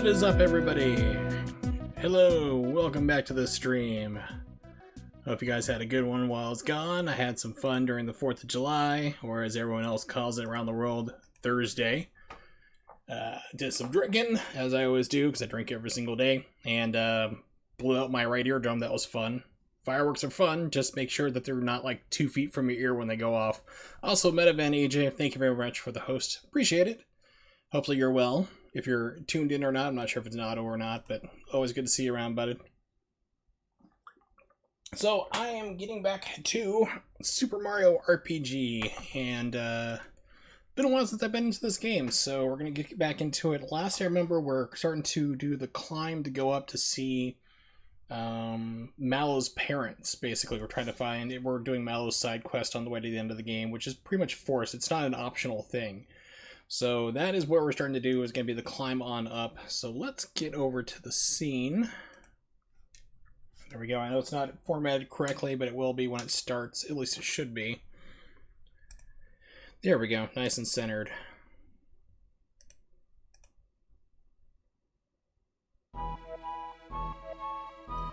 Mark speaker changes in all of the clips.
Speaker 1: What is up, everybody? Hello, welcome back to the stream. Hope you guys had a good one while it's gone. I had some fun during the 4th of July, or as everyone else calls it around the world, Thursday. Did some drinking, as I always do, because I drink every single day, and blew out my right eardrum. That was fun. Fireworks are fun, just make sure that they're not like 2 feet from your ear when they go off. Also, MetaVan AJ, thank you very much for the host. Appreciate it. Hopefully you're well. If you're tuned in or not, I'm not sure if it's an auto or not, but always good to see you around, bud. So, I am getting back to Super Mario RPG, and been a while since I've been into this game, so we're going to get back into it. Last I remember, we're starting to do the climb to go up to see Mallow's parents. Basically, we're doing Mallow's side quest on the way to the end of the game, which is pretty much forced. It's not an optional thing. So that is what we're starting to do, is going to be the climb on up. So let's get over to the scene. There we go. I know it's not formatted correctly, but it will be when it starts. At least it should be. There we go. Nice and centered.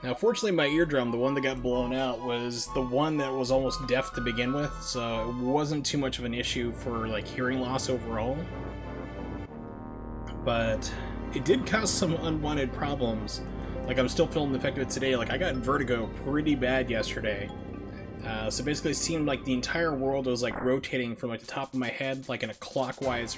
Speaker 1: Now, fortunately, my eardrum, the one that got blown out, was the one that was almost deaf to begin with, so it wasn't too much of an issue for, like, hearing loss overall. But it did cause some unwanted problems. Like, I'm still feeling the effect of it today. Like, I got vertigo pretty bad yesterday. So basically, it seemed like the entire world was, like, rotating from, like, the top of my head, like, in a clockwise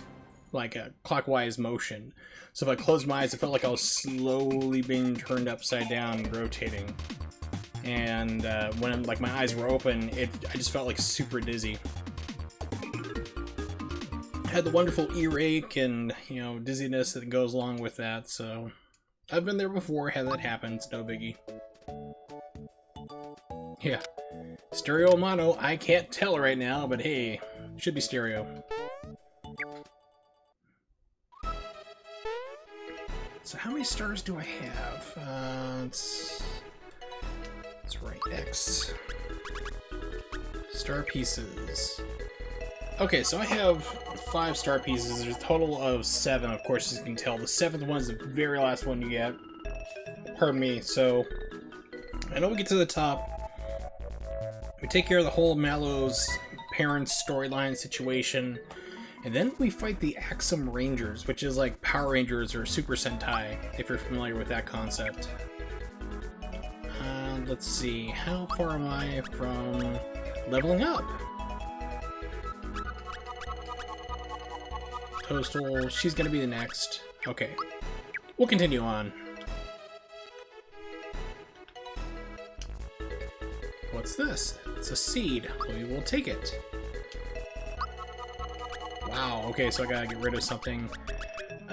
Speaker 1: motion. So if I closed my eyes, it felt like I was slowly being turned upside down and rotating. And when like my eyes were open, I just felt like super dizzy. I had the wonderful earache and, you know, dizziness that goes along with that. So I've been there before, had that happen. It's no biggie. Yeah, stereo or mono, I can't tell right now, but hey, should be stereo. So how many stars do I have? Let's write X. Star pieces. Okay, so I have 5 star pieces. There's a total of 7, of course, as you can tell. The 7th one is the very last one you get. Pardon me. So I know we get to the top. We take care of the whole Mallow's parents storyline situation. And then we fight the Axum Rangers, which is like Power Rangers or Super Sentai, if you're familiar with that concept. Let's see, how far am I from leveling up? Toadstool, she's gonna be the next. Okay, we'll continue on. What's this? It's a seed. We will take it. Wow, okay, so I gotta get rid of something.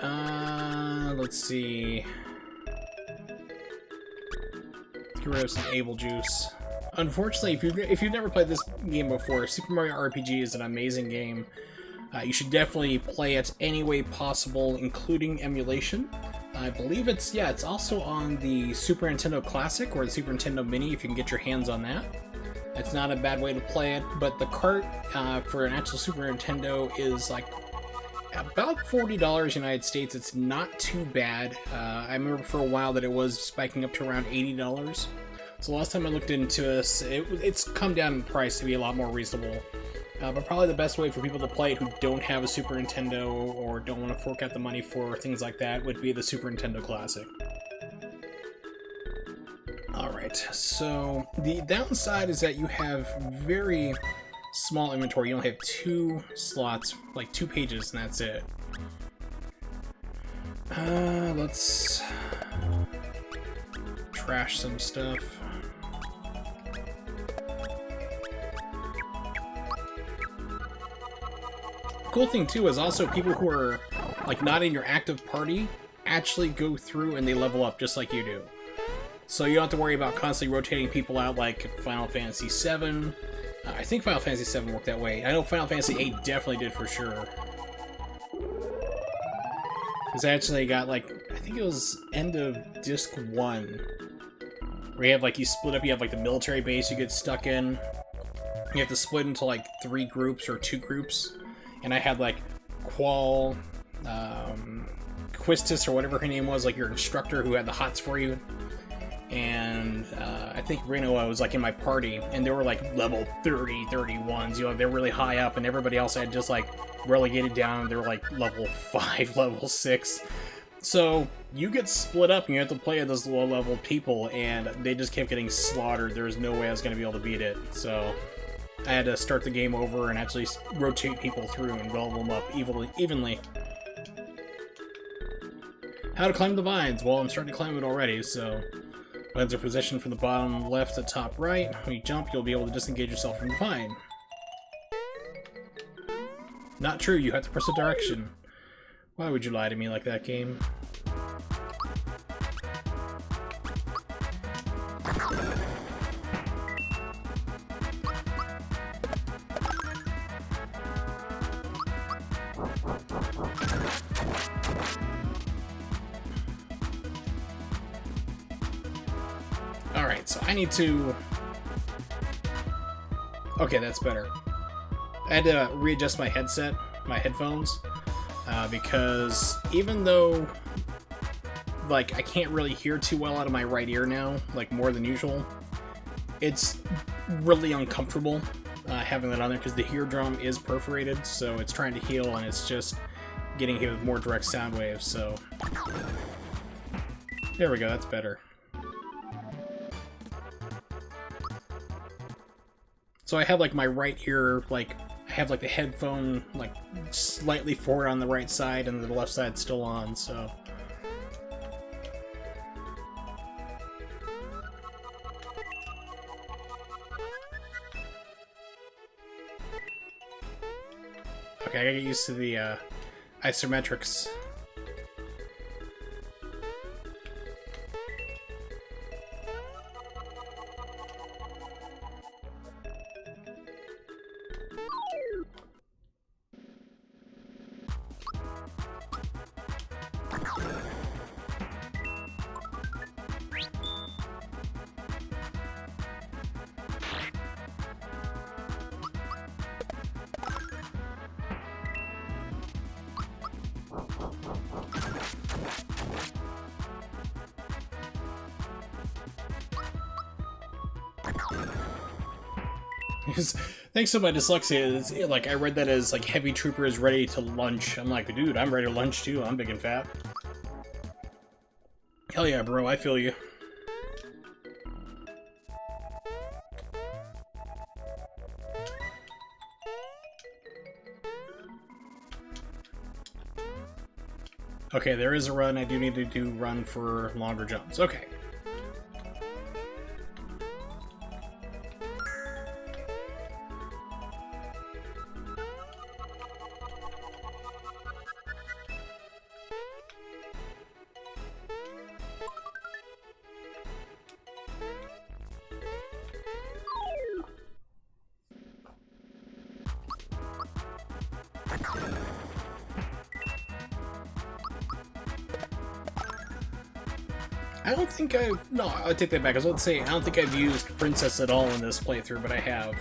Speaker 1: Let's see. Let's get rid of some Able Juice. Unfortunately, if you've never played this game before, Super Mario RPG is an amazing game. You should definitely play it any way possible, including emulation. I believe it's also on the Super Nintendo Classic or the Super Nintendo Mini, if you can get your hands on that. It's not a bad way to play it, but the cart for an actual Super Nintendo is like about $40 United States. It's not too bad. I remember for a while that it was spiking up to around $80. So last time I looked into this, it's come down in price to be a lot more reasonable. But probably the best way for people to play it who don't have a Super Nintendo or don't want to fork out the money for things like that would be the Super Nintendo Classic. Alright, so the downside is that you have very small inventory. You only have 2 slots, like 2 pages, and that's it. Let's trash some stuff. Cool thing too is also people who are like not in your active party actually go through and they level up just like you do. So you don't have to worry about constantly rotating people out like Final Fantasy VII. I think Final Fantasy VII worked that way. I know Final Fantasy VIII definitely did for sure. Because I actually got like, I think it was end of Disc 1. Where you have like, you split up, you have like the military base you get stuck in. You have to split into like 3 groups or 2 groups. And I had like Qual, Quistis or whatever her name was, like your instructor who had the hots for you. And I think Renoa was like in my party, and they were like level 30, 31s, you know, they're really high up, and everybody else had just like relegated down, they were like level 5, level 6. So you get split up and you have to play with those low level people, and they just kept getting slaughtered. There was no way I was going to be able to beat it, so I had to start the game over and actually rotate people through and level them up evenly. How to climb the vines? Well, I'm starting to climb it already, so vines are positioned from the bottom left to top right. When you jump, you'll be able to disengage yourself from the vine. Not true, you have to press a direction. Why would you lie to me like that, game? Alright, so I need to... Okay, that's better. I had to readjust my headset, my headphones, because even though, like, I can't really hear too well out of my right ear now, like, more than usual, it's really uncomfortable having that on there, because the eardrum is perforated, so it's trying to heal, and it's just getting hit with more direct sound waves, so... There we go, that's better. So I have, like, my right ear, like, I have, like, the headphone, like, slightly forward on the right side, and the left side's still on, so... Okay, I gotta get used to the, isometrics. Thanks to my dyslexia, it's, like, I read that as, like, heavy trooper is ready to lunch. I'm like, dude, I'm ready to lunch too, I'm big and fat. Hell yeah, bro, I feel you. Okay, there is a run, I do need to do run for longer jumps, okay. I don't think I've... No, I'll take that back. I was about to say, I don't think I've used Princess at all in this playthrough, but I have.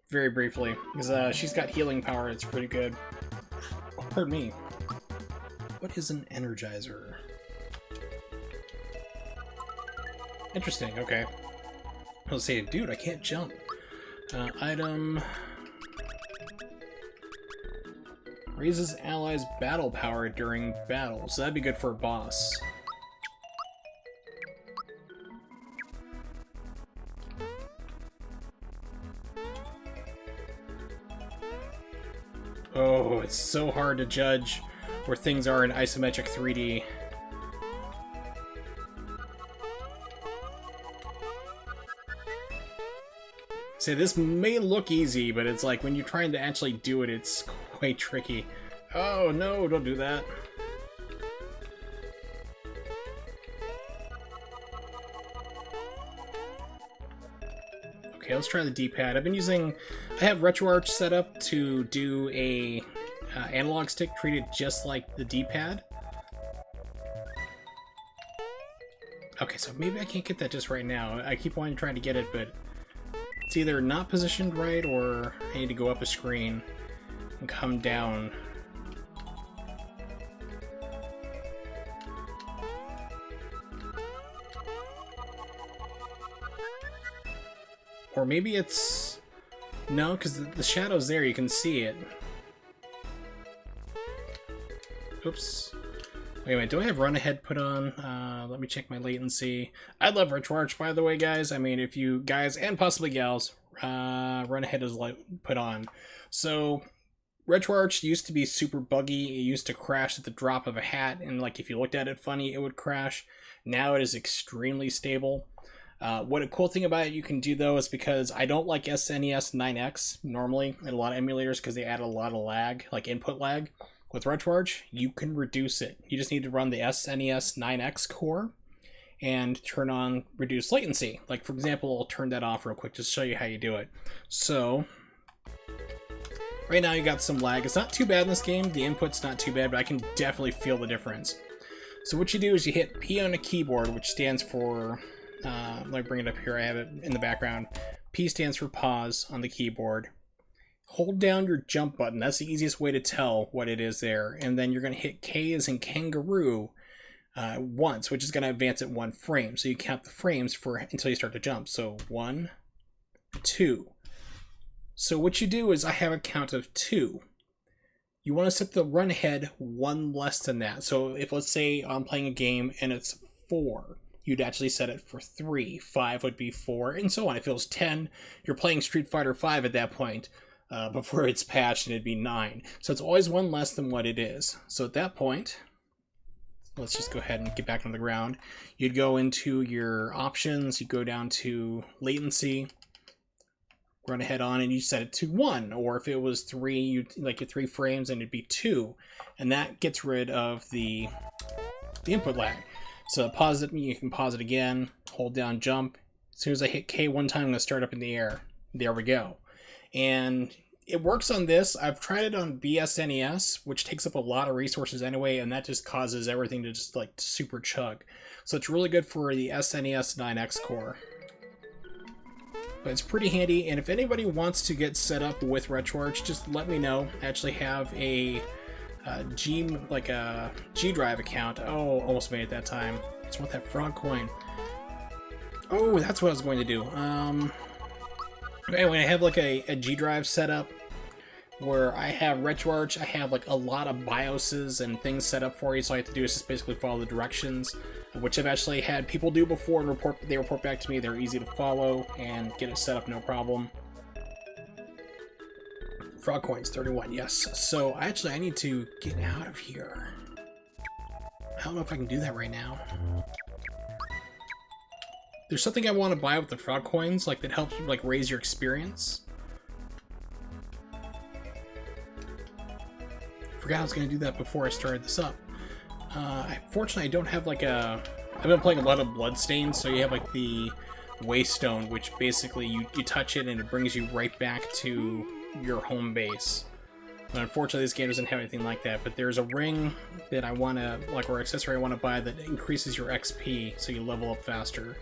Speaker 1: Very briefly. Because she's got healing power, it's pretty good. Oh, pardon me. What is an Energizer? Interesting, okay. I'll say, dude, I can't jump. Item... Raises allies' battle power during battle, so that'd be good for a boss. Oh, it's so hard to judge where things are in isometric 3D. See, this may look easy, but it's like when you're trying to actually do it, it's quite tricky. Oh no, don't do that. Okay, let's try the D-pad. I've been using... I have RetroArch set up to do a analog stick treated just like the D-pad. Okay, so maybe I can't get that just right now. I keep wanting to try to get it, but it's either not positioned right or I need to go up a screen and come down. Or maybe it's... No, because the shadow's there, you can see it. Oops. Wait a minute, do I have run ahead put on? Let me check my latency. I love RetroArch, by the way, guys. I mean, if you guys, and possibly gals, run ahead is put on. So, RetroArch used to be super buggy. It used to crash at the drop of a hat, and like if you looked at it funny, it would crash. Now it is extremely stable. What a cool thing about it you can do though is because I don't like SNES 9X normally in a lot of emulators because they add a lot of lag, like input lag. With RetroArch, you can reduce it. You just need to run the SNES 9X core and turn on reduce latency. Like for example, I'll turn that off real quick just to show you how you do it. So right now you got some lag. It's not too bad in this game. The input's not too bad, but I can definitely feel the difference. So what you do is you hit P on a keyboard, which stands for, let me bring it up here, I have it in the background. P stands for pause on the keyboard. Hold down your jump button, that's the easiest way to tell what it is there. And then you're going to hit K as in kangaroo once, which is going to advance at 1 frame. So you count the frames for until you start to jump. So 1, 2. So what you do is I have a count of 2. You want to set the run ahead 1 less than that. So if let's say I'm playing a game and it's 4, you'd actually set it for 3. 5 would be 4, and so on. If it was 10, you're playing Street Fighter 5 at that point, before it's patched, and it'd be 9. So it's always 1 less than what it is. So at that point, let's just go ahead and get back on the ground. You'd go into your options, you go down to latency, run ahead on, and you set it to 1, or if it was 3, you like your 3 frames, and it'd be 2, and that gets rid of the input lag. So pause it, you can pause it again, hold down jump. As soon as I hit K 1 time, I'm going to start up in the air. There we go. And it works on this. I've tried it on BSNES, which takes up a lot of resources anyway, and that just causes everything to just like super chug. So it's really good for the SNES 9X core. But it's pretty handy, and if anybody wants to get set up with RetroArch, just let me know. I actually have a G drive account. Oh, almost made it that time. Just want that frog coin. Oh, that's what I was going to do. Anyway, I have like a G drive set up where I have RetroArch. I have like a lot of BIOSes and things set up for you, so all I have to do is just basically follow the directions, which I've actually had people do before and they report back to me. They're easy to follow and get it set up no problem. Frog coins, 31, yes. So actually I need to get out of here. I don't know if I can do that right now. There's something I want to buy with the frog coins, like that helps like raise your experience. Forgot I was going to do that before I started this up. Fortunately, I don't have like a... I've been playing a lot of Bloodstained, so you have like the Waystone, which basically you touch it and it brings you right back to your home base. But unfortunately, this game doesn't have anything like that. But there's a ring that I want to, like, or accessory I want to buy that increases your XP, so you level up faster.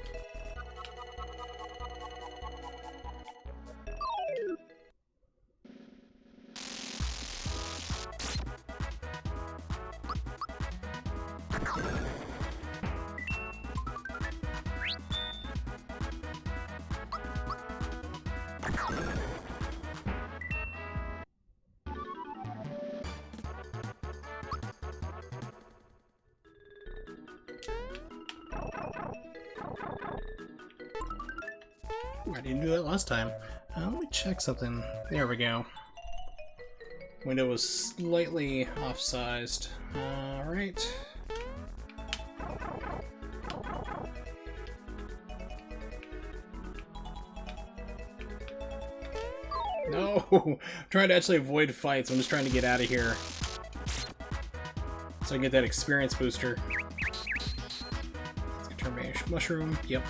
Speaker 1: I didn't do that last time. Let me check something. There we go. Window was slightly off-sized. Alright. No! I'm trying to actually avoid fights. I'm just trying to get out of here. So I can get that experience booster. Let's get Termination Mushroom. Yep.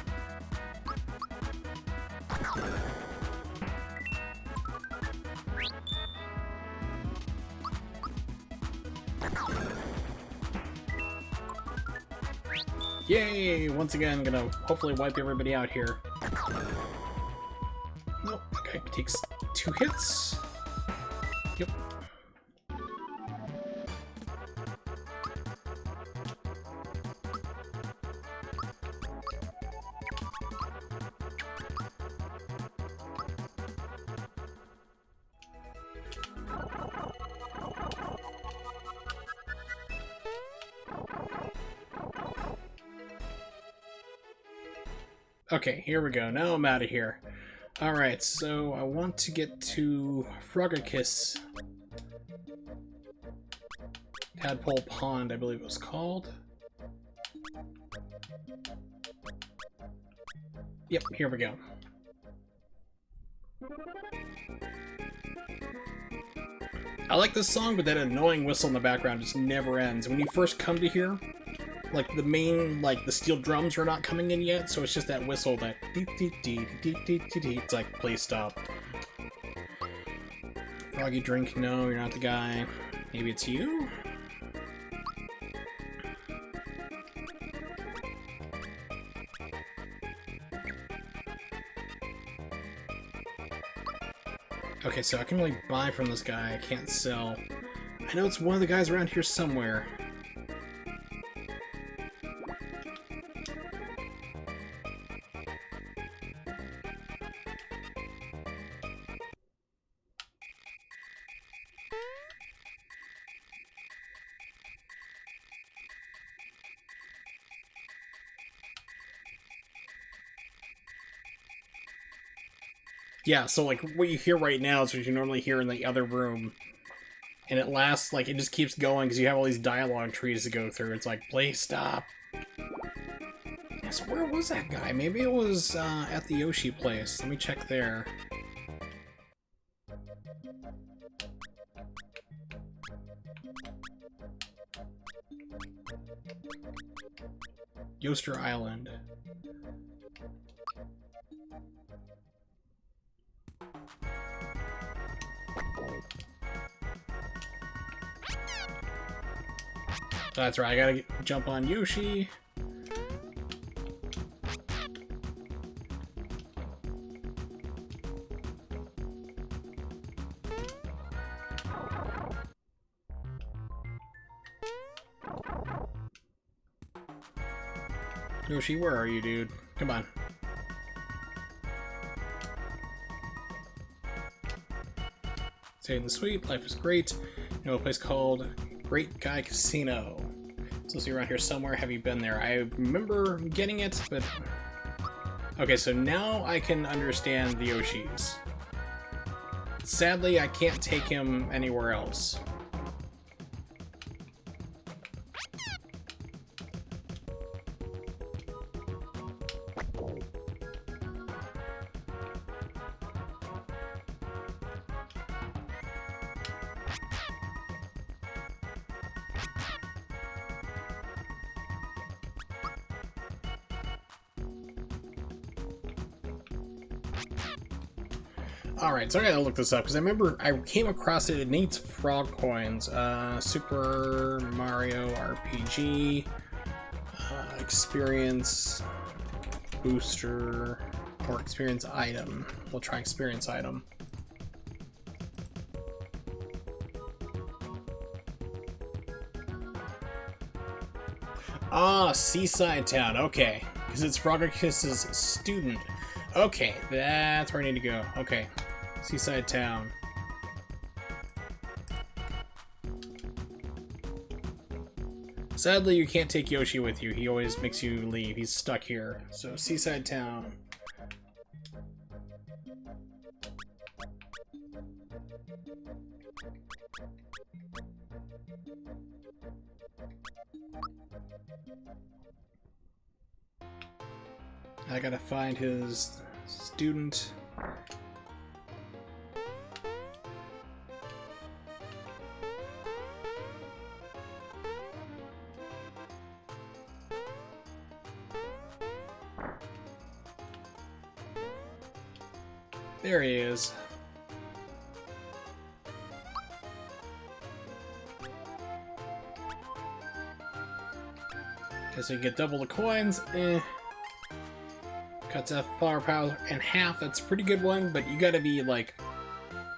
Speaker 1: Yay! Once again, gonna hopefully wipe everybody out here. Nope, okay, takes 2 hits. Yep. Okay, here we go. Now I'm out of here. Alright, so I want to get to Froggerkiss. Tadpole Pond, I believe it was called. Yep, here we go. I like this song, but that annoying whistle in the background just never ends. When you first come to here, like the main, like the steel drums are not coming in yet, so it's just that whistle that dee dee dee dee dee dee dee. It's like, please stop. Froggy drink, no, you're not the guy. Maybe it's you? Okay, so I can only buy from this guy, I can't sell. I know it's one of the guys around here somewhere. Yeah, so like what you hear right now is what you normally hear in the other room. And it lasts, like, it just keeps going because you have all these dialogue trees to go through. It's like, please stop. Yeah, so where was that guy? Maybe it was at the Yoshi place. Let me check there. Yoster Island. That's right, I gotta jump on Yoshi. Yoshi, where are you, dude? Come on. Stay in the suite, life is great. You know a place called Great Guy Casino. It's supposed to be around here somewhere. Have you been there? I remember getting it, but... Okay, so now I can understand the Yoshis. Sadly, I can't take him anywhere else. Alright, so I gotta look this up, because I remember I came across it. It needs frog coins. Super Mario RPG, experience booster, or experience item. We'll try experience item. Ah, Seaside Town, okay. Because it's Froggerkiss's student. Okay, that's where I need to go. Okay. Seaside Town. Sadly, you can't take Yoshi with you. He always makes you leave. He's stuck here. So, Seaside Town. I gotta find his student. There he is. Okay, so you get double the coins. Cuts that flower power in half. That's a pretty good one, but you gotta be like...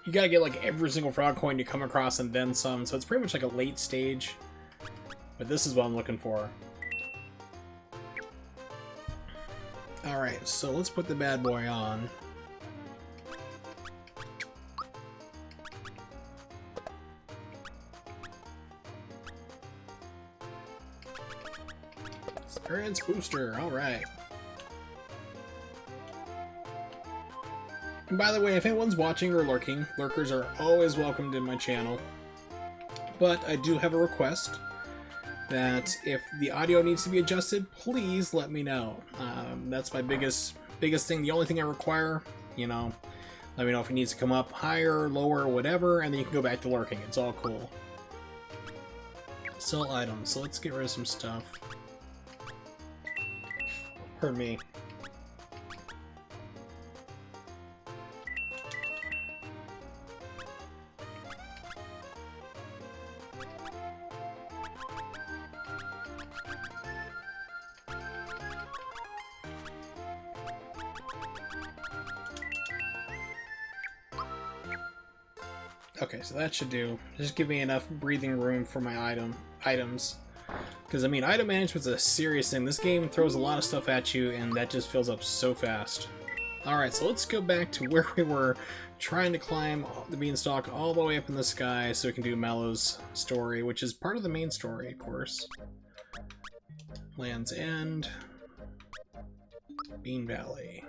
Speaker 1: You gotta get like every single frog coin you come across and then some, so it's pretty much like a late stage. But this is what I'm looking for. Alright, so let's put the bad boy on. Experience booster, alright. And by the way, if anyone's watching or lurking, lurkers are always welcomed in my channel. But I do have a request that if the audio needs to be adjusted, please let me know. That's my biggest thing. The only thing I require, you know, let me know if it needs to come up higher, lower, whatever, and then you can go back to lurking. It's all cool. Sell items. So let's get rid of some stuff. Pardon me. Okay, so that should do. Just give me enough breathing room for my items. Because, I mean, item management's a serious thing. This game throws a lot of stuff at you, and that just fills up so fast. Alright, so let's go back to where we were trying to climb the beanstalk all the way up in the sky so we can do Mallow's story, which is part of the main story, of course. Land's End. Bean Valley.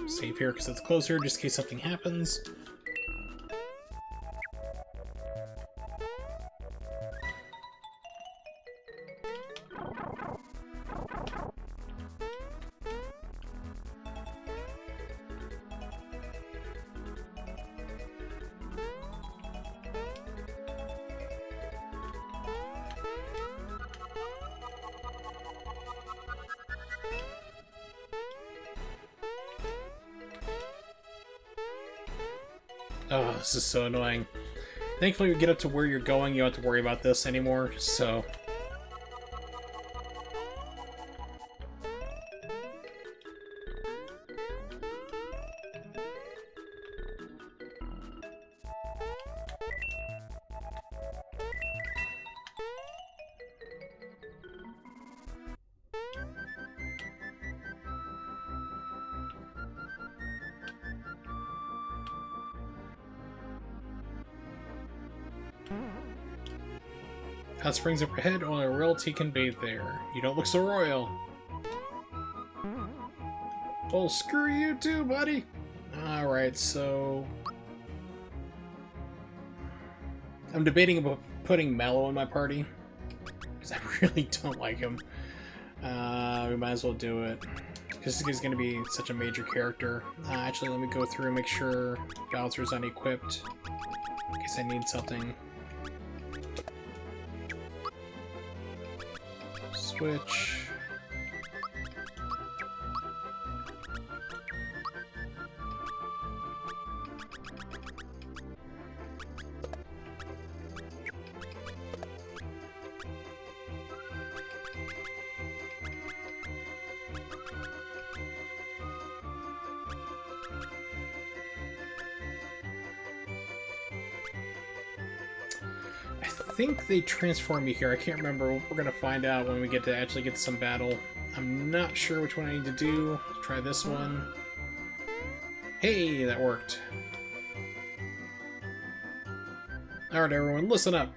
Speaker 1: Save here because it's closer, just in case something happens. Oh, this is so annoying. Thankfully, we get up to where you're going, you don't have to worry about this anymore, so... Hot springs up ahead, only royalty can bathe there. You don't look so royal. Well, screw you too, buddy! Alright, so... I'm debating about putting Mallow in my party. Because I really don't like him. We might as well do it. Because he's going to be such a major character. Actually, let me go through and make sure Bowser's unequipped. In case I need something. Switch. I think they transform me here. I can't remember. We're gonna find out when we actually get to some battle. I'm not sure which one I need to do. Try this one. Hey, that worked. Alright everyone, listen up.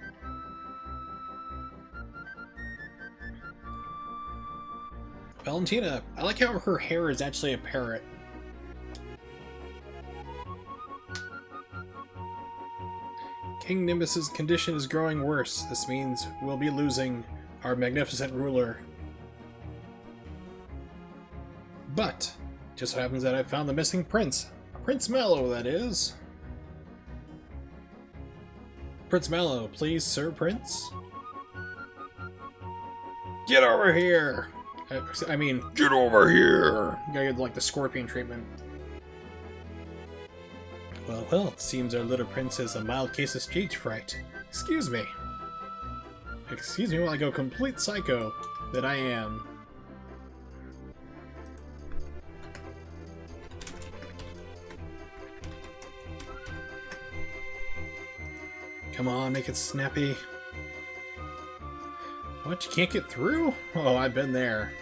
Speaker 1: Valentina, I like how her hair is actually a parrot. King Nimbus's condition is growing worse. This means we'll be losing our magnificent ruler. But, just so happens that I found the missing prince. Prince Mallow, that is. Prince Mallow, please, Sir Prince? Get over here! I mean, get over here! You gotta get, like, the scorpion treatment. Well, it seems our little prince has a mild case of stage fright. Excuse me. Excuse me while I go complete psycho that I am. Come on, make it snappy. What, you can't get through? Oh, I've been there.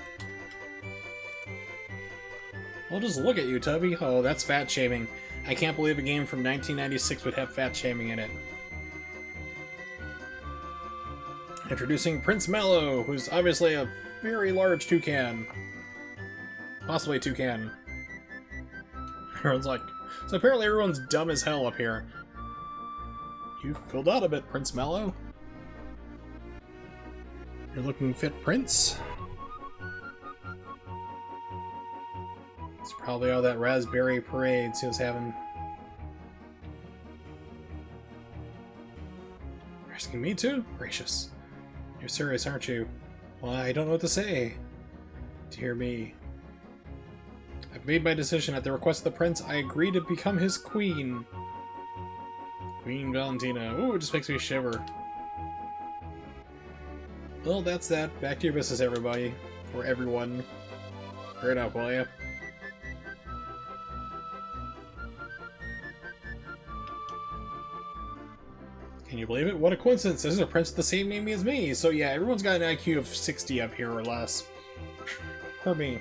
Speaker 1: Well, just look at you, Tubby. Oh, that's fat shaming. I can't believe a game from 1996 would have fat shaming in it. Introducing Prince Mallow, who's obviously a very large toucan. Possibly a toucan. Everyone's like... So apparently everyone's dumb as hell up here. You filled out a bit, Prince Mallow. You're looking fit, Prince. It's probably all that raspberry parade he was having. You're asking me too? Gracious. You're serious, aren't you? Well, I don't know what to say. Dear me. I've made my decision. At the request of the prince, I agree to become his queen. Queen Valentina. Ooh, it just makes me shiver. Well, that's that. Back to your business, everybody. Or everyone. Hurry it up, will ya? Can you believe it? What a coincidence. This is a prince with the same name as me. So yeah, everyone's got an IQ of 60 up here or less. For me.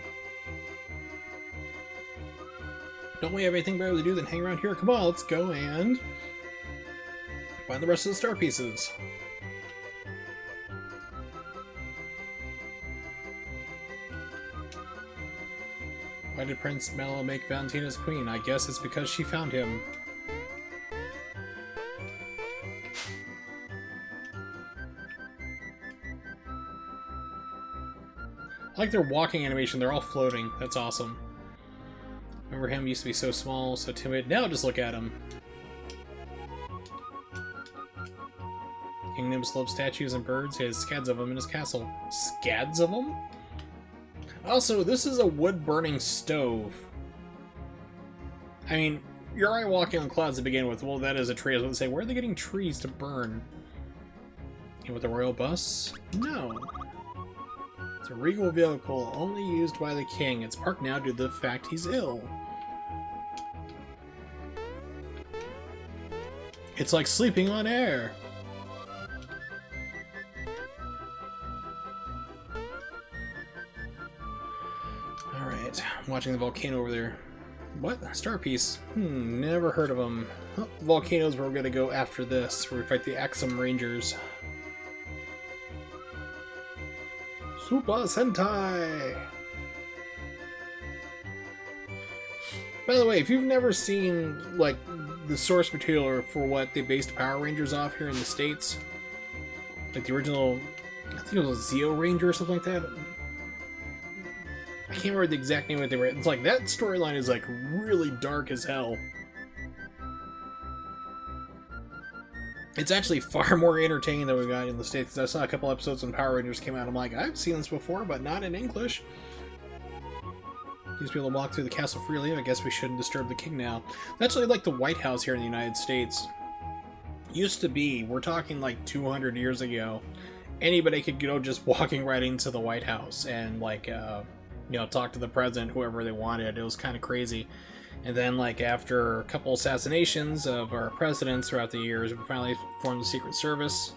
Speaker 1: Don't we have anything better to do than hang around here? Come on, let's go and find the rest of the star pieces. Why did Prince Mallow make Valentina's queen? I guess it's because she found him. I like their walking animation, they're all floating. That's awesome. Remember him used to be so small, so timid. Now just look at him. King Nimbus loves statues and birds. He has scads of them in his castle. Scads of them? Also, this is a wood-burning stove. I mean, you're already walking on clouds to begin with. Well, that is a tree. I was going to say, where are they getting trees to burn? And with a royal bus? No. It's a regal vehicle only used by the king. It's parked now due to the fact he's ill. It's like sleeping on air. Alright, I'm watching the volcano over there. What? Star piece? Never heard of them. Oh, volcanoes where we're gonna go after this, where we fight the Axum Rangers. Super Sentai! By the way, if you've never seen, like, the source material for what they based Power Rangers off here in the States, like the original, I think it was Zeo Ranger or something like that. I can't remember the exact name of what they were. It's like, that storyline is, like, really dark as hell. It's actually far more entertaining than we got in the States. I saw a couple episodes when Power Rangers came out. I'm like, I've seen this before, but not in English. Used to be able to walk through the castle freely. I guess we shouldn't disturb the king now. That's actually like the White House here in the United States. Used to be, we're talking like 200 years ago, anybody could go just walking right into the White House and like, you know, talk to the president, whoever they wanted. It was kind of crazy. And then, like, after a couple assassinations of our presidents throughout the years, we finally formed the Secret Service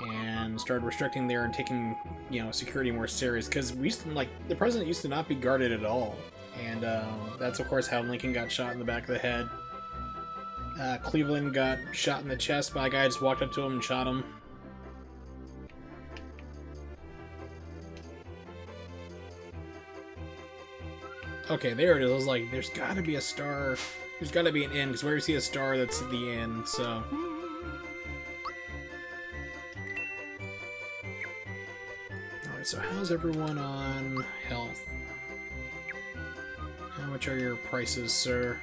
Speaker 1: and started restricting there and taking, you know, security more serious. Because we used to, like, the president used to not be guarded at all. And that's, of course, how Lincoln got shot in the back of the head. Cleveland got shot in the chest by a guy who just walked up to him and shot him. Okay, there it is. I was like, there's gotta be a star. There's gotta be an end, because where you see a star, that's the end, so. Alright, so how's everyone on health? How much are your prices, sir?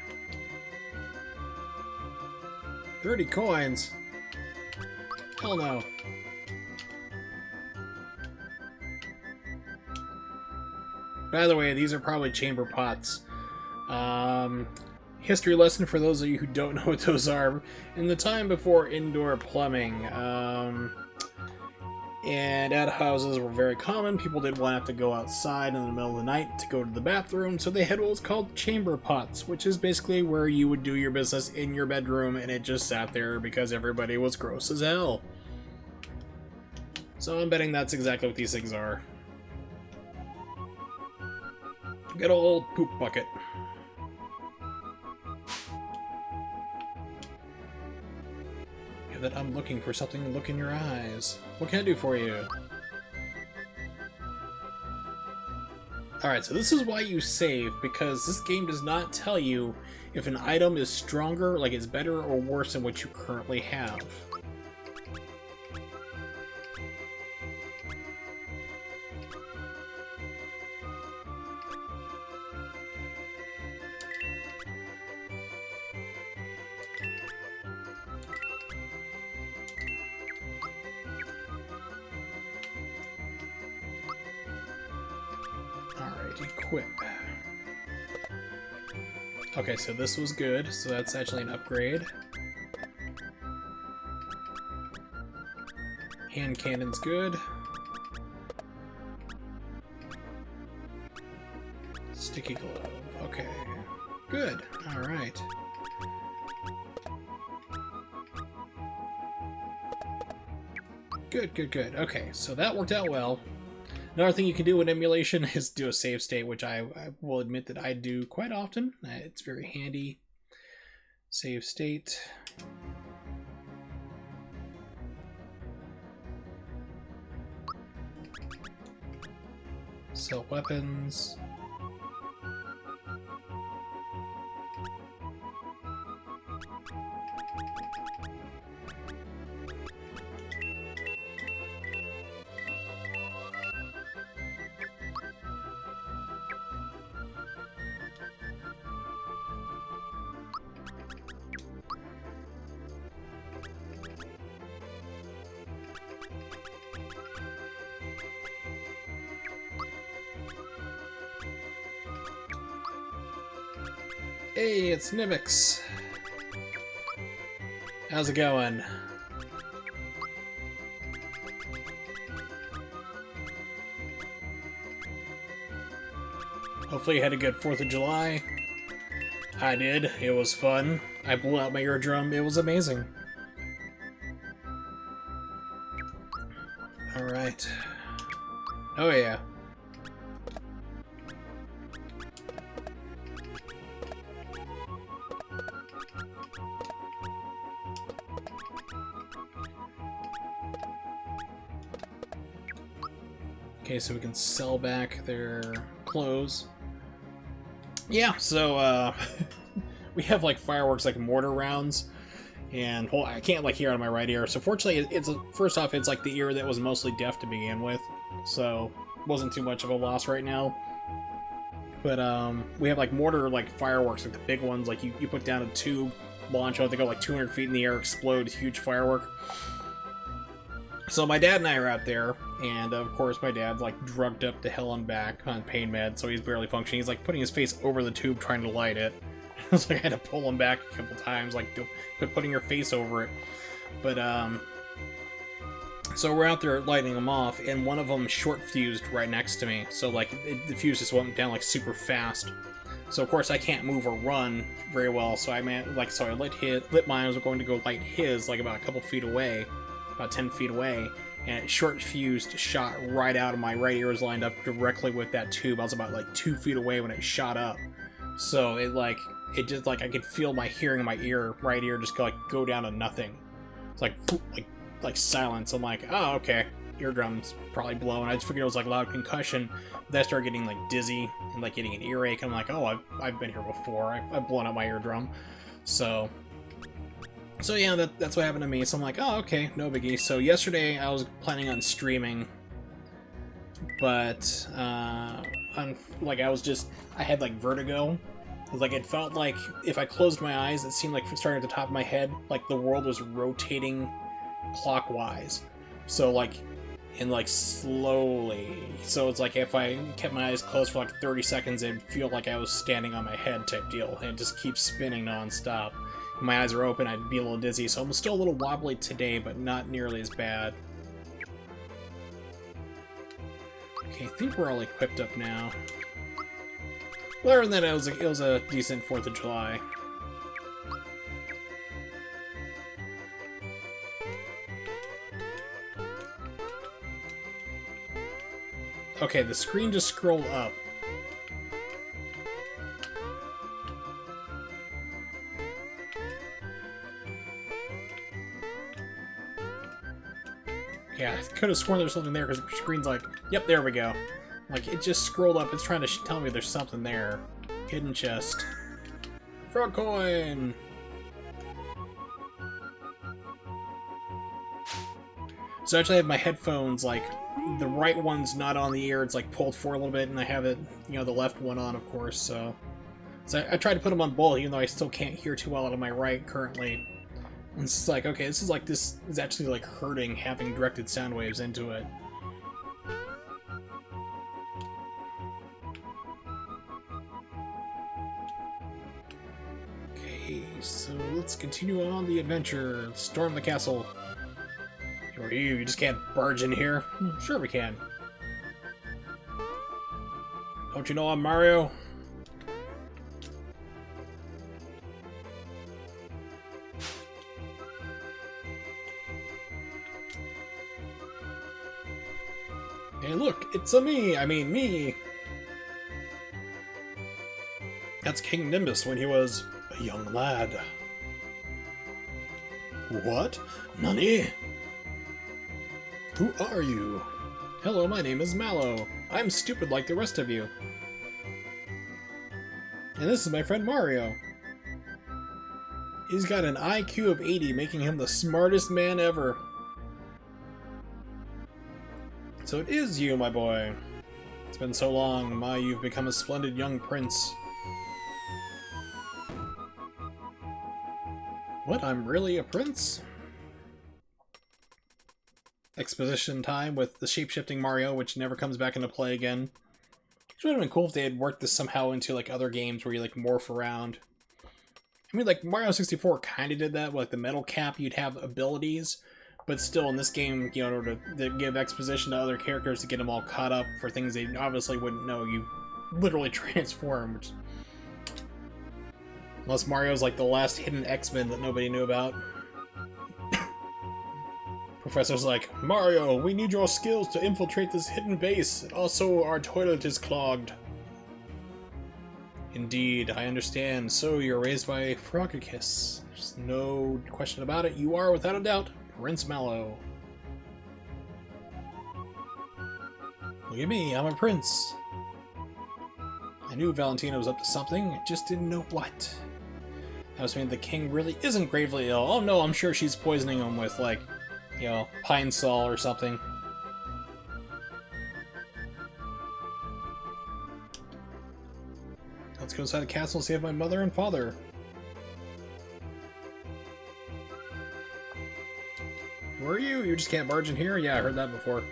Speaker 1: 30 coins! Hell no. By the way, these are probably chamber pots. History lesson for those of you who don't know what those are. In the time before indoor plumbing, and outhouses were very common. People didn't want to have to go outside in the middle of the night to go to the bathroom, so they had what was called chamber pots, which is basically where you would do your business in your bedroom, and it just sat there because everybody was gross as hell. So I'm betting that's exactly what these things are. Good old poop bucket. Yeah, that I'm looking for something to look in your eyes. What can I do for you? Alright, so this is why you save, because this game does not tell you if an item is stronger, like it's better or worse than what you currently have. Alright, equip. Okay, so this was good, so that's actually an upgrade. Hand cannon's good. Sticky glove, okay. Good, alright. Good, good, good. Okay, so that worked out well. Another thing you can do with emulation is do a save state, which I will admit that I do quite often. It's very handy. Save state. Sell weapons. Hey, it's Nimix. How's it going? Hopefully you had a good 4th of July. I did. It was fun. I blew out my eardrum. It was amazing. Alright. Oh yeah. Okay, so we can sell back their clothes. Yeah, so we have like fireworks, like mortar rounds, and well, I can't like hear out of my right ear. So fortunately, it's first off, it's like the ear that was mostly deaf to begin with, so it wasn't too much of a loss right now. But we have like mortar like fireworks, like the big ones, like you put down a tube, launch out, they go like 200 feet in the air, explode, huge firework. So my dad and I are out there, and of course my dad's like drugged up to hell and back on pain meds, so he's barely functioning. He's like putting his face over the tube trying to light it. So I had to pull him back a couple times, like putting your face over it. But so we're out there lighting them off, and one of them short fused right next to me. So like the fuse just went down like super fast. So of course I can't move or run very well. So I lit mine. I was going to go light his like about a couple feet away. About 10 feet away, and it short fused, shot right out of my right ear, was lined up directly with that tube. I was about like 2 feet away when it shot up, so it just like I could feel my hearing in my ear, right ear, just go down to nothing. It's like silence. I'm like, oh okay, eardrum's probably blown. I just figured it was like loud concussion. Then I started getting like dizzy and like getting an earache. I'm like, oh, I've been here before. I've blown out my eardrum, so. So yeah, that's what happened to me. So I'm like, oh, okay, no biggie. So yesterday I was planning on streaming, but I had like vertigo. Like it felt like if I closed my eyes, it seemed like starting at the top of my head, like the world was rotating clockwise. So like, and like slowly. So it's like if I kept my eyes closed for like 30 seconds, it'd feel like I was standing on my head type deal, and it just keeps spinning nonstop. My eyes are open, I'd be a little dizzy, so I'm still a little wobbly today, but not nearly as bad. Okay, I think we're all equipped up now. Other than that, it was a decent 4th of July. Okay, the screen just scrolled up. Yeah, I could have sworn there's something there because the screen's like, yep, there we go. Like, it just scrolled up. It's trying to tell me there's something there. Hidden chest. Frog coin! So actually I have my headphones, like, the right one's not on the ear, it's like pulled forward a little bit, and I have it, you know, the left one on, of course, so... So I tried to put them on both, even though I still can't hear too well out of my right currently. And it's like, okay, this is actually, like, hurting having directed sound waves into it. Okay, so let's continue on the adventure. Storm the castle. Who are you? You just can't barge in here? Sure we can. Don't you know I'm Mario? Hey look, it's me! I mean, me! That's King Nimbus when he was a young lad. What? Nani? Who are you? Hello, my name is Mallow. I'm stupid like the rest of you. And this is my friend Mario. He's got an IQ of 80, making him the smartest man ever. So it is you, my boy. It's been so long. My, you've become a splendid young prince. What, I'm really a prince? Exposition time with the shape-shifting Mario, which never comes back into play again. It would have been cool if they had worked this somehow into like other games where you like morph around. I mean, like Mario 64 kind of did that with like the metal cap. You'd have abilities, but still in this game, you know, in order to give exposition to other characters to get them all caught up for things they obviously wouldn't know, you literally transform. Which... Unless Mario's like the last hidden X-Men that nobody knew about. Professor's like, Mario, we need your skills to infiltrate this hidden base. Also, our toilet is clogged. Indeed, I understand. So, you're raised by Frogicus. There's no question about it. You are, without a doubt, Prince Mallow. Look at me, I'm a prince. I knew Valentina was up to something, I just didn't know what. That was mean the king really isn't gravely ill. Oh no, I'm sure she's poisoning him with, like, you know, pine sol or something. Let's go inside the castle and save my mother and father. Who are you? You just can't barge in here? Yeah, I heard that before.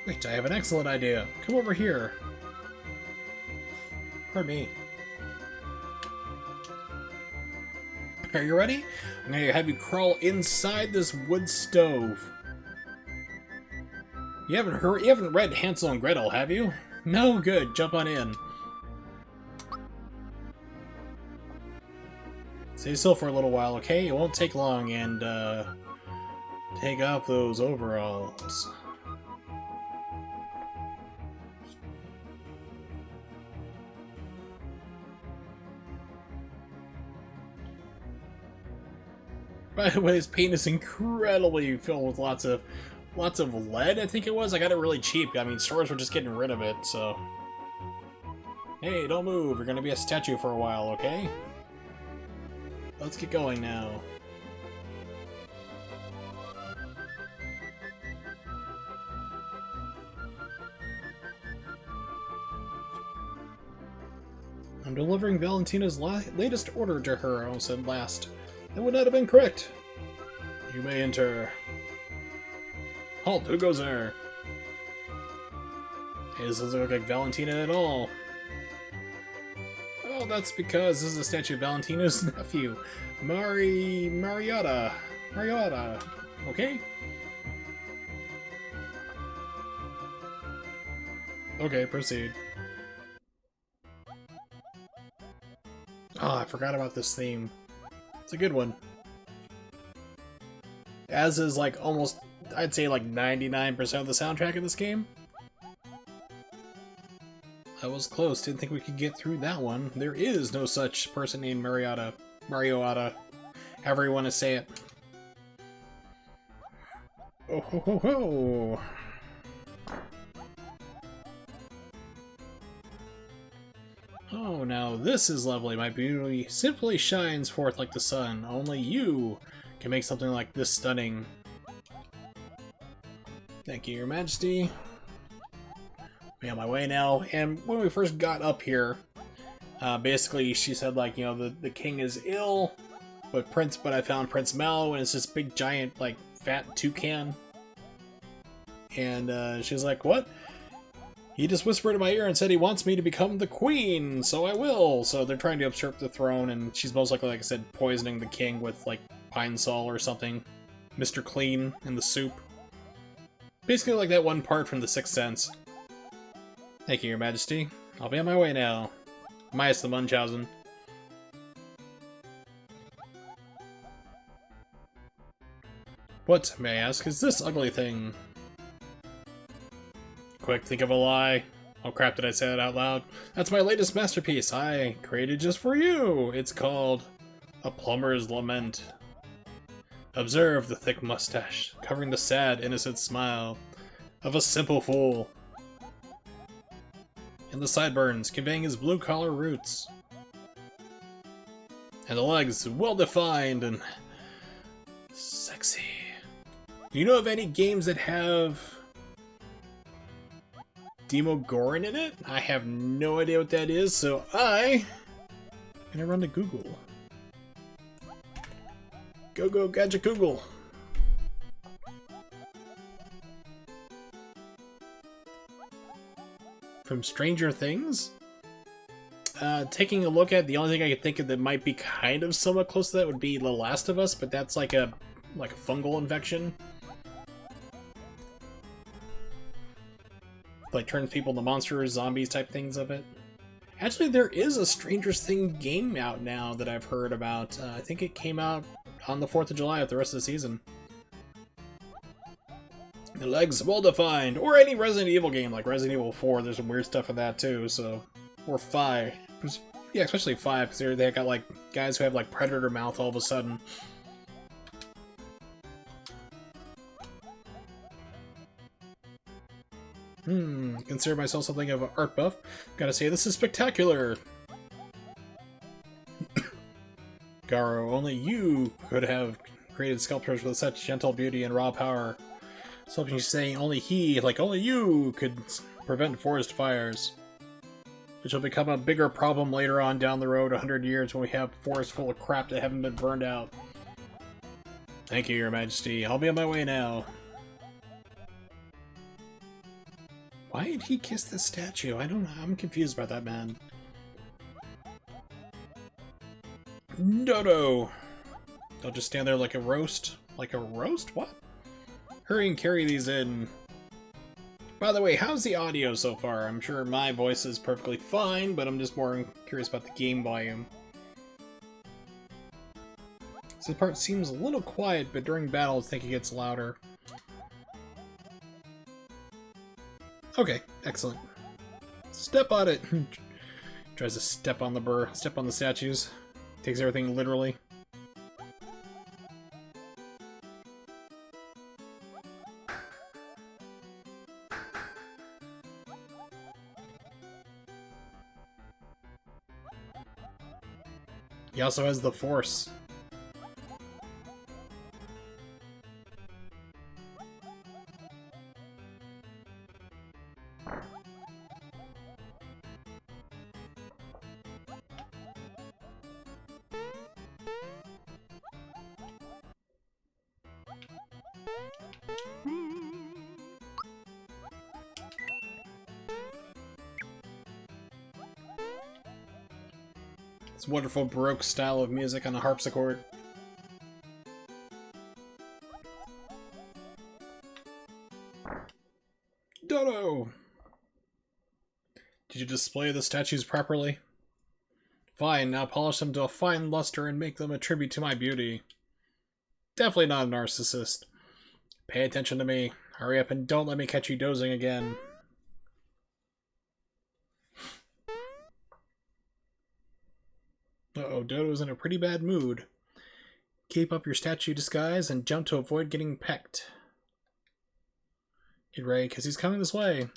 Speaker 1: Wait, I have an excellent idea. Come over here. Pardon me. Are you ready? I'm going to have you crawl inside this wood stove. You haven't read Hansel and Gretel, have you? No, good. Jump on in. Stay still for a little while, okay? It won't take long, and take off those overalls. By the way, this paint is incredibly filled with lots of lead, I think it was. I got it really cheap. I mean, stores were just getting rid of it, so... Hey, don't move. You're gonna be a statue for a while, okay? Let's get going now. I'm delivering Valentina's latest order to her, I almost said last. That would not have been correct. You may enter. Halt, who goes there? Hey, this doesn't look like Valentina at all. Oh, that's because this is a statue of Valentina's nephew, Mariota. Okay? Okay, proceed. Oh, I forgot about this theme. It's a good one. As is, like, almost, I'd say, like, 99% of the soundtrack of this game. that was close. Didn't think we could get through that one. There is no such person named Mariotta, however you want to say it. Oh ho ho ho! Oh, now this is lovely. My beauty simply shines forth like the sun. Only you can make something like this stunning. Thank you, Your Majesty. Be on my way now. And when we first got up here, basically she said, like, you know, the king is ill, but I found Prince Mallow, and it's this big giant, like, fat toucan. And she's like, what? He just whispered in my ear and said he wants me to become the queen, so I will. So they're trying to usurp the throne, and she's most likely, like I said, poisoning the king with, like, pine sol or something. Mr. Clean in the soup. Basically like that one part from The Sixth Sense. Thank you, Your Majesty. I'll be on my way now. Minus the Munchausen. What, may I ask, is this ugly thing? Quick, think of a lie. Oh crap, did I say that out loud? That's my latest masterpiece I created just for you! It's called A Plumber's Lament. Observe the thick mustache, covering the sad, innocent smile of a simple fool. And the sideburns, conveying his blue-collar roots. And the legs, well-defined and sexy. Do you know of any games that have Demogoran in it? I have no idea what that is, so I'm gonna run to Google. Go, Gadget Google! From Stranger Things? Taking a look at, the only thing I could think of that might be kind of somewhat close to that would be The Last of Us, but that's like a fungal infection. Like turns people into monsters, zombies type things of it. Actually, there is a Stranger Things game out now that I've heard about. I think it came out on the 4th of July with the rest of the season. The legs well defined, or any Resident Evil game like Resident Evil 4. There's some weird stuff in that too. So, or 5. Yeah, especially 5 because they got like guys who have like predator mouth all of a sudden. Consider myself something of an art buff. Gotta say, this is spectacular! Garo, only you could have created sculptures with such gentle beauty and raw power. Something she's saying only he, like only you, could prevent forest fires. Which will become a bigger problem later on down the road 100 years when we have forests full of crap that haven't been burned out. Thank you, Your Majesty. I'll be on my way now. Why did he kiss the statue? I don't know. I'm confused about that, man. Dodo! They'll just stand there like a roast? Like a roast? What? Hurry and carry these in. By the way, how's the audio so far? I'm sure my voice is perfectly fine, but I'm just more curious about the game volume. This part seems a little quiet, but during battles I think it gets louder. Okay, excellent. Step on it! Tries to step on the statues. Takes everything literally. He also has the Force. This wonderful Baroque style of music on a harpsichord. Dodo! Did you display the statues properly? Fine, now polish them to a fine luster and make them a tribute to my beauty. Definitely not a narcissist. Pay attention to me. Hurry up and don't let me catch you dozing again. Uh-oh, Dodo's in a pretty bad mood. Keep up your statue disguise and jump to avoid getting pecked. Get ready, because he's coming this way.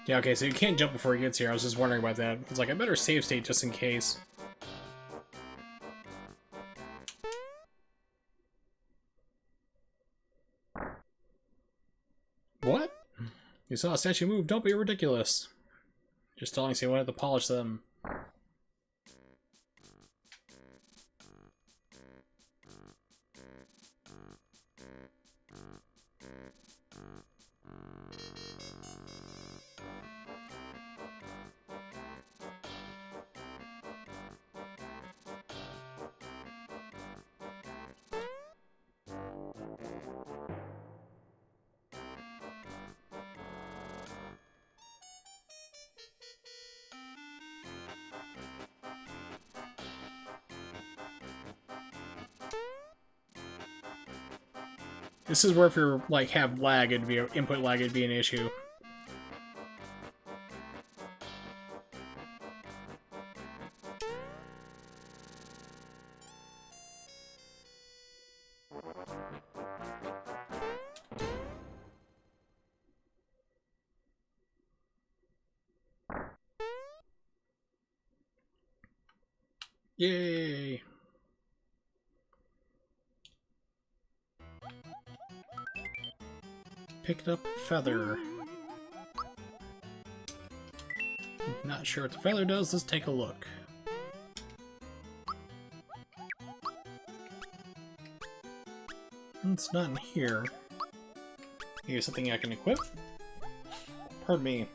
Speaker 1: Yeah, okay, so you can't jump before he gets here. I was just wondering about that. It's like, I better save state just in case. What? You saw a statue move, don't be ridiculous. Just telling you wanted to polish them. This is where if you're like have lag, it'd be input lag, it'd be an issue. Yay! Picked up feather. Not sure what the feather does, let's take a look. It's not in here. Here's something I can equip. Pardon me.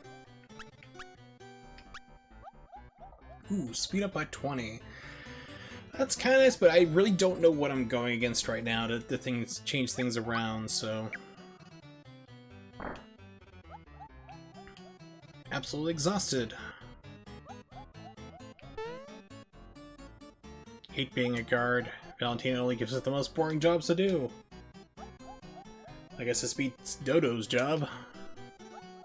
Speaker 1: Ooh, speed up by 20. That's kind of nice, but I really don't know what I'm going against right now to things change things around, so... Absolutely exhausted. Hate being a guard. Valentina only gives us the most boring jobs to do. I guess this beats Dodo's job.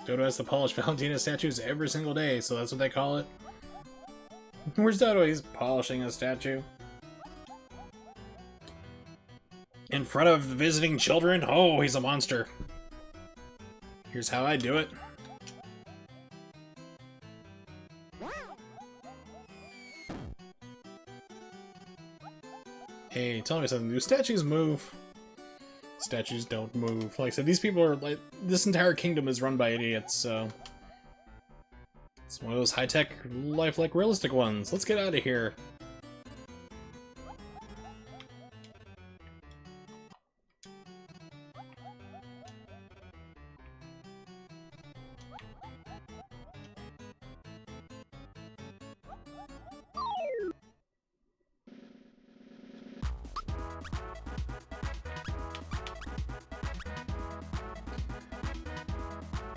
Speaker 1: Dodo has to polish Valentina's statues every single day, so that's what they call it. Where's Dodo? He's polishing a statue. In front of the visiting children? Oh, he's a monster. Here's how I do it. Hey, tell me something. Do statues move? Statues don't move. Like I said, these people are like... This entire kingdom is run by idiots, so... It's one of those high-tech, lifelike, realistic ones. Let's get out of here.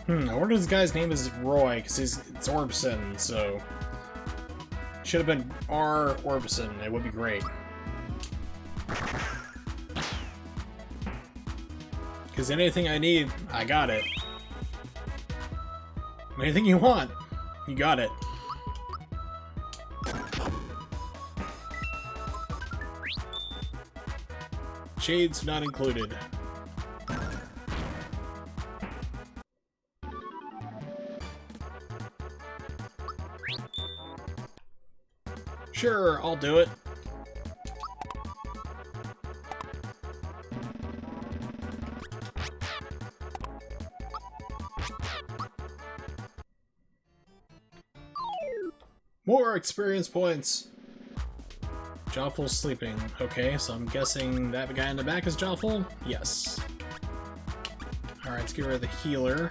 Speaker 1: I wonder if this guy's name is Roy, because it's Orbison, so... Should have been R. Orbison, it would be great. Because anything I need, I got it. Anything you want, you got it. Shades not included. Sure, I'll do it. More experience points! Jawful's sleeping. Okay, so I'm guessing that guy in the back is Jawful? Yes. Alright, let's get rid of the healer.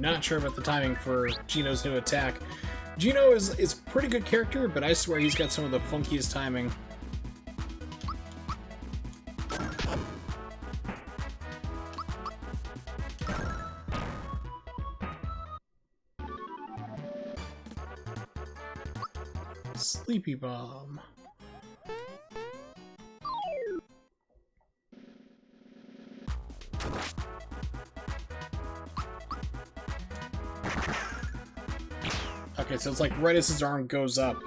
Speaker 1: not sure about the timing for Geno's new attack. Geno is a pretty good character, but I swear he's got some of the funkiest timing. Sleepy Bomb. Okay, so it's like right as his arm goes up.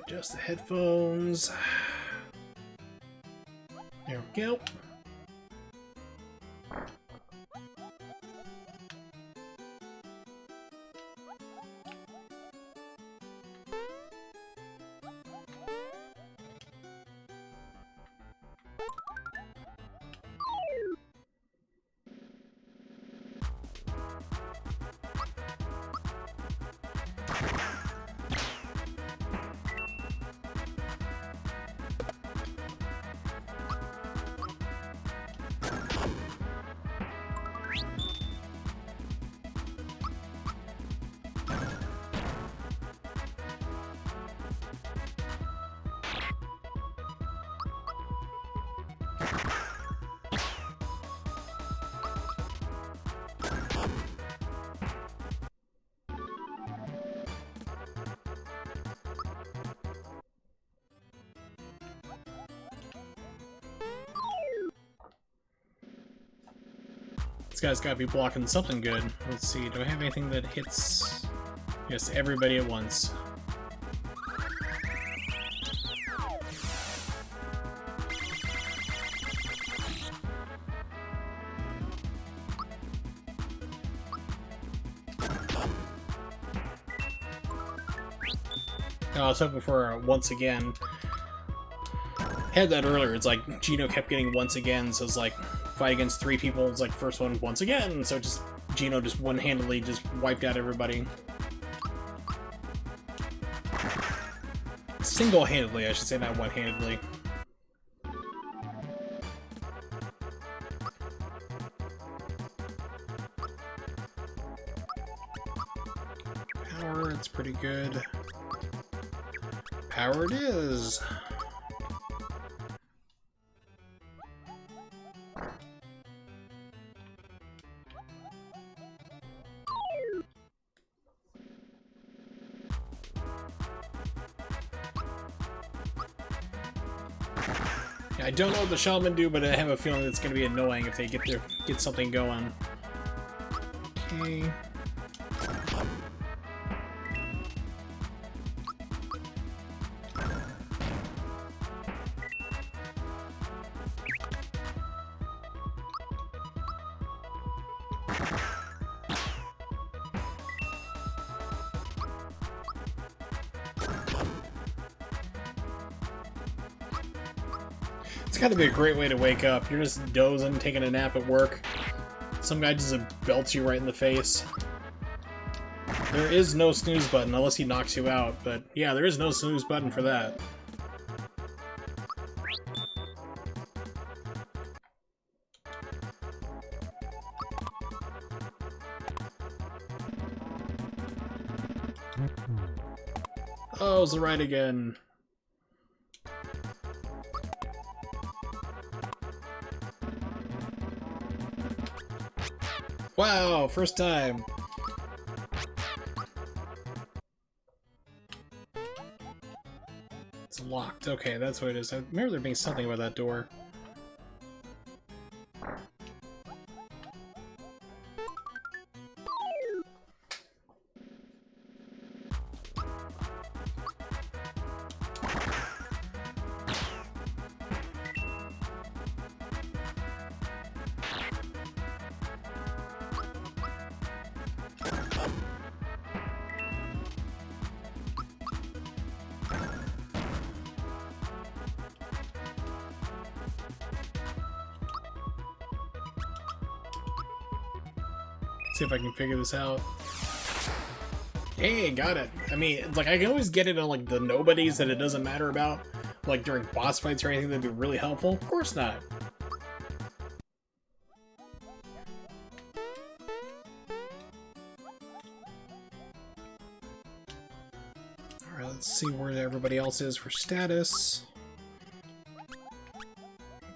Speaker 1: Adjust the headphones. There we go. This guy's gotta be blocking something good. Let's see, do I have anything that hits... Yes, everybody at once. Oh, I was hoping for once again. Had that earlier, it's like Geno kept getting once again, so it's like fight against 3 people, it's like first one once again, so just Geno just one-handedly just wiped out everybody. Single-handedly, I should say, not one-handedly. Power, it's pretty good. Power it is! I don't know what the shaman do, but I have a feeling it's going to be annoying if they get something going. Okay. It's gotta be a great way to wake up. You're just dozing, taking a nap at work. Some guy just belts you right in the face. There is no snooze button unless he knocks you out, but yeah, there is no snooze button for that. Oh, it's the right again. Wow, first time. It's locked. Okay, that's what it is. I remember there being something about that door. See if I can figure this out. Hey, got it. I mean, it's like I can always get it on like the nobodies that it doesn't matter about, like during boss fights or anything that'd be really helpful. Of course not. Alright, let's see where everybody else is for status.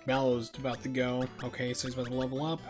Speaker 1: Mallow's about to go. Okay, so he's about to level up.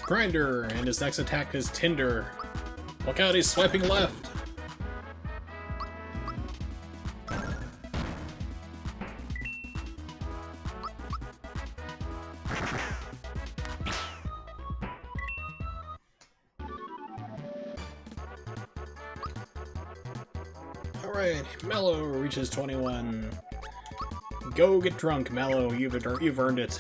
Speaker 1: Grinder, and his next attack is Tinder. Look out, he's swiping left! Alright, Mellow reaches 21. Go get drunk, Mellow, you've earned it.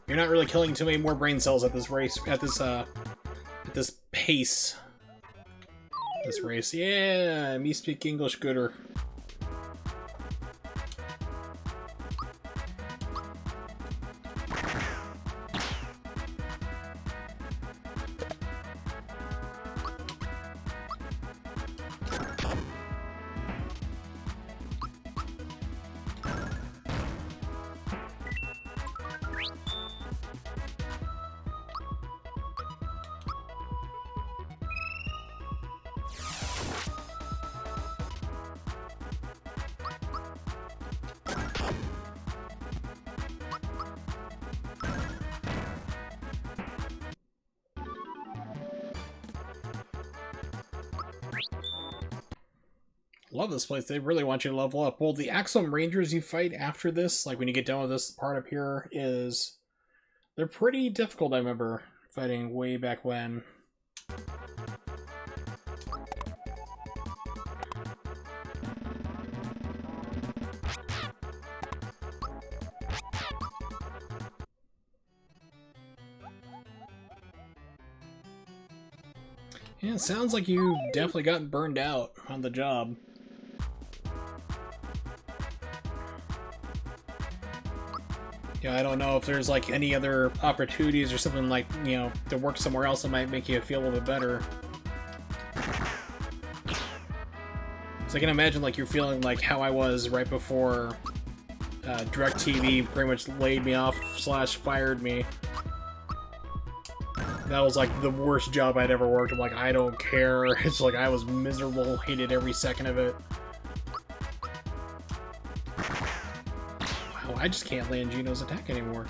Speaker 1: You're not really killing too many more brain cells at this race, at this pace. This race. Yeah, me speak English gooder. Love this place. They really want you to level up. Well, the Axum Rangers you fight after this, like when you get done with this part up here, is... they're pretty difficult, I remember fighting way back when. Yeah, it sounds like you definitely got burned out on the job. Yeah, I don't know if there's like any other opportunities or something like, you know, to work somewhere else that might make you feel a little bit better. So I can imagine like you're feeling like how I was right before DirecTV pretty much laid me off / fired me. That was like the worst job I'd ever worked. I'm like, I don't care. It's like I was miserable, hated every second of it. Wow, I just can't land Gino's attack anymore.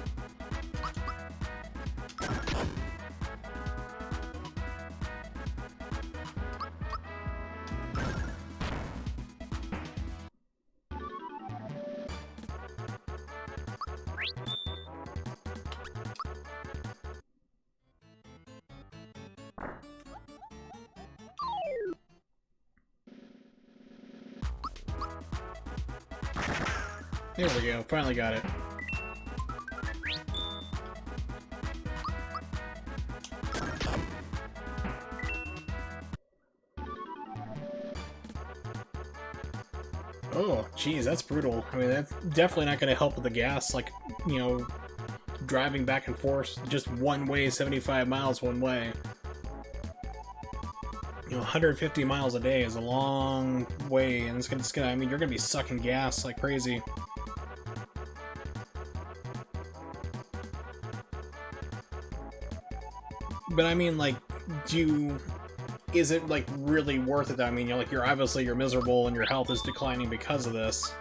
Speaker 1: There we go, finally got it. Oh, geez, that's brutal. I mean, that's definitely not going to help with the gas, like, you know, driving back and forth just one way, 75 miles one way. You know, 150 miles a day is a long way, and it's gonna, I mean, you're gonna be sucking gas like crazy. But I mean, like, do you is it like really worth it? I mean, you're obviously you're miserable and your health is declining because of this.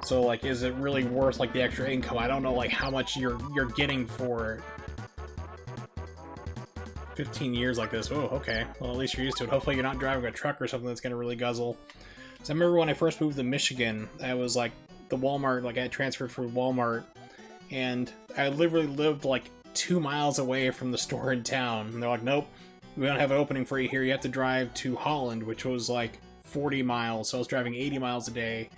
Speaker 1: So like, is it really worth like the extra income? I don't know like how much you're getting for it. 15 years like this. Oh, okay. Well, at least you're used to it. Hopefully you're not driving a truck or something that's gonna really guzzle. So I remember when I first moved to Michigan, I was like the Walmart, like I had transferred from Walmart, and I literally lived like 2 miles away from the store in town. And they're like, nope, we don't have an opening for you here. You have to drive to Holland, which was like 40 miles. So I was driving 80 miles a day.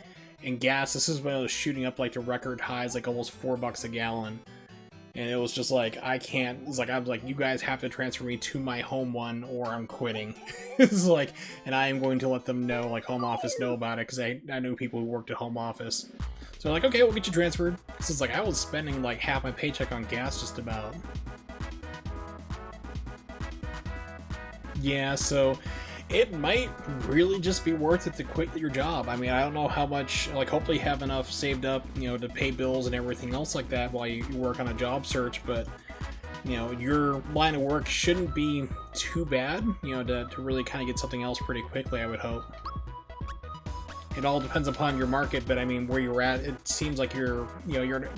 Speaker 1: And gas, this is when I was shooting up like to record highs, like almost $4 a gallon. And it was just like, I can't, it's like, I was like, you guys have to transfer me to my home one or I'm quitting. It's like, and I am going to let them know, like home office know about it, because I knew people who worked at home office. So like, okay, we'll get you transferred. So it's like, I was spending like half my paycheck on gas just about. Yeah, so it might really just be worth it to quit your job. I mean, I don't know how much, like, hopefully you have enough saved up, you know, to pay bills and everything else like that while you work on a job search, but, you know, your line of work shouldn't be too bad, you know, to really kind of get something else pretty quickly, I would hope. It all depends upon your market, but I mean, where you're at, it seems like you're in a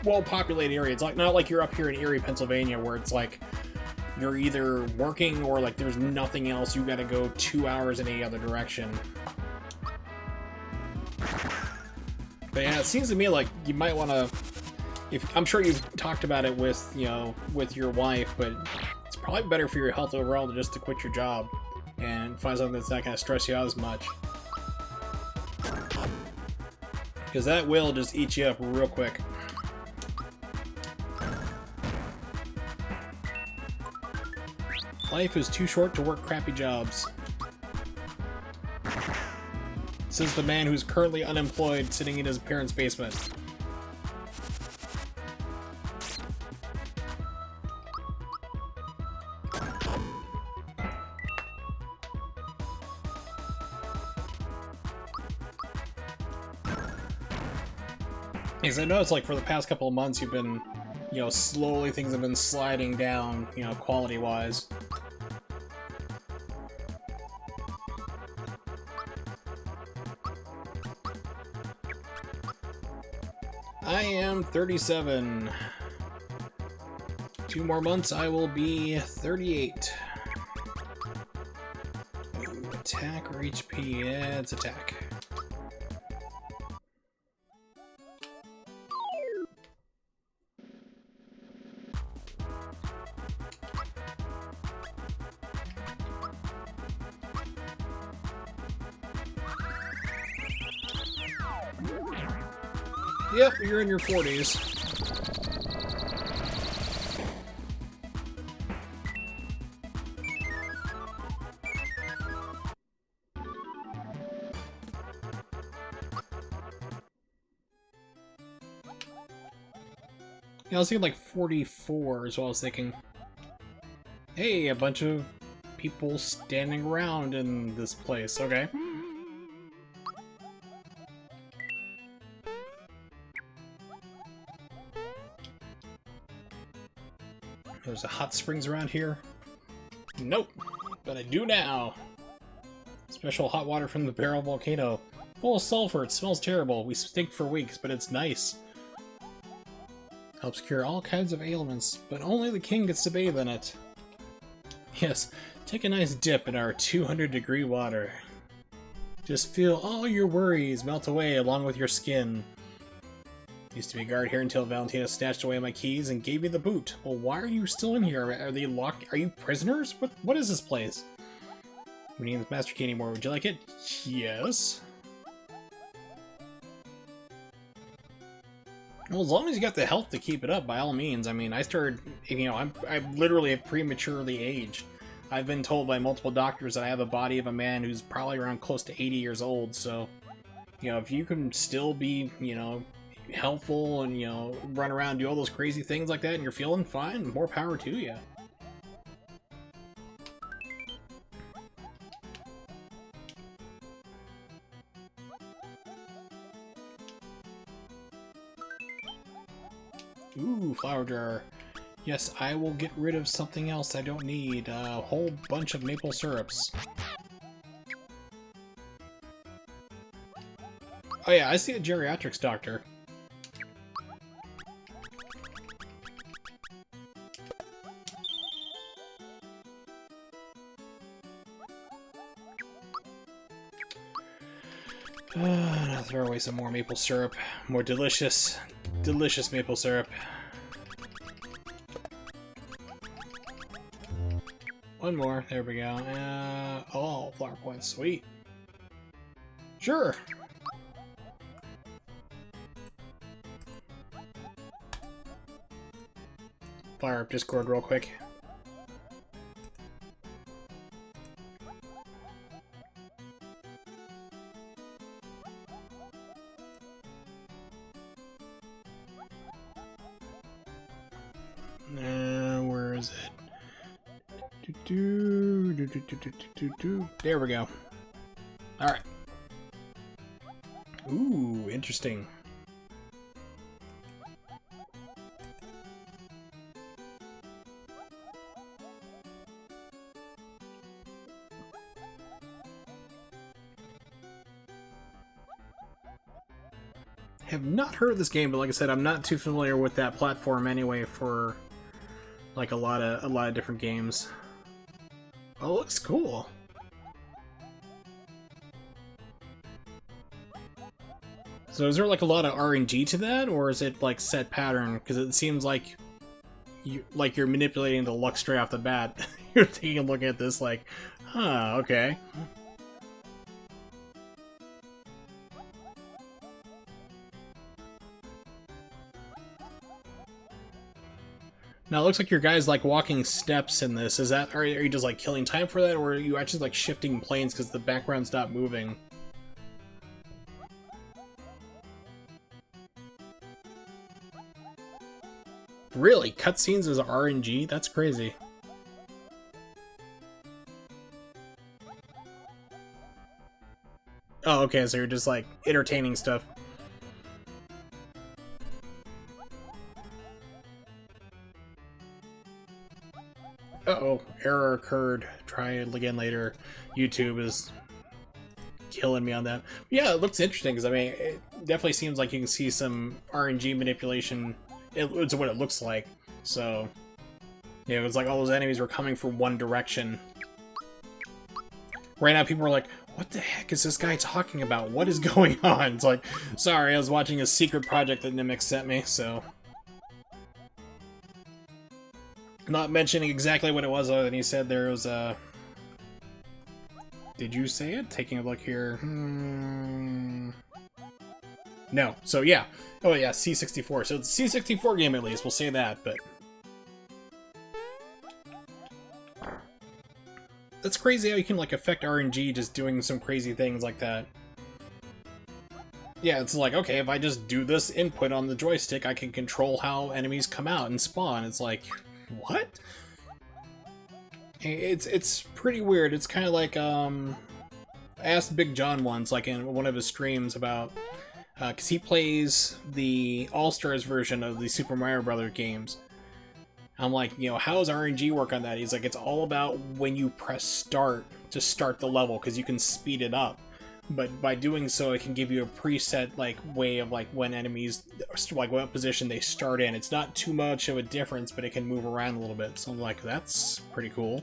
Speaker 1: well-populated area. It's like, not like you're up here in Erie, Pennsylvania, where it's like, you're either working or like there's nothing else, you gotta go 2 hours in any other direction. But yeah, it seems to me like you might want to, I'm sure you've talked about it with, you know, with your wife, but it's probably better for your health overall just to quit your job and find something that's not gonna stress you out as much. Because that will just eat you up real quick. Life is too short to work crappy jobs. Says the man who's currently unemployed sitting in his parents' basement. Because I noticed, like, for the past couple of months, you've been, you know, slowly things have been sliding down, you know, quality-wise. I am 37. 2 more months, I will be 38. Ooh, attack or HP? Yeah, it's attack. Yep, you're in your 40s. Yeah, I was thinking like 44 is what I was thinking. Hey, a bunch of people standing around in this place. Okay. There's a hot springs around here. Nope, but I do now. Special hot water from the Barrel Volcano. Full of sulfur, it smells terrible. We stink for weeks, but it's nice. Helps cure all kinds of ailments, but only the king gets to bathe in it. Yes, take a nice dip in our 200-degree water. Just feel all your worries melt away along with your skin. Used to be a guard here until Valentina snatched away my keys and gave me the boot. Well, why are you still in here? Are they locked? Are you prisoners? What is this place? We need this master key anymore. Would you like it? Yes. Well, as long as you got the health to keep it up, by all means. I mean, I started, you know, I literally have prematurely aged. I've been told by multiple doctors that I have a body of a man who's probably around close to 80 years old, so, you know, if you can still be, you know, helpful and, you know, run around and do all those crazy things like that and you're feeling fine, more power to you. Ooh, flower jar. Yes, I will get rid of something else I don't need. A whole bunch of maple syrups. Oh yeah, I see a geriatrics doctor. Now throw away some more maple syrup. More delicious, delicious maple syrup. One more. There we go. Oh, flower points. Sweet. Sure. Fire up Discord real quick. Where is it? There we go. Alright. Ooh, interesting. Have not heard of this game, but like I said, I'm not too familiar with that platform anyway for like a lot of different games. Oh, it looks cool. So is there like a lot of RNG to that, or is it like set pattern? Because it seems like you're manipulating the luck straight off the bat. You're taking a look at this like, huh, okay. Now it looks like your guy's like walking steps in this. Is that, are you just like killing time for that, or are you actually like shifting planes because the background's not moving? Really? Cutscenes as RNG? That's crazy. Oh, okay, so you're just like entertaining stuff. Uh-oh, error occurred. Try it again later. YouTube is killing me on that. Yeah, it looks interesting, because I mean, it definitely seems like you can see some RNG manipulation. It's what it looks like. So, yeah, it's like all those enemies were coming from one direction. Right now, people are like, what the heck is this guy talking about? What is going on? It's like, sorry, I was watching a secret project that Nimix sent me, so... Not mentioning exactly what it was, other than he said there was a... Did you say it? Taking a look here. No. So, yeah. Oh, yeah, C64. So, it's a C64 game, at least. We'll say that, but... That's crazy how you can, like, affect RNG just doing some crazy things like that. Yeah, it's like, okay, if I just do this input on the joystick, I can control how enemies come out and spawn. It's like... What? It's pretty weird. It's kind of like, I asked Big John once, like in one of his streams about, because he plays the All-Stars version of the Super Mario Brothers games. I'm like, you know, how does RNG work on that? He's like, it's all about when you press start to start the level, because you can speed it up. But by doing so, it can give you a preset, like, way of, like, when enemies, like, what position they start in. It's not too much of a difference, but it can move around a little bit. So I'm like, that's pretty cool.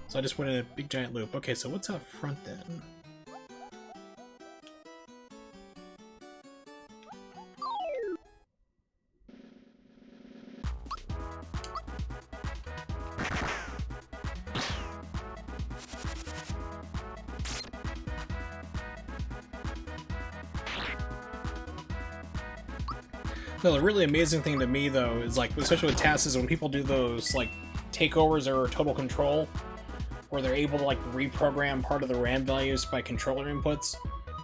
Speaker 1: So I just went in a big giant loop. Okay, so what's up front then? No, the really amazing thing to me, though, is, like, especially with tasks, is when people do those, like, takeovers or total control, where they're able to, like, reprogram part of the RAM values by controller inputs.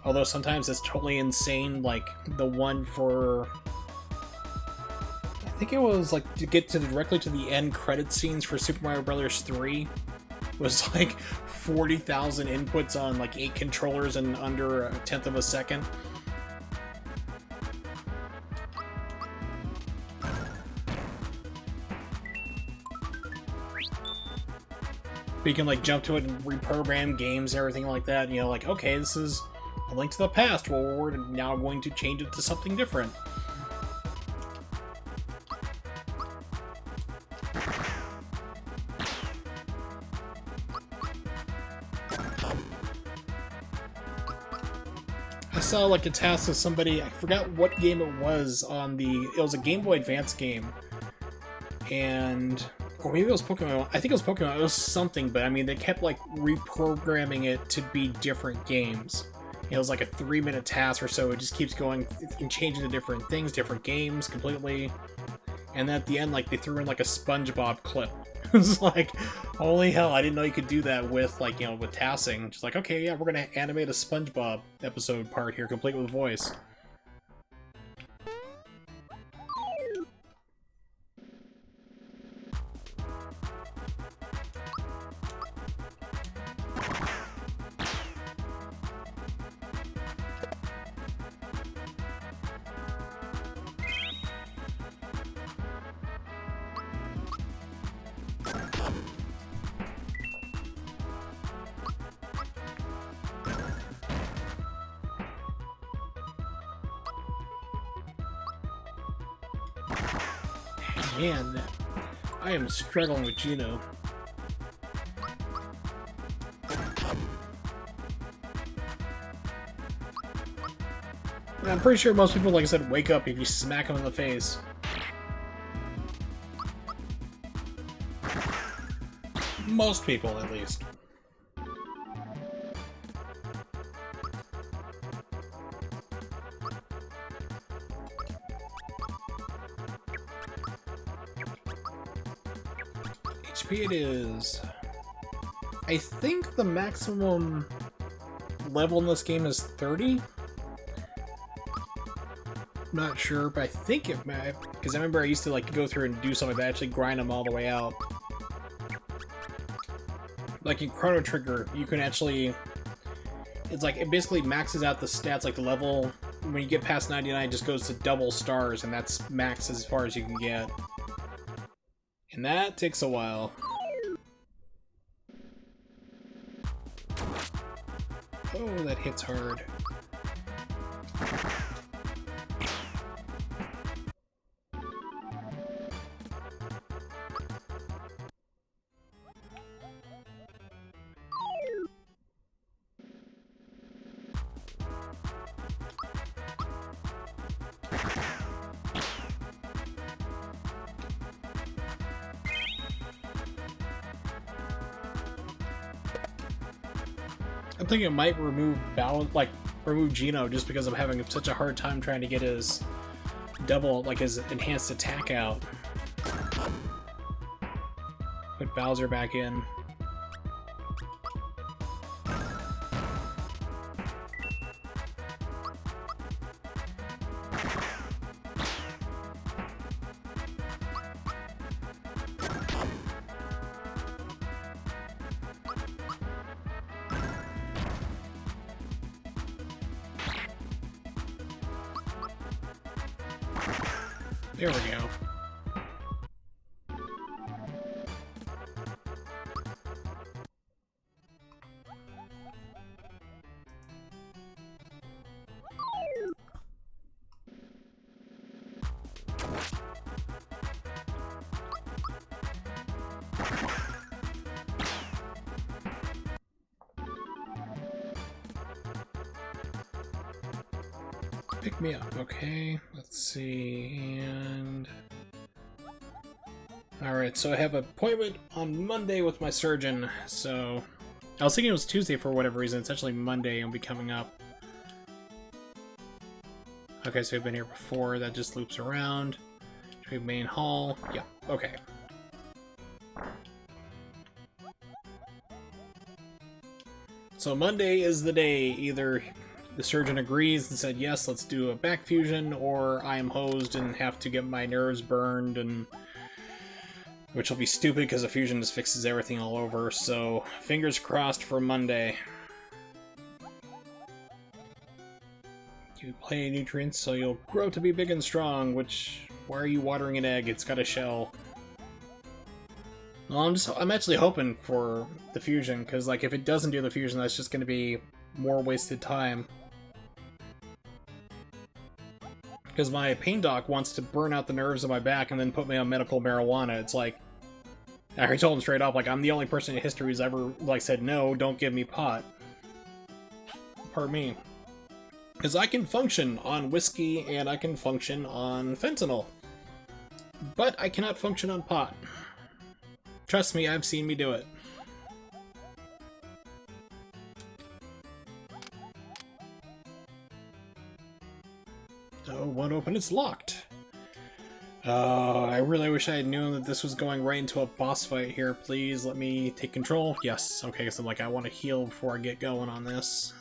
Speaker 1: Although sometimes it's totally insane, like, the one for... I think it was, like, to get to directly to the end credit scenes for Super Mario Bros. 3 was, like, 40,000 inputs on, like, 8 controllers in under a tenth of a second. But you can like jump to it and reprogram games and everything like that. You know, like, okay, this is a link to the past. Well, we're now going to change it to something different. I saw like a task of somebody, I forgot what game it was on it was a Game Boy Advance game. And, or maybe it was Pokemon, I think it was Pokemon, it was something, but I mean, they kept like reprogramming it to be different games. It was like a 3-minute task or so, it just keeps going and changing to different things, different games completely. And then at the end, like, they threw in like a SpongeBob clip. It's like, holy hell, I didn't know you could do that with, like, you know, with tasking. Just like, okay, yeah, we're gonna animate a SpongeBob episode part here, complete with voice. Man, I am struggling with Gino. I'm pretty sure most people, like I said, wake up if you smack them in the face. Most people, at least. HP it is. I think the maximum level in this game is 30? Not sure, but I think it might, because I remember I used to like go through and do something like that, actually grind them all the way out. Like in Chrono Trigger, you can actually, it's like, it basically maxes out the stats, like the level, when you get past 99, it just goes to double stars, and that's max as far as you can get. And that takes a while. Oh, that hits hard. I'm thinking it might remove remove Gino just because I'm having such a hard time trying to get his double, like his enhanced attack out. Put Bowser back in. There we go. Pick me up, okay. Let's see, and... Alright, so I have an appointment on Monday with my surgeon, so... I was thinking it was Tuesday for whatever reason, it's actually Monday and will be coming up. Okay, so we've been here before, that just loops around. Trade main hall, yeah, okay. So Monday is the day, either the surgeon agrees and said, yes, let's do a back fusion, or I am hosed and have to get my nerves burned, and which will be stupid because the fusion just fixes everything all over, so fingers crossed for Monday. You play nutrients so you'll grow to be big and strong, which, why are you watering an egg? It's got a shell. Well, I'm actually hoping for the fusion, because like if it doesn't do the fusion, that's just going to be more wasted time. Because my pain doc wants to burn out the nerves of my back and then put me on medical marijuana. It's like, I already told him straight up, like, I'm the only person in history who's ever, like, said, no, don't give me pot. Pardon me. Because I can function on whiskey and I can function on fentanyl. But I cannot function on pot. Trust me, I've seen me do it. Oh, won't open, it's locked. I really wish I had known that this was going right into a boss fight here. Please let me take control. Yes, okay, so like I want to heal before I get going on this.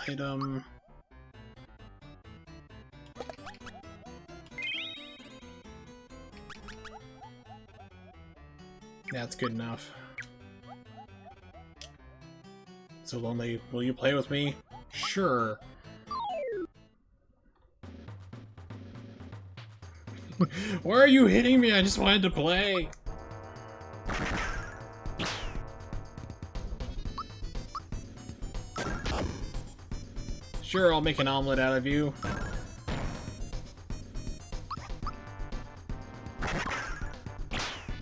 Speaker 1: Item... That's good enough. So Lonely, will you play with me? Sure. Why are you hitting me? I just wanted to play. Sure, I'll make an omelet out of you.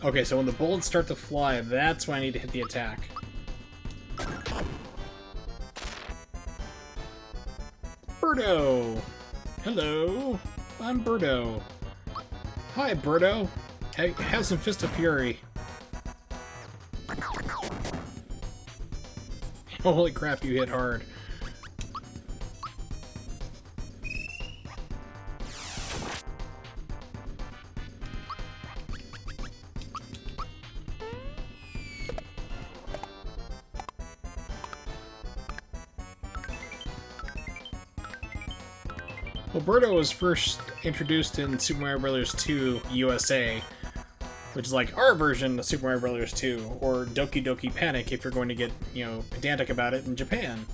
Speaker 1: Okay, so when the bullets start to fly, that's when I need to hit the attack. Birdo! Hello, I'm Birdo. Hi, Birdo. Hey, have some Fist of Fury. Holy crap, you hit hard. Well, Birdo was first introduced in Super Mario Bros. 2 USA, which is like our version of Super Mario Bros. 2, or Doki Doki Panic if you're going to get, you know, pedantic about it in Japan.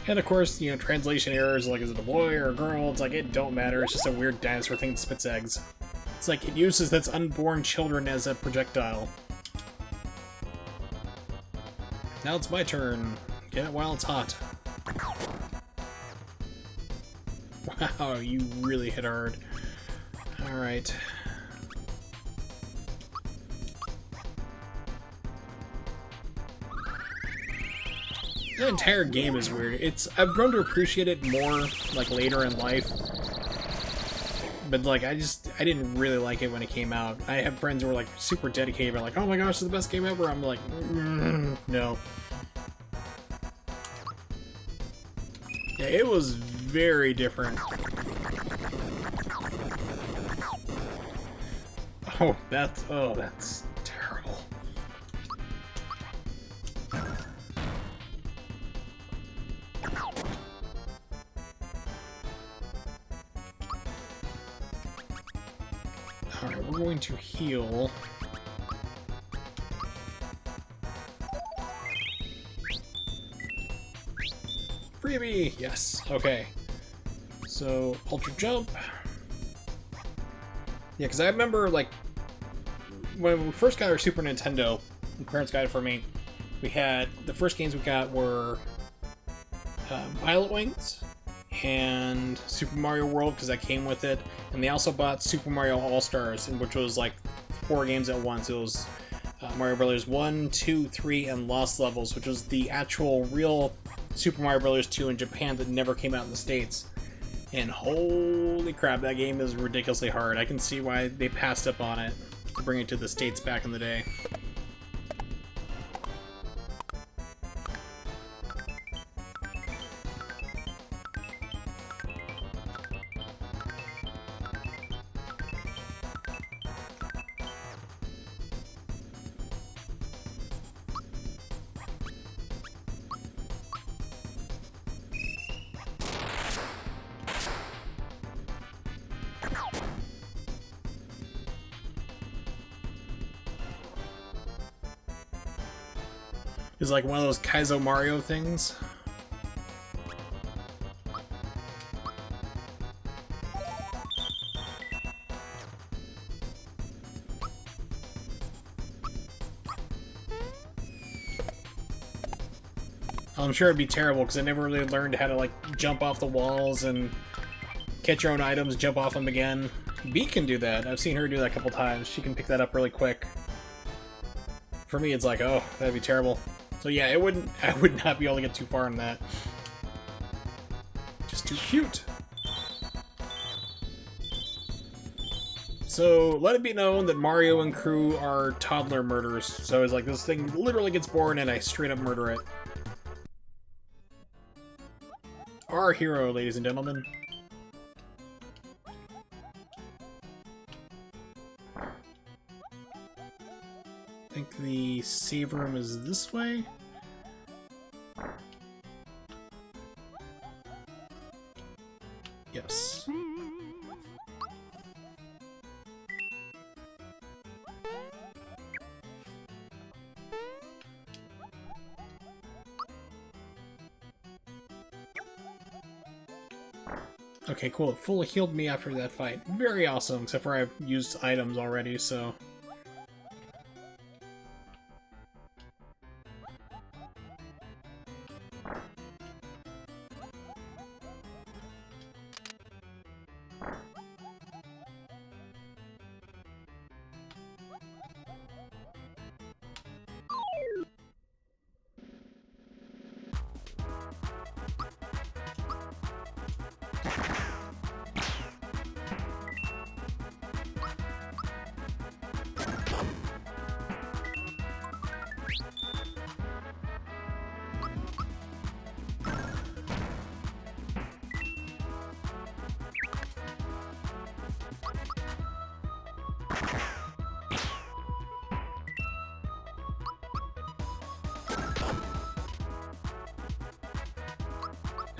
Speaker 1: And of course, you know, translation errors, like is it a boy or a girl, it's like, it don't matter, it's just a weird dinosaur thing that spits eggs. It's like, it uses its unborn children as a projectile. Now it's my turn. Get it while it's hot. Wow, you really hit hard. Alright. The entire game is weird. I've grown to appreciate it more, like, later in life. But, like, I didn't really like it when it came out. I have friends who were, like, super dedicated, but like, oh my gosh, it's the best game ever. I'm like, no. Yeah, it was very different. Oh, that's terrible. Alright, we're going to heal. Freebie! Yes, okay. So, Ultra Jump. Yeah, because I remember, like, when we first got our Super Nintendo, my parents got it for me, we had, the first games we got were Pilot Wings and Super Mario World, because that came with it, and they also bought Super Mario All-Stars, which was like 4 games at once. It was Mario Bros. 1, 2, 3, and Lost Levels, which was the actual real Super Mario Bros. 2 in Japan that never came out in the States. And holy crap, that game is ridiculously hard. I can see why they passed up on it to bring it to the States back in the day. It's like one of those Kaizo Mario things. I'm sure it'd be terrible because I never really learned how to like jump off the walls and catch your own items, jump off them again. B can do that. I've seen her do that a couple times. She can pick that up really quick. For me, it's like, oh, that'd be terrible. So yeah, I would not be able to get too far in that. Just too cute. So, let it be known that Mario and crew are toddler murderers. So it's like, this thing literally gets born and I straight up murder it. Our hero, ladies and gentlemen. I think the save room is this way? Yes. Okay, cool. It fully healed me after that fight. Very awesome, except for I've used items already, so...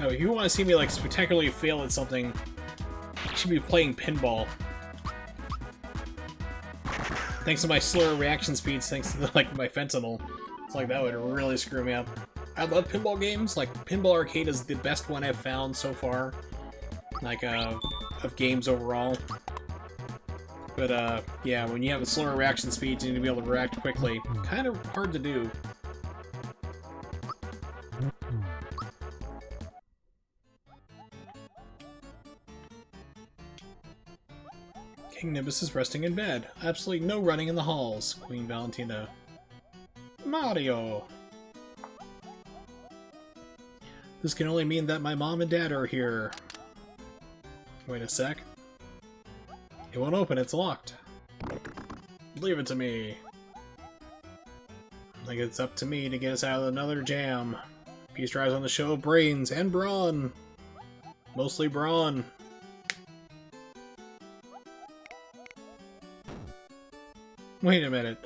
Speaker 1: Oh, if you want to see me, like, spectacularly fail at something, you should be playing pinball. Thanks to my slower reaction speeds, thanks to, like, my fentanyl. It's like, that would really screw me up. I love pinball games. Like, Pinball Arcade is the best one I've found so far. Like, of games overall. But, yeah, when you have a slower reaction speeds, you need to be able to react quickly. Kind of hard to do. King Nimbus is resting in bed. Absolutely no running in the halls. Queen Valentina. Mario! This can only mean that my mom and dad are here. Wait a sec. It won't open, it's locked. Leave it to me. I think it's up to me to get us out of another jam. Peace drives on the show of brains and brawn. Mostly brawn. Wait a minute.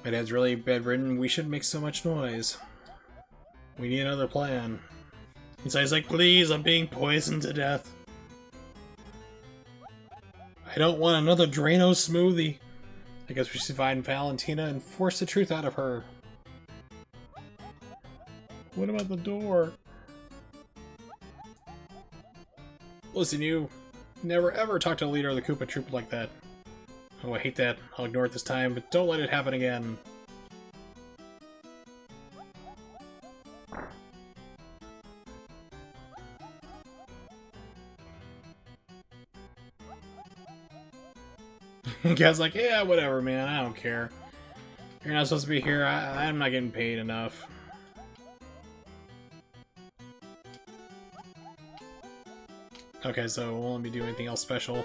Speaker 1: My dad's really bedridden. We shouldn't make so much noise. We need another plan. He's like, please, I'm being poisoned to death. I don't want another Drano smoothie. I guess we should find Valentina and force the truth out of her. What about the door? Listen, you never ever talk to the leader of the Koopa Troop like that. Oh, I hate that. I'll ignore it this time, but don't let it happen again. Guy's like, yeah, whatever, man. I don't care. You're not supposed to be here. I'm not getting paid enough. Okay, so it won't let me do anything else special.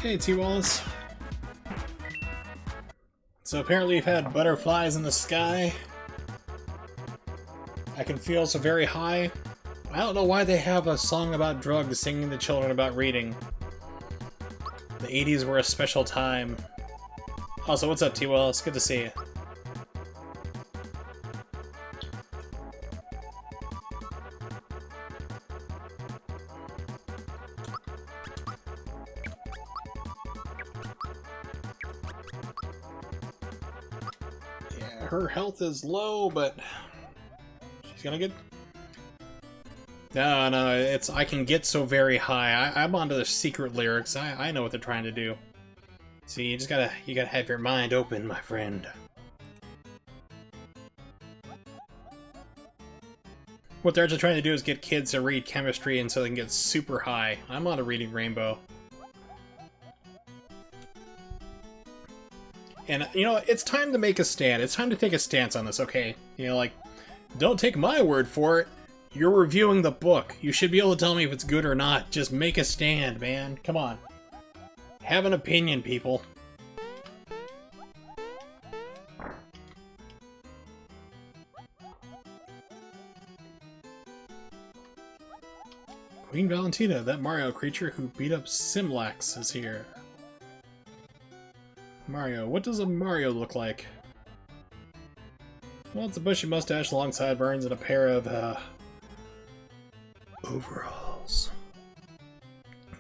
Speaker 1: Hey, T. Wallace. So apparently you've had butterflies in the sky. I can feel so very high. I don't know why they have a song about drugs singing to children about reading. The 80s were a special time. Also, what's up, T. Wallace? Good to see you. Her health is low, but she's gonna get... No, it's I can get so very high. I'm onto the secret lyrics. I know what they're trying to do. See, you gotta have your mind open, my friend. What they're just trying to do is get kids to read chemistry and so they can get super high. I'm on a reading rainbow. And, you know, it's time to make a stand. It's time to take a stance on this, okay? You know, like, don't take my word for it. You're reviewing the book. You should be able to tell me if it's good or not. Just make a stand, man. Come on. Have an opinion, people. Queen Valentina, that Mario creature who beat up Simlax, is here. Mario. What does a Mario look like? Well, it's a bushy mustache, long sideburns, and a pair of, overalls.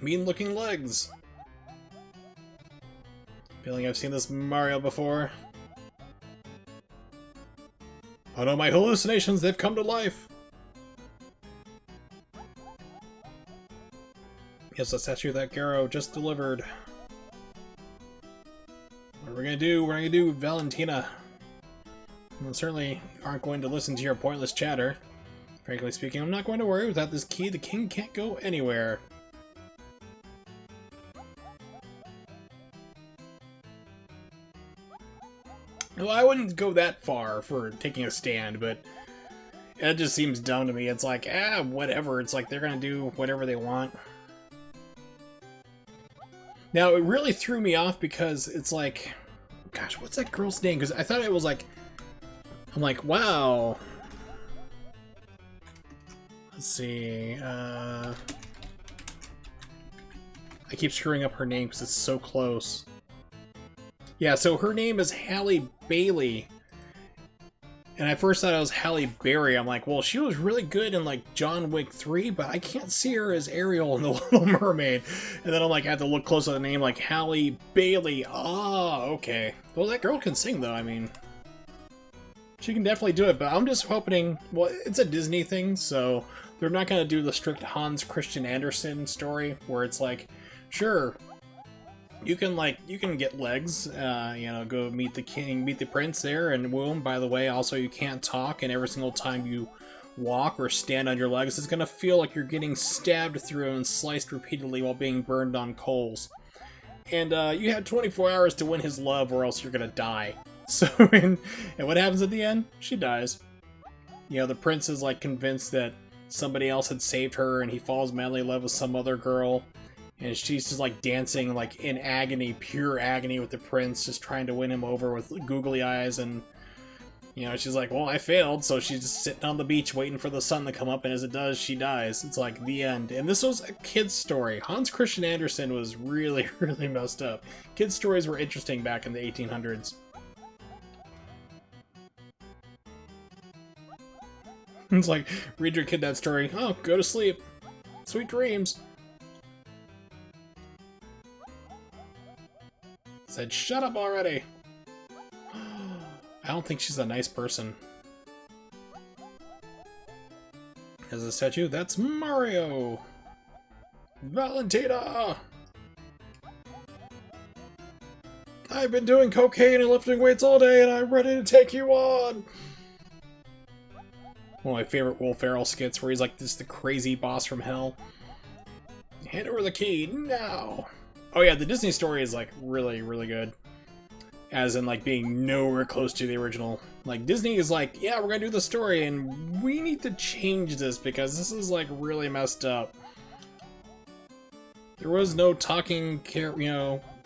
Speaker 1: Mean-looking legs. Feeling I've seen this Mario before. Oh no, my hallucinations, they've come to life! Yes, the statue that Garo just delivered. What are we gonna do? We're gonna do Valentina. We certainly aren't going to listen to your pointless chatter. Frankly speaking, I'm not going to worry. Without this key, the king can't go anywhere. Well, I wouldn't go that far for taking a stand, but it just seems dumb to me. It's like, whatever. It's like they're gonna do whatever they want. Now, it really threw me off because it's like... Gosh, what's that girl's name? Because I thought it was like... I'm like, wow. Let's see... I keep screwing up her name because it's so close. Yeah, so her name is Halle Bailey. And I first thought it was Halle Berry. I'm like, well, she was really good in, like, John Wick 3, but I can't see her as Ariel in The Little Mermaid. And then I'm like, I have to look close at the name, like, Halle Bailey. Ah, okay. Well, that girl can sing, though, I mean... She can definitely do it, but I'm just hoping... Well, it's a Disney thing, so they're not going to do the strict Hans Christian Andersen story, where it's like, sure... You can get legs, you know, go meet the king, meet the prince there, and boom, by the way, also you can't talk, and every single time you walk or stand on your legs, it's gonna feel like you're getting stabbed through and sliced repeatedly while being burned on coals. And, you have 24 hours to win his love, or else you're gonna die. So, and what happens at the end? She dies. You know, the prince is, like, convinced that somebody else had saved her, and he falls madly in love with some other girl. And she's just like dancing like in agony, pure agony with the prince, just trying to win him over with googly eyes. And, you know, she's like, well, I failed. So she's just sitting on the beach waiting for the sun to come up. And as it does, she dies. It's like the end. And this was a kid's story. Hans Christian Andersen was really, really messed up. Kids' stories were interesting back in the 1800s. It's like, read your kid that story. Oh, go to sleep. Sweet dreams. Said, shut up already! I don't think she's a nice person. As a statue, that's Mario! Valentina! I've been doing cocaine and lifting weights all day and I'm ready to take you on! One of my favorite Will Ferrell skits where he's like the crazy boss from hell. Hand over the key, now! Oh yeah, the Disney story is like really, really good. As in like being nowhere close to the original. Like Disney is like, yeah, we're gonna do the story and we need to change this because this is like really messed up. There was no talking,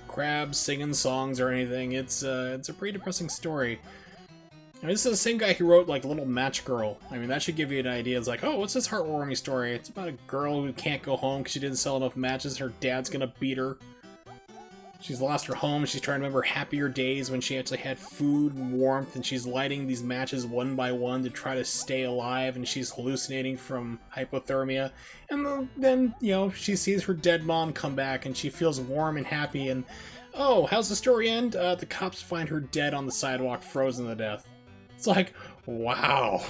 Speaker 1: crabs singing songs or anything. It's a pretty depressing story. And this is the same guy who wrote, like, Little Match Girl. I mean, that should give you an idea. It's like, oh, what's this heartwarming story? It's about a girl who can't go home because she didn't sell enough matches. Her dad's gonna beat her. She's lost her home. She's trying to remember happier days when she actually had food and warmth, and she's lighting these matches one by one to try to stay alive, and she's hallucinating from hypothermia. And then, she sees her dead mom come back, and she feels warm and happy, and, oh, how's the story end? The cops find her dead on the sidewalk, frozen to death. It's like, wow.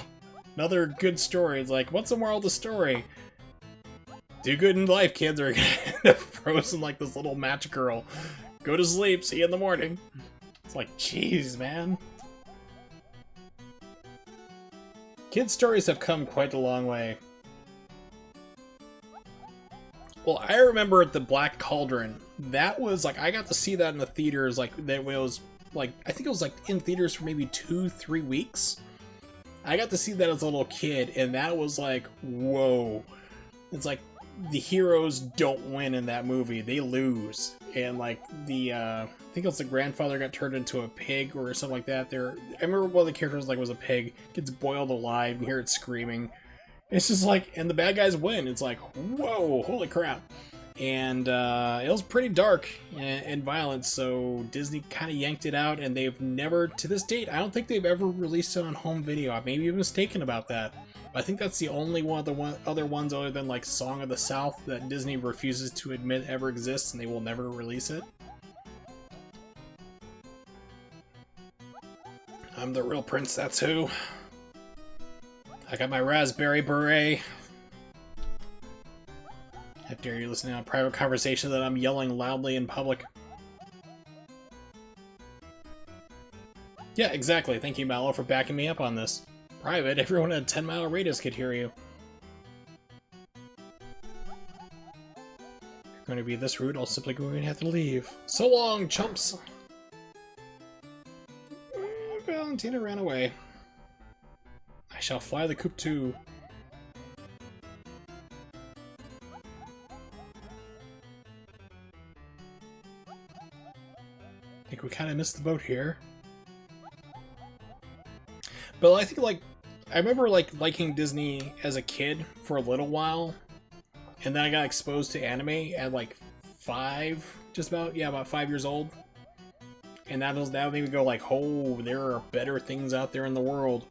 Speaker 1: Another good story. It's like, what's the moral of the story? Do good in life, kids, or you're gonna end up frozen like this little match girl. Go to sleep, see you in the morning. It's like, jeez, man. Kids' stories have come quite a long way. Well, I remember The Black Cauldron. That was, like, I got to see that in the theaters, like, that was, like, I think it was, like, in theaters for maybe 2-3 weeks. I got to see that as a little kid, and that was like, whoa. It's like, the heroes don't win in that movie, they lose. And like I think it was the grandfather got turned into a pig or something like that. I remember one of the characters was a pig, gets boiled alive, you hear it screaming. It's just like, and the bad guys win. It's like, whoa, holy crap. And it was pretty dark and violent, so Disney kind of yanked it out, and they've never, to this date, I don't think they've ever released it on home video. I may be mistaken about that. I think that's the only one of the other ones other than like Song of the South that Disney refuses to admit ever exists, and they will never release it. I'm the real prince, that's who. I got my raspberry beret. How dare you listen to a private conversation that I'm yelling loudly in public? Yeah, exactly. Thank you, Mallow, for backing me up on this. Private, everyone at a 10-mile radius could hear you. If you're going to be this rude, I'll simply go and have to leave. So long, chumps! Valentina ran away. I shall fly the coop too. I think we kind of missed the boat here. But I think, like, I remember, like, liking Disney as a kid for a little while, and then I got exposed to anime at, like, 5, just about, yeah, about 5 years old. And that made me go, like, oh, there are better things out there in the world.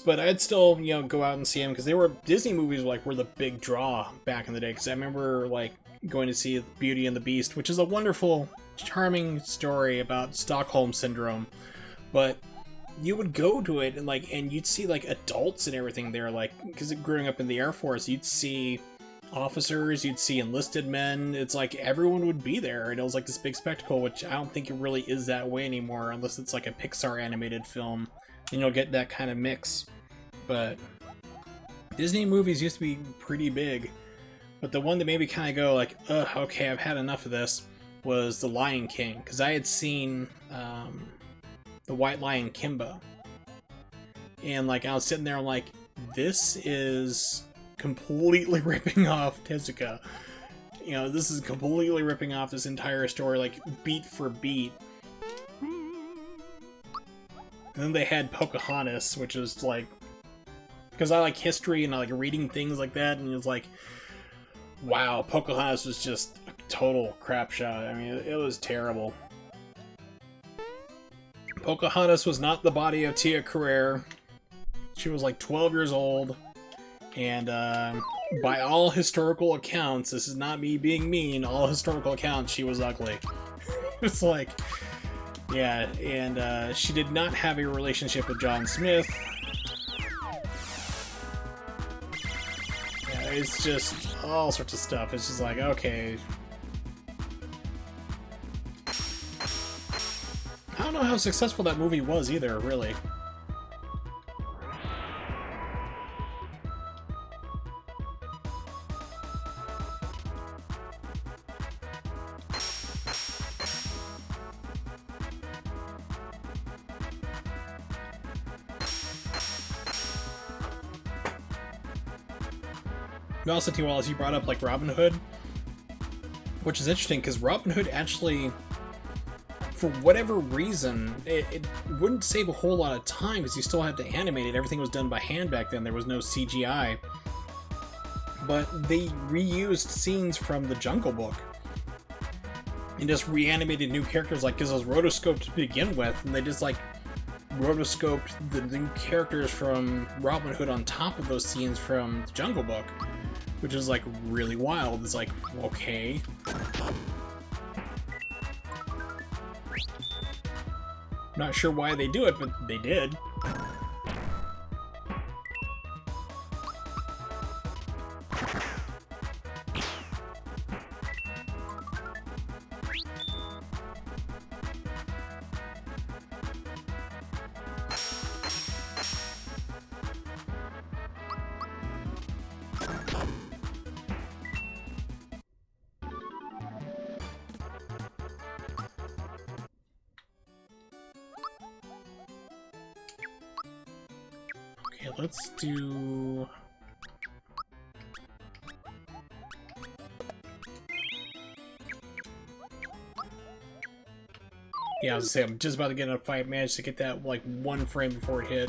Speaker 1: But I'd still, go out and see them, because Disney movies, like, were the big draw back in the day, because I remember, like, going to see Beauty and the Beast, which is a wonderful, charming story about Stockholm Syndrome, but you would go to it and you'd see like adults and everything there, like, because growing up in the Air Force, you'd see officers, you'd see enlisted men. It's like everyone would be there, and it was like this big spectacle, which I don't think it really is that way anymore, unless it's like a Pixar animated film, and you'll get that kind of mix. But Disney movies used to be pretty big, but the one that made me kind of go like, ugh, okay, I've had enough of this, was The Lion King, because I had seen The White Lion Kimba, and like I was sitting there, I'm like, this is completely ripping off Tezuka. This is completely ripping off this entire story, like beat for beat. And then they had Pocahontas, which was like, because I like history and I like reading things like that, and it was like, wow, Pocahontas was just a total crap shot. I mean, it was terrible. Pocahontas was not the body of Tia Carrere. She was like 12 years old, and by all historical accounts, this is not me being mean, all historical accounts, she was ugly. It's like, yeah, and she did not have a relationship with John Smith. Yeah, it's just all sorts of stuff. It's just like, okay. I don't know how successful that movie was either, really. And also, too, Wallace, you brought up, like, Robin Hood. which is interesting because Robin Hood actually, for whatever reason, it wouldn't save a whole lot of time because you still had to animate it. Everything was done by hand back then. There was no CGI. But they reused scenes from the Jungle Book and just reanimated new characters, like, because it was rotoscoped to begin with, and they just, like, rotoscoped the new characters from Robin Hood on top of those scenes from the Jungle Book, which is, like, really wild. It's like, okay. Not sure why they do it, but they did. Okay, let's do... Yeah, I was gonna say, I'm just about to get in a fight, managed to get that, like, one frame before it hit.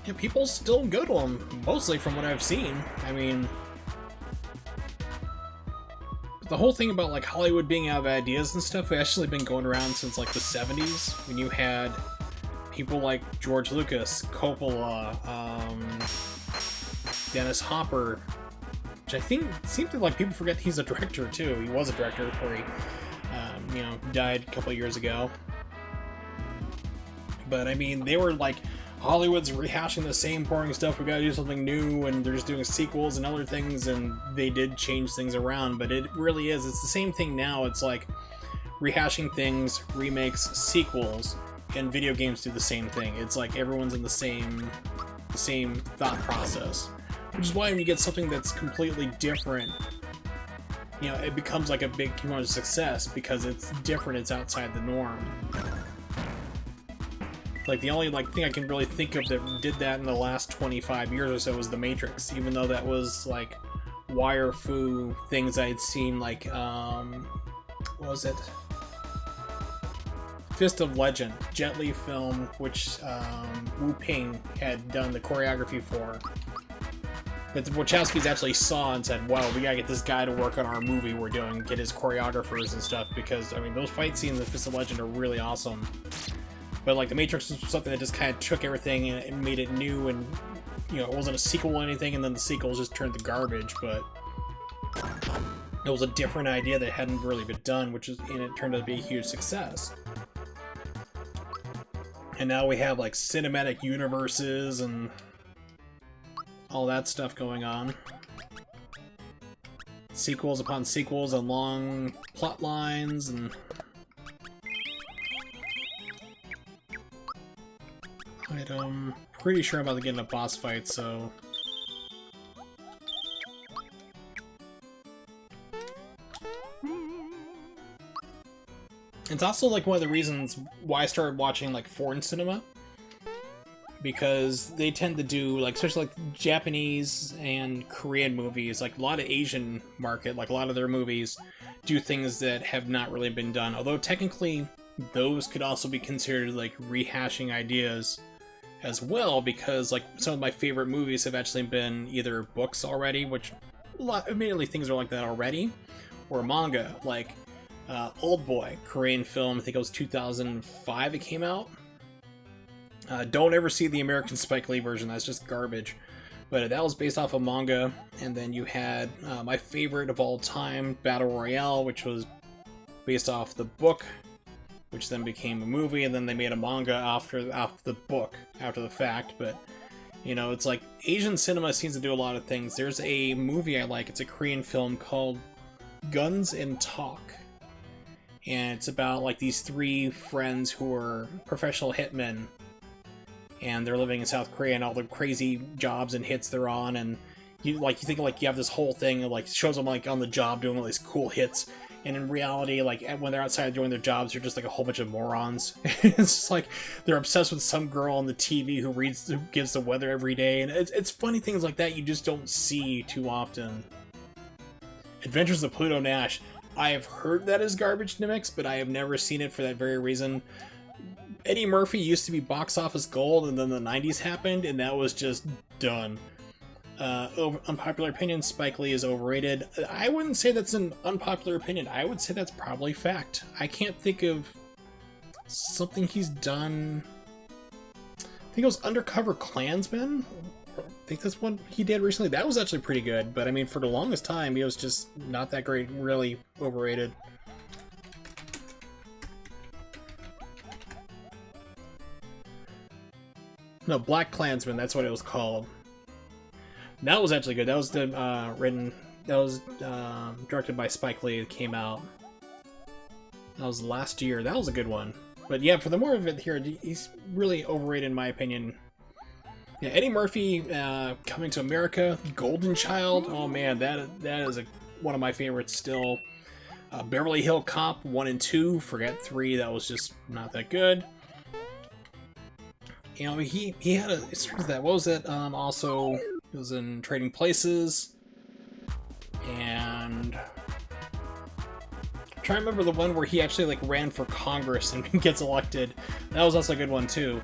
Speaker 1: Yeah, people still go to them, mostly from what I've seen. I mean, the whole thing about, like, Hollywood being out of ideas and stuff has actually been going around since, like, the 70s, when you had people like George Lucas, Coppola, Dennis Hopper, which I think seems to, like, people forget he's a director, too. He was a director before he, you know, died a couple of years ago. But, I mean, they were, like, Hollywood's rehashing the same boring stuff, we gotta do something new, and they're just doing sequels and other things, and they did change things around, but it really is, it's the same thing now. It's like rehashing things, remakes, sequels, and video games do the same thing. It's like everyone's in the same thought process, which is why when you get something that's completely different, you know, it becomes like a big humongous success, because it's different, it's outside the norm. Like, the only, like, thing I can really think of that did that in the last 25 years or so was The Matrix, even though that was, like, wire-fu things I had seen, like, what was it? Fist of Legend, Jet Li film, which, Wu Ping had done the choreography for. But the Wachowskis actually saw and said, wow, we gotta get this guy to work on our movie we're doing, get his choreographers and stuff, because, I mean, those fight scenes in the Fist of Legend are really awesome. But, like, The Matrix was something that just kind of took everything and made it new, and, you know, it wasn't a sequel or anything, and then the sequels just turned to garbage, but it was a different idea that hadn't really been done, and it turned out to be a huge success. And now we have, like, cinematic universes and all that stuff going on. Sequels upon sequels and long plot lines, and... I'm pretty sure I'm about to get in a boss fight, so... It's also, like, one of the reasons why I started watching, like, foreign cinema. Because they tend to do, like, especially, like, Japanese and Korean movies, like, a lot of Asian market, like, a lot of their movies do things that have not really been done. Although, technically, those could also be considered, like, rehashing ideas as well, because, like, some of my favorite movies have actually been either books already, which immediately things are like that already, or manga, like Old Boy, Korean film, I think it was 2005 it came out. Don't ever see the American Spike Lee version, that's just garbage. But that was based off of manga, and then you had my favorite of all time, Battle Royale, which was based off the book, which then became a movie, and then they made a manga after the book, after the fact. But, you know, it's like, Asian cinema seems to do a lot of things. There's a movie I like, it's a Korean film called Guns and Talk. And it's about, like, these three friends who are professional hitmen, and they're living in South Korea, and all the crazy jobs and hits they're on, and you think, like, you have this whole thing, and, like, shows them, like, on the job doing all these cool hits, and in reality, like, when they're outside doing their jobs, they're just like a whole bunch of morons. It's just like they're obsessed with some girl on the TV who gives the weather every day, and it's funny things like that you just don't see too often. Adventures of Pluto Nash. I have heard that is garbage to mix, but I have never seen it for that very reason. Eddie Murphy used to be box office gold, and then the 90s happened, and that was just done. Unpopular opinion, Spike Lee is overrated. I wouldn't say that's an unpopular opinion. I would say that's probably fact. I can't think of something he's done. I think it was Undercover Klansman. I think that's one he did recently. That was actually pretty good, but I mean, for the longest time, he was just not that great. Really overrated. No, Black Klansman. That's what it was called. That was actually good. That was directed by Spike Lee. It came out. That was last year. That was a good one. But yeah, for the more of it here, he's really overrated in my opinion. Yeah, Eddie Murphy, Coming to America, Golden Child. Oh man, that is one of my favorites still. Beverly Hill Cop 1 and 2. Forget 3. That was just not that good. You know, he had a what was that? Also, it was in Trading Places, and I'm trying to remember the one where he actually like ran for Congress and gets elected. That was also a good one too.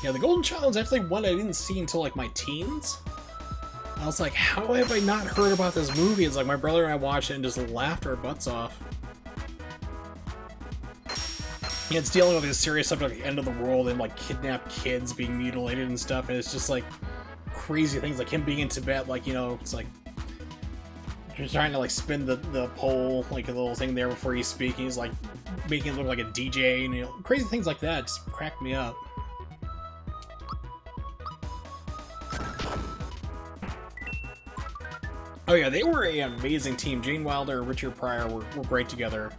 Speaker 1: Yeah, The Golden Child is actually one I didn't see until like my teens. I was like, how have I not heard about this movie? It's like my brother and I watched it and just laughed our butts off. Yeah, it's dealing with a serious subject like the end of the world and like kidnapped kids being mutilated and stuff, and it's just like crazy things like him being in Tibet, like, you know, it's like he's trying to like spin the pole, like a little thing there before he's speaking. He's like making it look like a DJ, and you know, crazy things like that just cracked me up. Oh yeah, they were an amazing team. Gene Wilder and Richard Pryor were great together.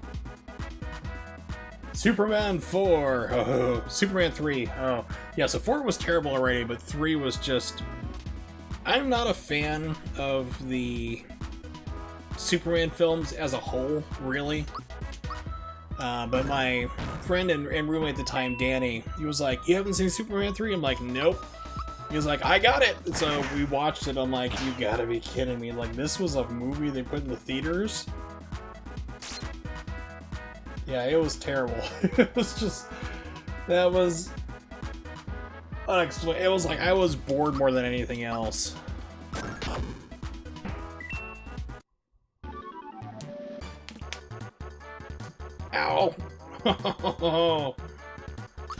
Speaker 1: Superman 4! Oh, Superman 3. Oh, yeah, so 4 was terrible already, but 3 was just... I'm not a fan of the Superman films as a whole, really. But my friend and roommate at the time, Danny, he was like, you haven't seen Superman 3? I'm like, nope. He was like, I got it! So we watched it, I'm like, you gotta be kidding me. Like, this was a movie they put in the theaters? Yeah, it was terrible. It was just... That was... unexplainable. It was like, I was bored more than anything else. Ow!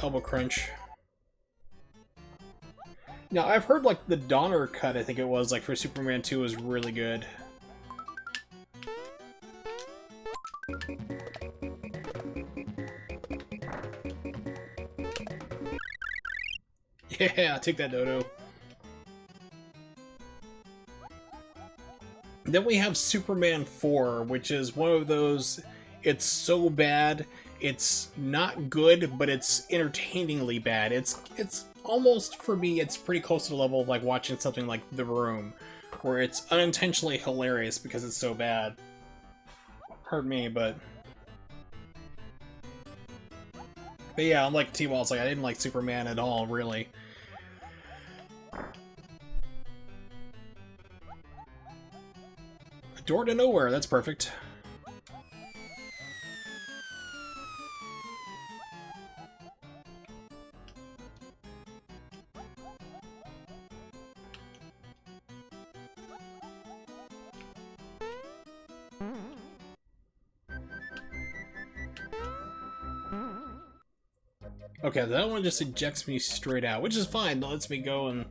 Speaker 1: Elbow crunch. Now, I've heard, like, the Donner cut, I think it was, like, for Superman 2 was really good. Yeah, take that, Dodo. Then we have Superman 4, which is one of those... It's so bad, it's not good, but it's entertainingly bad. It's almost, for me, it's pretty close to the level of like watching something like The Room, where it's unintentionally hilarious because it's so bad. Pardon me, but yeah, I'm like T-Wall, it's like I didn't like Superman at all, really. A door to nowhere, that's perfect. Okay, that one just ejects me straight out, which is fine. That lets me go and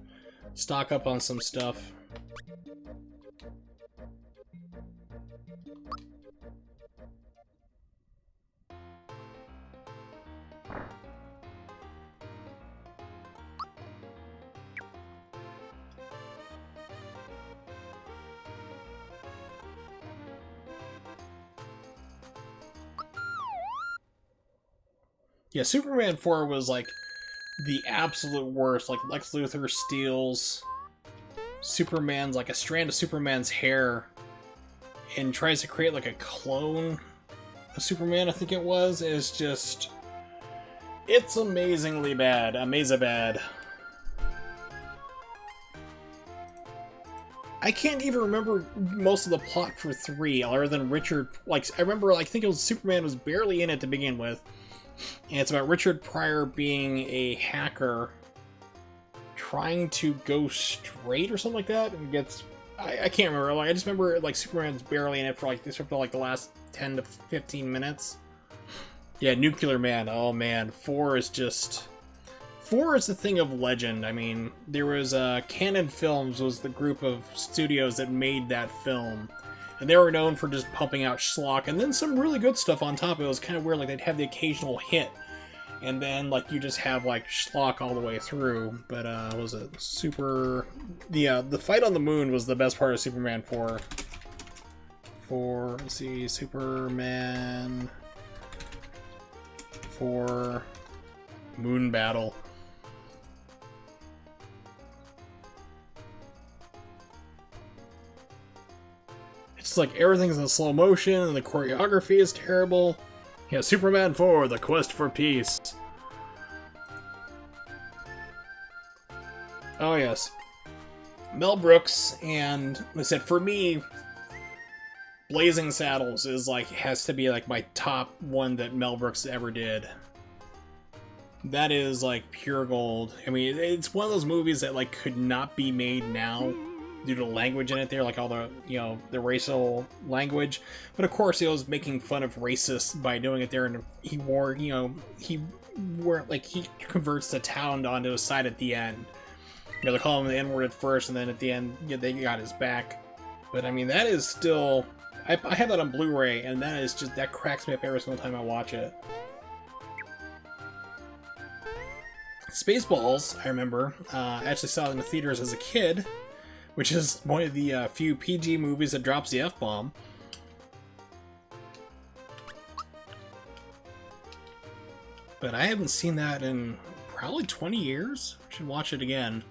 Speaker 1: stock up on some stuff. Yeah, Superman 4 was like the absolute worst. Like Lex Luthor steals Superman's, like a strand of Superman's hair and tries to create like a clone of Superman, I think it was. It's just, it's amazingly bad. Amazing bad. I can't even remember most of the plot for 3, other than Richard, like, I remember, I think it was Superman was barely in it to begin with, and it's about Richard Pryor being a hacker trying to go straight or something like that, and gets, I can't remember, like, I just remember, like, Superman's barely in it for, like, the last 10 to 15 minutes. Yeah, Nuclear Man, oh man, 4 is just... 4 is the thing of legend. I mean, there was Canon Films was the group of studios that made that film, and they were known for just pumping out schlock and then some really good stuff on top. It was kind of weird, like they'd have the occasional hit, and then like you just have like schlock all the way through. But was it the fight on the moon was the best part of Superman 4. Let's see, Superman 4 Moon Battle. It's like everything's in slow motion and the choreography is terrible. Yeah, Superman 4, The Quest for Peace. Oh yes. Mel Brooks, and like I said, for me, Blazing Saddles is like, has to be like my top one that Mel Brooks ever did. That is like pure gold. I mean, it's one of those movies that like could not be made now due to the language in it there, like all the, you know, the racial language. But of course, he was making fun of racists by doing it there, and he wore, you know, he converts the town onto his side at the end. You know, they call him the N-word at first, and then at the end, yeah, they got his back. But I mean, that is still, I have that on Blu-ray, and that is just, that cracks me up every single time I watch it. Spaceballs, I remember, I actually saw it in the theaters as a kid, which is one of the few PG movies that drops the F-bomb. But I haven't seen that in probably 20 years. I should watch it again.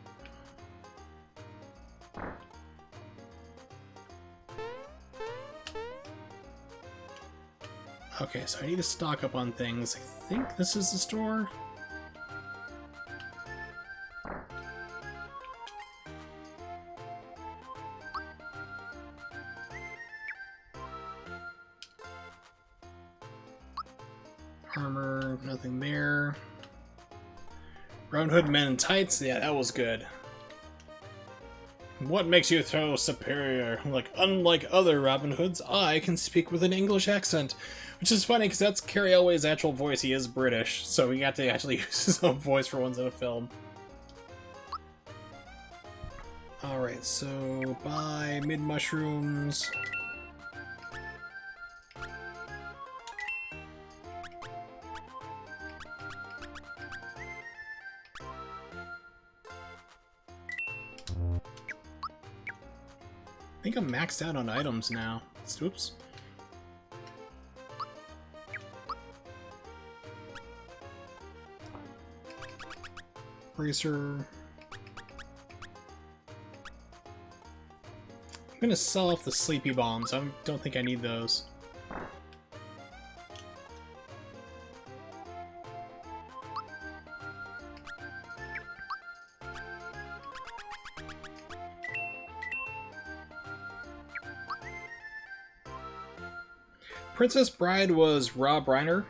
Speaker 1: Okay, so I need to stock up on things. I think this is the store. Armor, nothing there. Round Hood Men in Tights, yeah, that was good. What makes you so superior? Like, unlike other Robin Hoods, I can speak with an English accent. Which is funny, because that's Cary Elway's actual voice. He is British, so he got to actually use his own voice for once in a film. Alright, so buy mid-mushrooms. I think I'm maxed out on items now. Oops. Bracer. I'm gonna sell off the sleepy bombs. I don't think I need those. Princess Bride was Rob Reiner,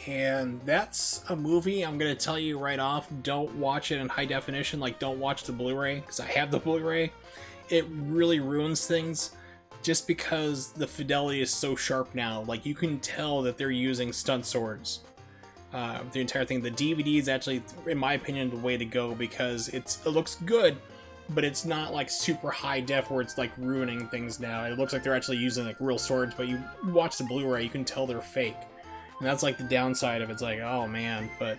Speaker 1: and that's a movie I'm gonna tell you right off, don't watch it in high definition. Like, don't watch the Blu-ray, because I have the Blu-ray. It really ruins things just because the fidelity is so sharp now. Like, you can tell that they're using stunt swords. The entire thing. The DVD is actually, in my opinion, the way to go, because it looks good, but it's not like super high def where it's like ruining things now. It looks like they're actually using like real swords, but you watch the Blu-ray, you can tell they're fake. And that's like the downside of it. It's like, oh man, but...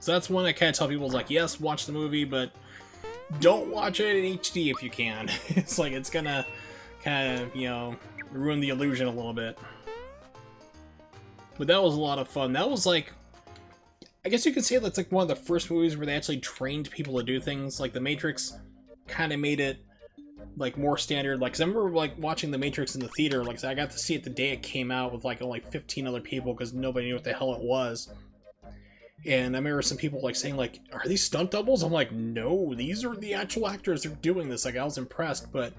Speaker 1: So that's one I kind of tell people, is like, yes, watch the movie, but don't watch it in HD if you can. It's like, it's gonna kind of, you know, ruin the illusion a little bit. But that was a lot of fun. That was like, I guess you could say that's like one of the first movies where they actually trained people to do things. Like The Matrix kind of made it like more standard. Like, 'cause I remember like watching The Matrix in the theater. Like, I got to see it the day it came out with like only 15 other people because nobody knew what the hell it was. And I remember some people like saying like, "Are these stunt doubles?" I'm like, "No, these are the actual actors that are doing this." Like, I was impressed, but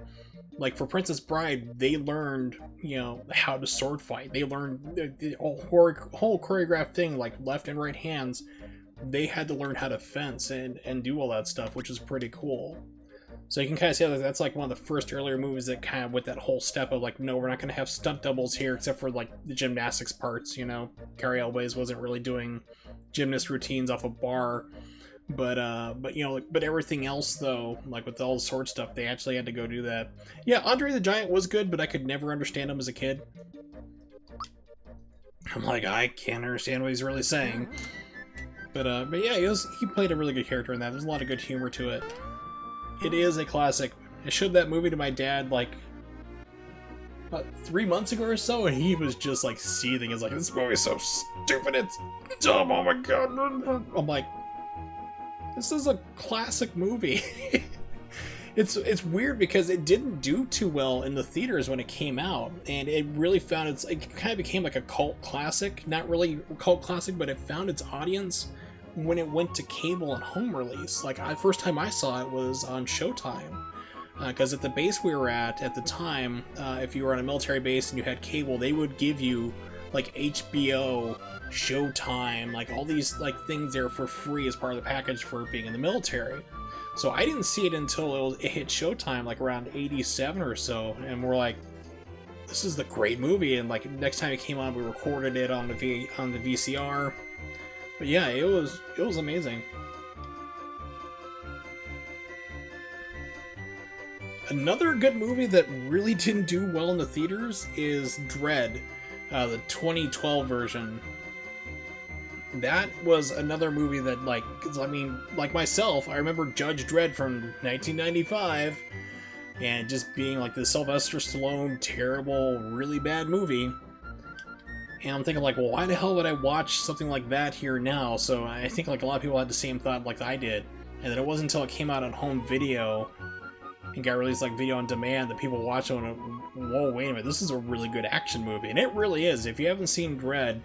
Speaker 1: like for Princess Bride, they learned, you know, how to sword fight. They learned the whole choreographed thing, like left and right hands. They had to learn how to fence and do all that stuff, which is pretty cool. So you can kind of see that that's like one of the first earlier movies that kind of with that whole step of like, no, we're not going to have stunt doubles here except for like the gymnastics parts, you know. Carrie Elways wasn't really doing gymnast routines off a bar, but you know, but everything else though, like with all the sword stuff, they actually had to go do that. Yeah, Andre the Giant was good, but I could never understand him as a kid. I'm like, I can't understand what he's really saying. But yeah, he played a really good character in that. There's a lot of good humor to it. It is a classic. I showed that movie to my dad like about 3 months ago or so, and he was just like seething. He's like, "This movie's so stupid, it's dumb, oh my god." I'm like, this is a classic movie. It's weird because it didn't do too well in the theaters when it came out, and it really found it kind of became like a cult classic. Not really a cult classic, but it found its audience when it went to cable and home release. Like, first time I saw it was on Showtime, because at the base we were at the time, if you were on a military base and you had cable, they would give you like HBO, Showtime, like all these like things there for free as part of the package for being in the military. So I didn't see it until it hit Showtime, like around 87 or so, and we're like, this is the great movie. And like next time it came on, we recorded it on the VCR. But yeah, it was amazing. Another good movie that really didn't do well in the theaters is Dredd, the 2012 version. That was another movie that, like, 'cause, I mean, like myself, I remember Judge Dredd from 1995, and just being like the Sylvester Stallone, terrible, really bad movie. And I'm thinking like, well, why the hell would I watch something like that here now? So I think like a lot of people had the same thought like I did, and then it wasn't until it came out on home video and got released like video on demand that people watched it and went, whoa, wait a minute, this is a really good action movie. And it really is. If you haven't seen Dredd,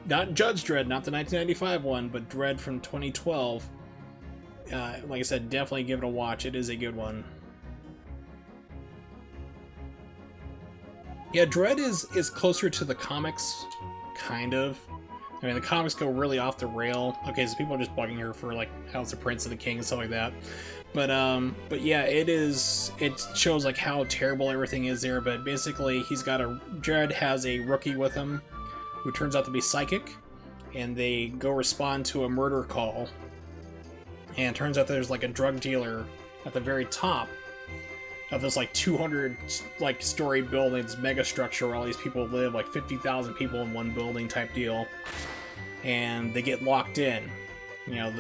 Speaker 1: not Judge Dredd, not the 1995 one, but Dredd from 2012, like I said, definitely give it a watch. It is a good one. Yeah, Dredd is closer to the comics, kind of. I mean, the comics go really off the rail. Okay, so people are just bugging her for like House of Prince and the King and stuff like that. But yeah, it shows like how terrible everything is there. But basically, Dredd has a rookie with him who turns out to be psychic, and they go respond to a murder call. And it turns out there's like a drug dealer at the very top of this like 200 like story building, this mega structure where all these people live, like 50,000 people in one building type deal, and they get locked in. You know,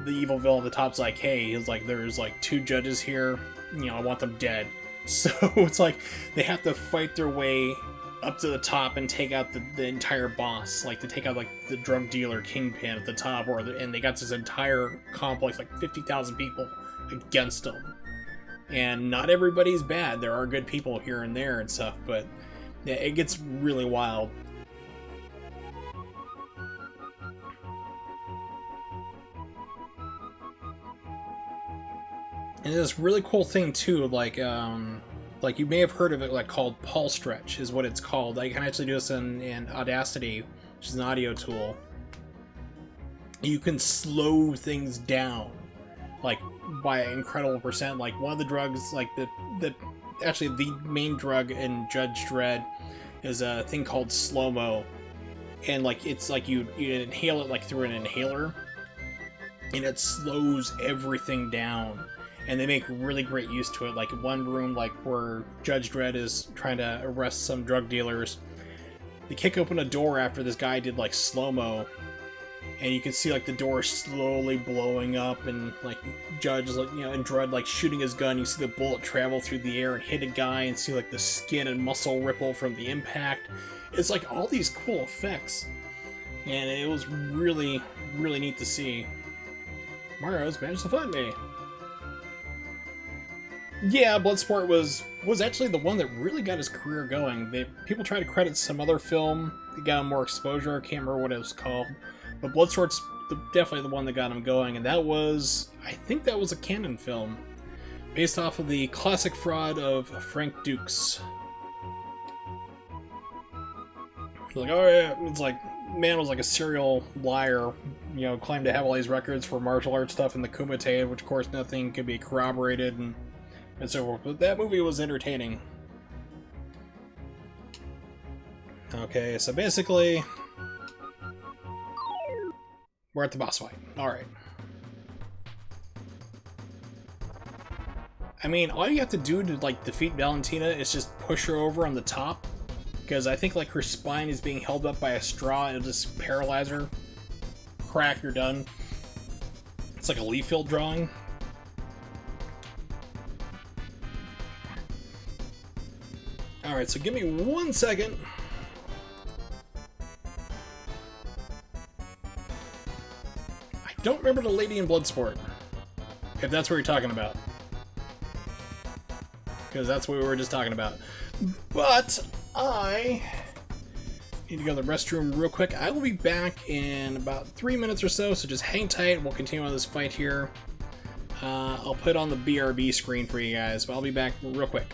Speaker 1: the evil villain at the top's like, hey, he's like, there's like 2 judges here, you know, I want them dead. So it's like they have to fight their way up to the top and take out the entire boss, like to take out like the drug dealer kingpin at the top, and they got this entire complex, like 50,000 people against them. And not everybody's bad. There are good people here and there and stuff, but yeah, it gets really wild. And this really cool thing too, like you may have heard of it, like called Paul Stretch is what it's called. I can actually do this in Audacity, which is an audio tool. You can slow things down, like by an incredible percent. Like one of the drugs, like actually the main drug in Judge Dredd is a thing called slow-mo, and like it's like you inhale it like through an inhaler, and it slows everything down. And they make really great use to it. Like one room, like where Judge Dredd is trying to arrest some drug dealers, they kick open a door after this guy did like slow-mo, and you can see like the door slowly blowing up, and like Judge, like, you know, and Dredd like shooting his gun. You see the bullet travel through the air and hit a guy, and see like the skin and muscle ripple from the impact. It's like all these cool effects, and it was really, really neat to see. Mario's managed to find me. Yeah, Bloodsport was actually the one that really got his career going. People try to credit some other film that got him more exposure. I can't remember what it was called, but Bloodsport's definitely the one that got him going, and that was, I think that was a canon film, based off of the classic fraud of Frank Dukes. Like, oh yeah, it's like, man was like a serial liar, you know, claimed to have all these records for martial arts stuff in the Kumite, which of course nothing could be corroborated, and so forth. But that movie was entertaining. Okay, so basically, we're at the boss fight. Alright. I mean, all you have to do to, like, defeat Valentina is just push her over on the top, because I think, like, her spine is being held up by a straw, and it'll just paralyze her. Crack, you're done. It's like a leaf field drawing. Alright, so give me 1 second. I don't remember the lady in Bloodsport, if that's what you're talking about. Because that's what we were just talking about. But I need to go to the restroom real quick. I will be back in about 3 minutes or so, so just hang tight. We'll continue on this fight here. I'll put on the BRB screen for you guys, but I'll be back real quick.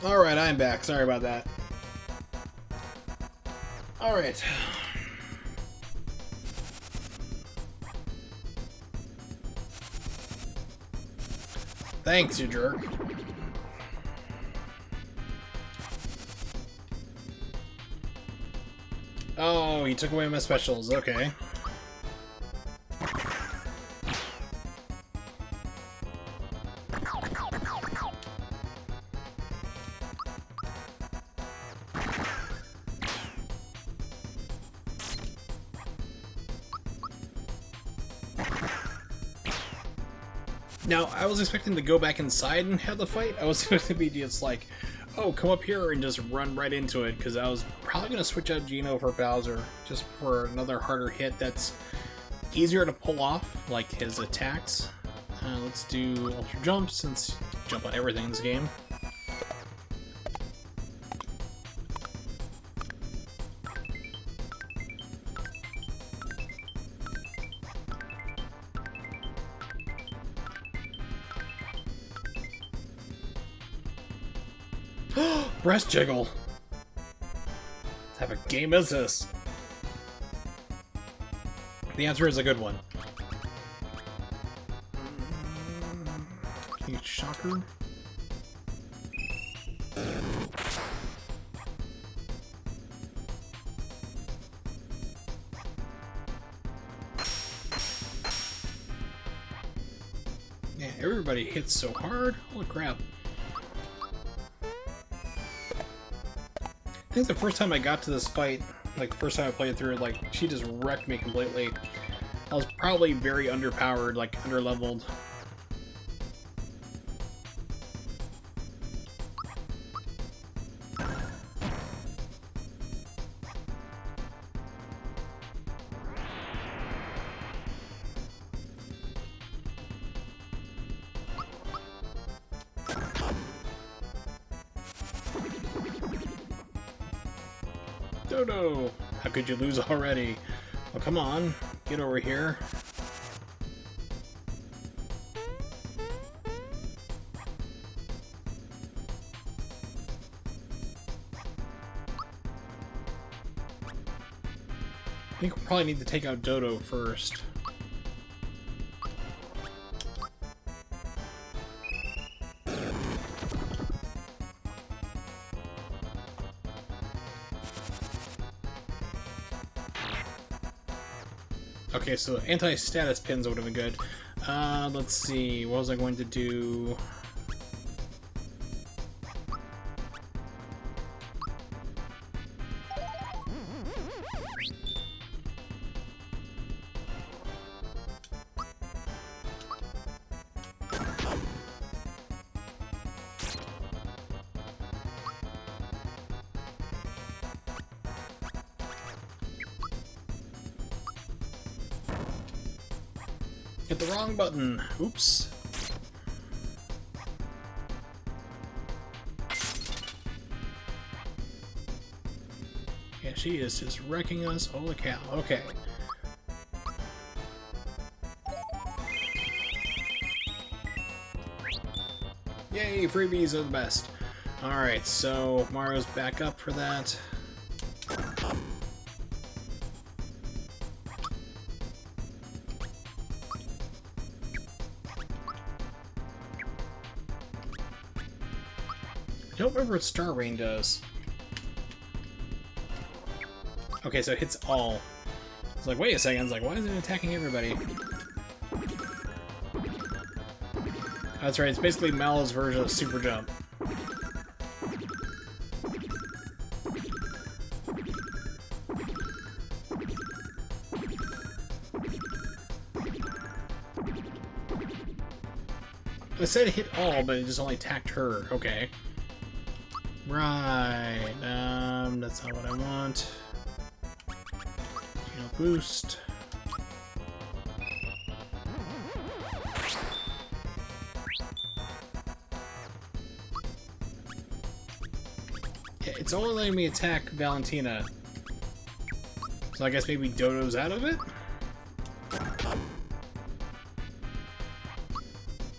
Speaker 1: Alright, I'm back. Sorry about that. Alright. Thanks, you jerk. Oh, he took away my specials. Okay. Now, I was expecting to go back inside and have the fight. I was expecting to be just like, oh, come up here and just run right into it, because I was probably going to switch out Geno for Bowser, just for another harder hit that's easier to pull off, like his attacks. Let's do Ultra Jump, since you jump on everything in this game. Breast jiggle! What type of game is this? The answer is a good one. Can you shocker? Yeah, everybody hits so hard. Holy crap. I think the first time I got to this fight, like the first time I played through it, like she just wrecked me completely. I was probably very underpowered, like underleveled. Dodo! How could you lose already? Well, come on, get over here. I think we'll probably need to take out Dodo first. Okay, so anti-status pins would have been good. Let's see, what was I going to do? Hit the wrong button. Oops. Yeah, she is just wrecking us. Holy cow. Okay. Yay, freebies are the best. Alright, so Mario's back up for that. I don't remember what Star Rain does. Okay, so it hits all. It's like, wait a second, it's like, why is it attacking everybody? That's right, it's basically Mallow's version of Super Jump. I said it hit all, but it just only attacked her. Okay. Right, that's not what I want. Boost. Yeah, it's only letting me attack Valentina. So I guess maybe Dodo's out of it?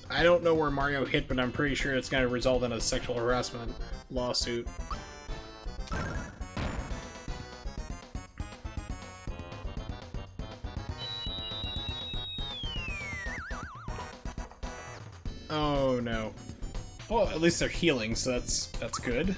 Speaker 1: I don't know where Mario hit, but I'm pretty sure it's going to result in a sexual harassment lawsuit. Oh no. Well, at least they're healing, so that's good.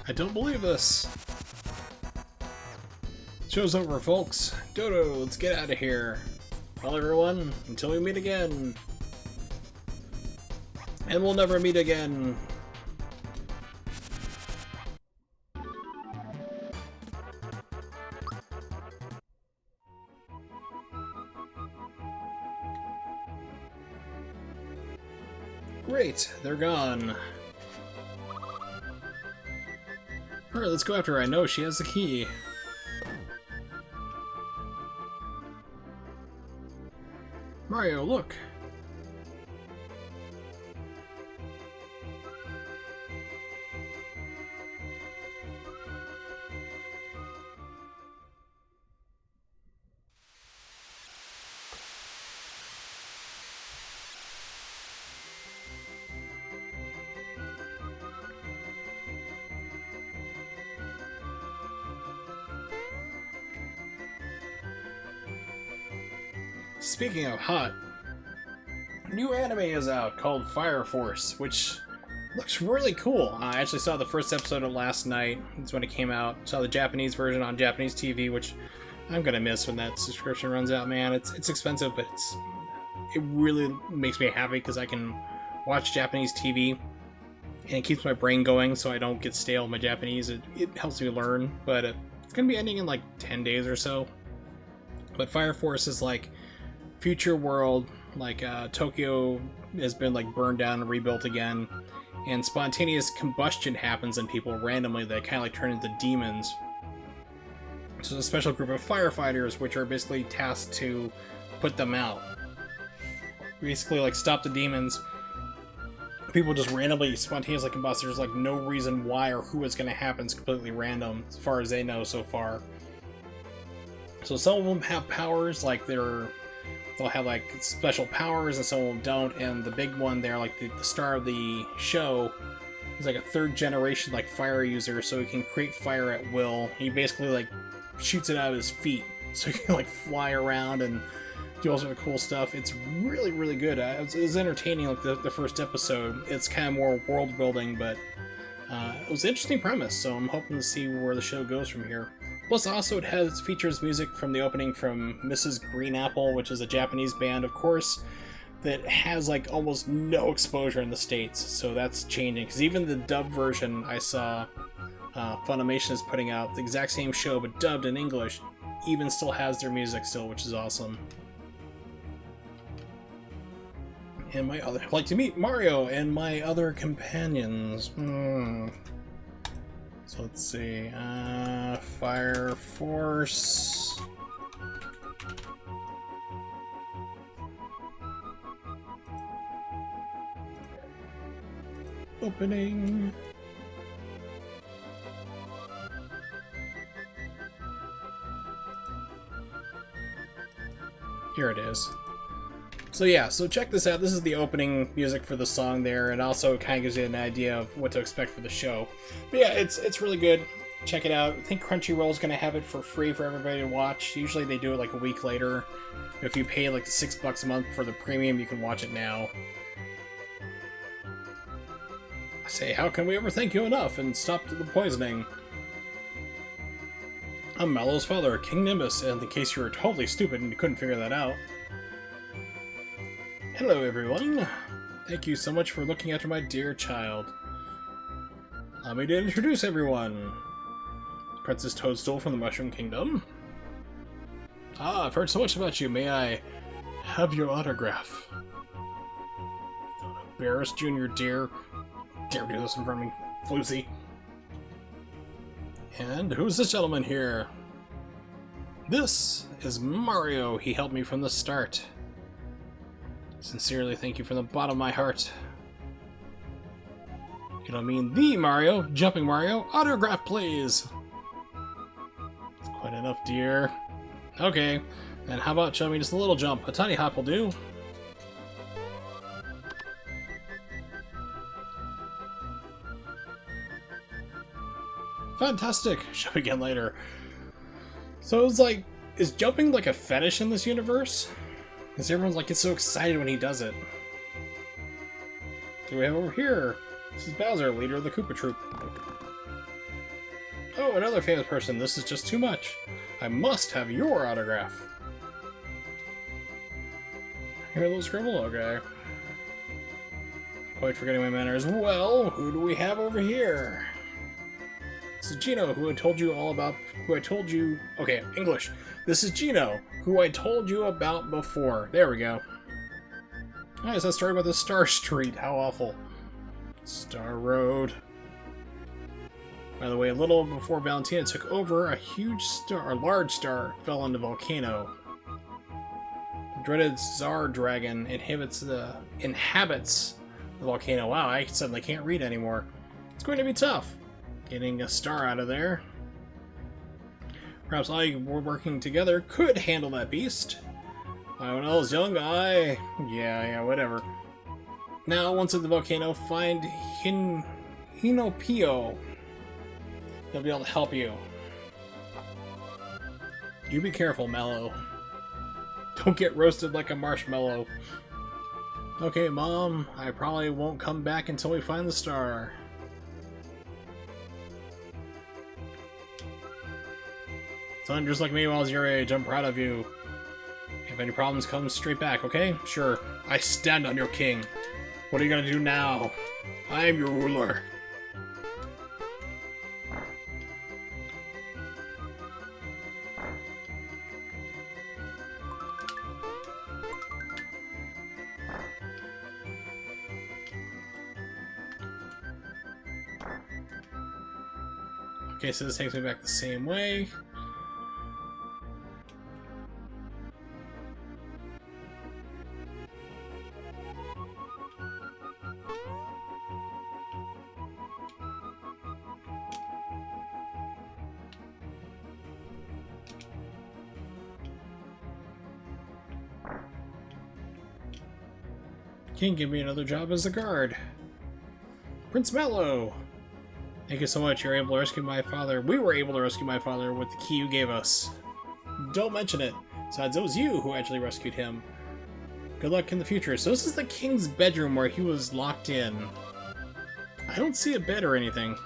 Speaker 1: I don't believe this. Show's over, folks. Dodo, let's get out of here. Well, everyone, until we meet again. And we'll never meet again. Great, they're gone. Alright, let's go after her. I know she has the key. Mario, look! Speaking of hot, a new anime is out called Fire Force, which looks really cool. I actually saw the first episode of last night. That's when it came out. Saw the Japanese version on Japanese TV, which I'm gonna miss when that subscription runs out, man. It's expensive, but it really makes me happy because I can watch Japanese TV and it keeps my brain going so I don't get stale in my Japanese. It helps me learn, but it's gonna be ending in like 10 days or so. But Fire Force is like future world, like Tokyo has been like burned down and rebuilt again, and spontaneous combustion happens in people randomly that kind of like turn into demons. So there's a special group of firefighters which are basically tasked to put them out. Basically like stop the demons. People just randomly spontaneously combust. There's like no reason why or who it's going to happen. It's completely random as far as they know so far. So some of them have powers, like they'll have like special powers, and some of them don't. And the big one there, like the star of the show, is like a third generation like fire user, so he can create fire at will. He basically like shoots it out of his feet, so he can like fly around and do all sorts of cool stuff. It's really, really good. It was entertaining, like the first episode. It's kind of more world building, but it was an interesting premise, so I'm hoping to see where the show goes from here. Plus, also, it features music from the opening from Mrs. Green Apple, which is a Japanese band, of course, that has like almost no exposure in the States. So that's changing, because even the dub version I saw Funimation is putting out, the exact same show but dubbed in English, even still has their music still, which is awesome. And I'd like to meet Mario and my other companions. So let's see, Fire Force. Opening. Here it is. So yeah, so check this out. This is the opening music for the song there, and also kind of gives you an idea of what to expect for the show. But yeah, it's really good. Check it out. I think Crunchyroll's going to have it for free for everybody to watch. Usually they do it like a week later. If you pay like $6 a month for the premium, you can watch it now. I say, how can we ever thank you enough and stop the poisoning? I'm Mallow's father, King Nimbus, and in case you were totally stupid and you couldn't figure that out. Hello everyone! Thank you so much for looking after my dear child. Allow me to introduce everyone. Princess Toadstool from the Mushroom Kingdom. Ah, I've heard so much about you. May I have your autograph. Don't embarrass Junior, dear. Dare do this in front of me, floozy. And who's this gentleman here? This is Mario. He helped me from the start. Sincerely, thank you from the bottom of my heart. You don't mean the Mario, Jumping Mario. Autograph, please. That's quite enough, dear. Okay, then how about showing me just a little jump? A tiny hop will do. Fantastic. Show again later. So it's like, is jumping like a fetish in this universe? Because everyone's like, gets so excited when he does it. What do we have over here? This is Bowser, leader of the Koopa Troop. Oh, another famous person. This is just too much. I must have your autograph. Here, a little scribble? Okay. Quite forgetting my manners. Well, who do we have over here? This is Gino, who I told you all about. Okay, English. This is Gino, who I told you about before. There we go. Oh, it's that story about the Star Street. How awful. Star Road. By the way, a little before Valentina took over, a large star fell into the volcano. The dreaded Tsar dragon inhabits the volcano. Wow, I suddenly can't read anymore. It's going to be tough getting a star out of there. Perhaps I, working together, could handle that beast. When I was young, yeah, whatever. Now, once at the volcano, find Hinopio. He'll be able to help you. You be careful, Mallow. Don't get roasted like a marshmallow. Okay, Mom, I probably won't come back until we find the star. Son, just like me while I was your age, I'm proud of you. If any problems, come straight back, okay? Sure. I stand on your king. What are you gonna do now? I am your ruler. Okay, so this takes me back the same way. King, give me another job as a guard. Prince Mallow! Thank you so much. You're able to rescue my father. We were able to rescue my father with the key you gave us. Don't mention it. Besides, it was you who actually rescued him. Good luck in the future. So this is the king's bedroom where he was locked in. I don't see a bed or anything.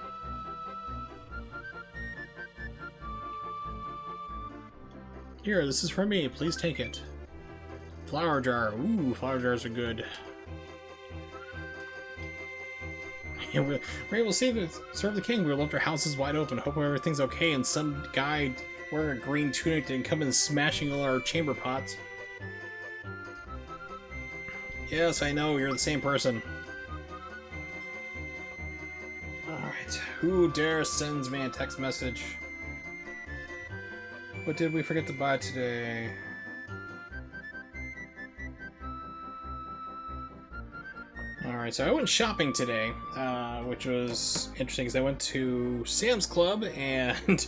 Speaker 1: Here, this is for me. Please take it. Flower jar. Ooh, flower jars are good. Yeah, we're able to serve the king. We left our houses wide open, hope everything's okay, and some guy wearing a green tunic didn't come in smashing all our chamber pots. Yes, I know, you're the same person. Alright, who dares sends me a text message? What did we forget to buy today? Alright, so I went shopping today, which was interesting because I went to Sam's Club and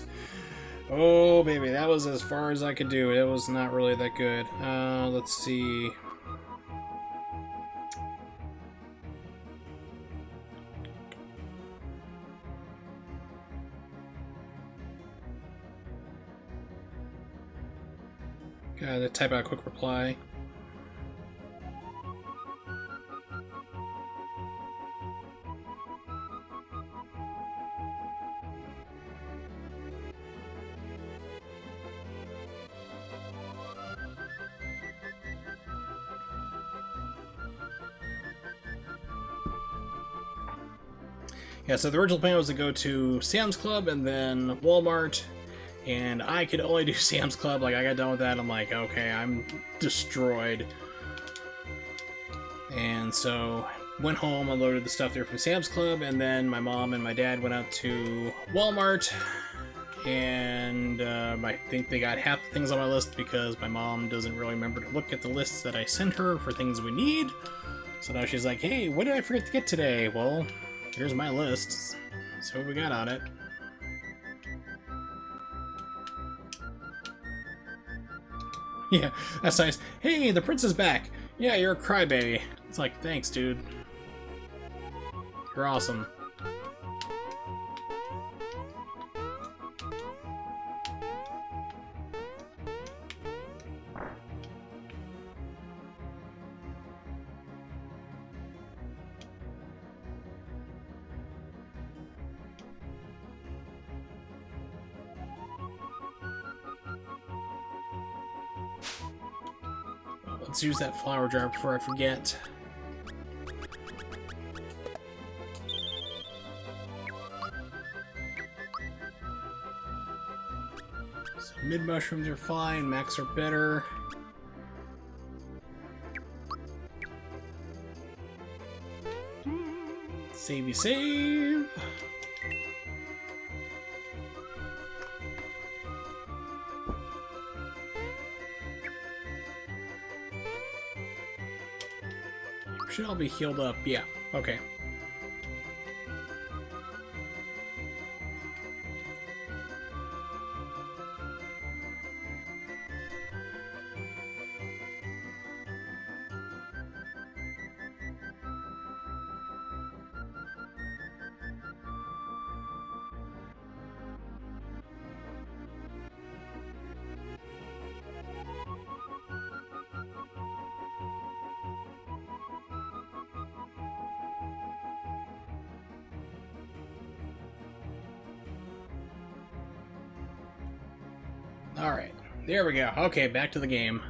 Speaker 1: oh baby, that was as far as I could do. It was not really that good. Let's see. Gotta type out a quick reply. Yeah, so the original plan was to go to Sam's Club and then Walmart, and I could only do Sam's Club. Like, I got done with that, I'm like, okay, I'm destroyed. And so went home, unloaded the stuff there from Sam's Club, and then my mom and my dad went out to Walmart, and I think they got half the things on my list because my mom doesn't really remember to look at the lists that I sent her for things we need. So now she's like, hey, what did I forget to get today? Well, here's my list. So what we got on it. Yeah, that's nice. Hey, the prince is back. Yeah, you're a crybaby. It's like, thanks, dude. You're awesome. Let's use that flower jar before I forget. So mid mushrooms are fine, max are better. Savey save. Should all be healed up. Yeah, okay. Alright, there we go. Okay, back to the game.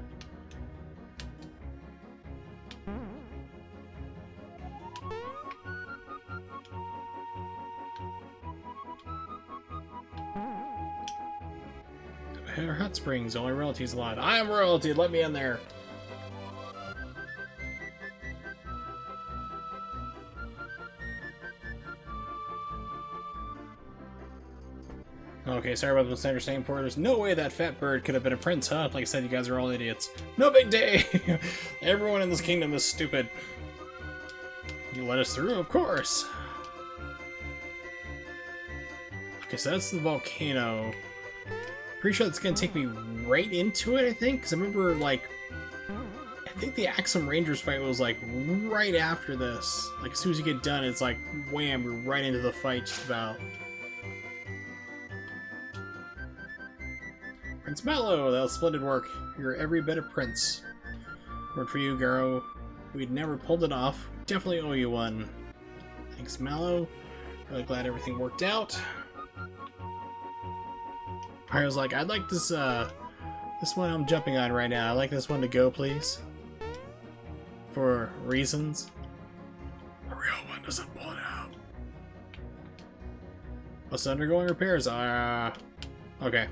Speaker 1: Hot Springs, only royalties allowed. I am royalty, let me in there. Okay, sorry about the misunderstanding, poor. There's no way that fat bird could have been a prince, huh? Like I said, you guys are all idiots. No big day! Everyone in this kingdom is stupid. You let us through, of course. Okay, so that's the volcano. Pretty sure that's gonna take me right into it, I think? Because I remember, like, I think the Axum Rangers fight was, like, right after this. Like, as soon as you get done, it's like, wham, you're right into the fight, just about. Prince Mallow, that was splendid work. You're every bit a prince. Word for you, Garo. We'd never pulled it off. Definitely owe you one. Thanks, Mallow. Really glad everything worked out. I was like, I'd like this, this one I'm jumping on right now. I'd like this one to go, please. For reasons. The real one doesn't pull it out. What's undergoing repairs? Okay.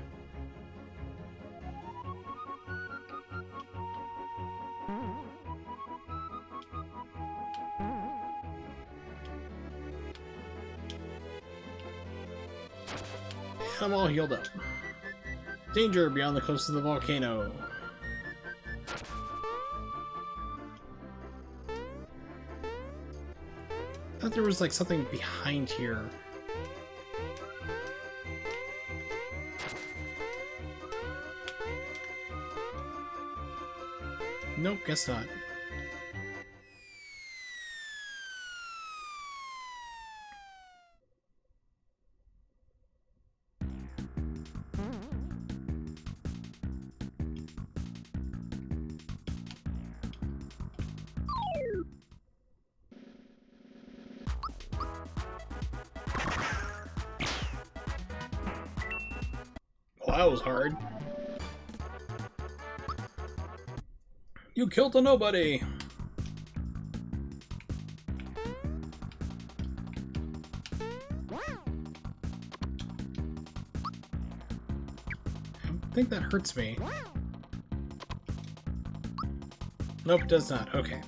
Speaker 1: I'm all healed up. Danger beyond the coast of the volcano. I thought there was like something behind here. Nope, guess not. Well, that was hard. You killed a nobody! I think that hurts me. Nope, it does not. Okay.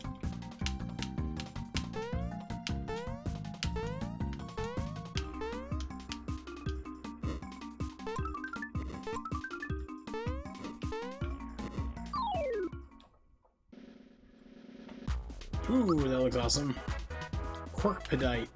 Speaker 1: Ooh, that looks awesome. Corkpedite.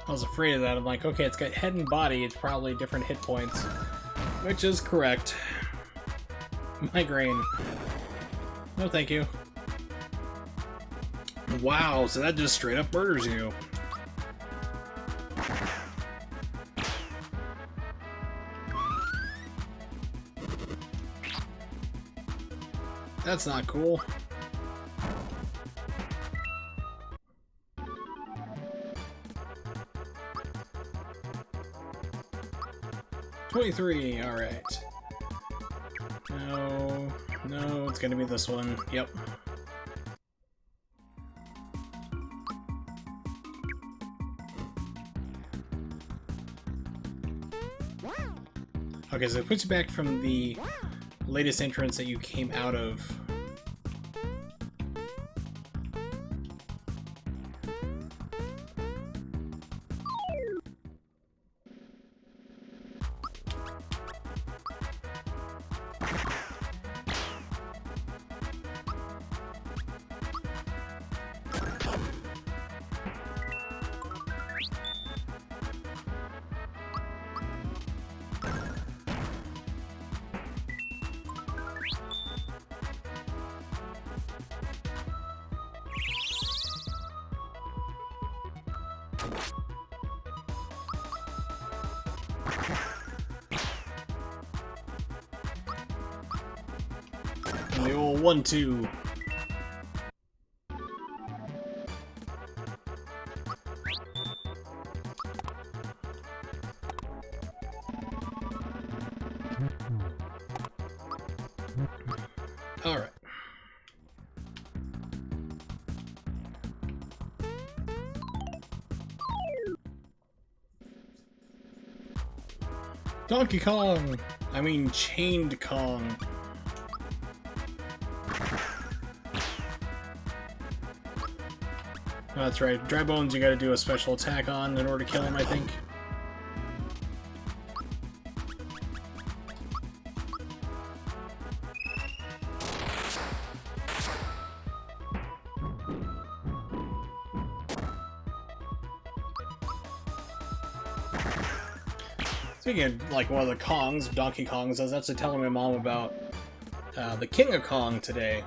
Speaker 1: I was afraid of that. I'm like, okay, it's got head and body, it's probably different hit points. Which is correct. Migraine. No, thank you. Wow, so that just straight up murders you. That's not cool. $23, alright. No, it's gonna be this one. Yep. Okay, so it puts you back from the latest entrance that you came out of. And the old 1-2. All right. Donkey Kong! I mean, Chained Kong. Oh, that's right. Dry Bones you gotta do a special attack on in order to kill him, I think. Speaking of, like, one of the Kongs, Donkey Kongs, I was actually telling my mom about the King of Kong today,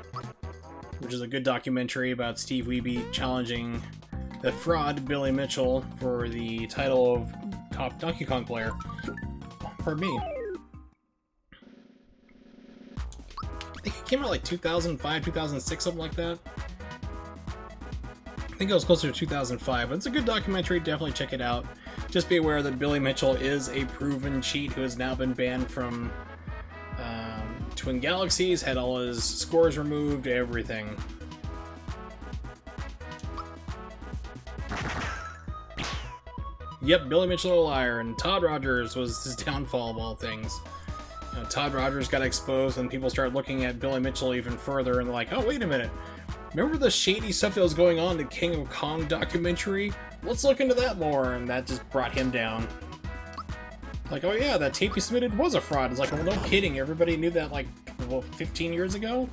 Speaker 1: which is a good documentary about Steve Wiebe challenging the fraud Billy Mitchell for the title of top Donkey Kong player. Pardon me. I think it came out like 2005, 2006, something like that. I think it was closer to 2005, but it's a good documentary, definitely check it out. Just be aware that Billy Mitchell is a proven cheat who has now been banned from Twin Galaxies, had all his scores removed, everything. Yep, Billy Mitchell a liar, and Todd Rogers was his downfall of all things. You know, Todd Rogers got exposed, and people started looking at Billy Mitchell even further, and they're like, oh, wait a minute. Remember the shady stuff that was going on in the King of Kong documentary? Let's look into that more, and that just brought him down. Like, oh yeah, that tape you submitted was a fraud. It's like, well, no kidding, everybody knew that, like, well, 15 years ago?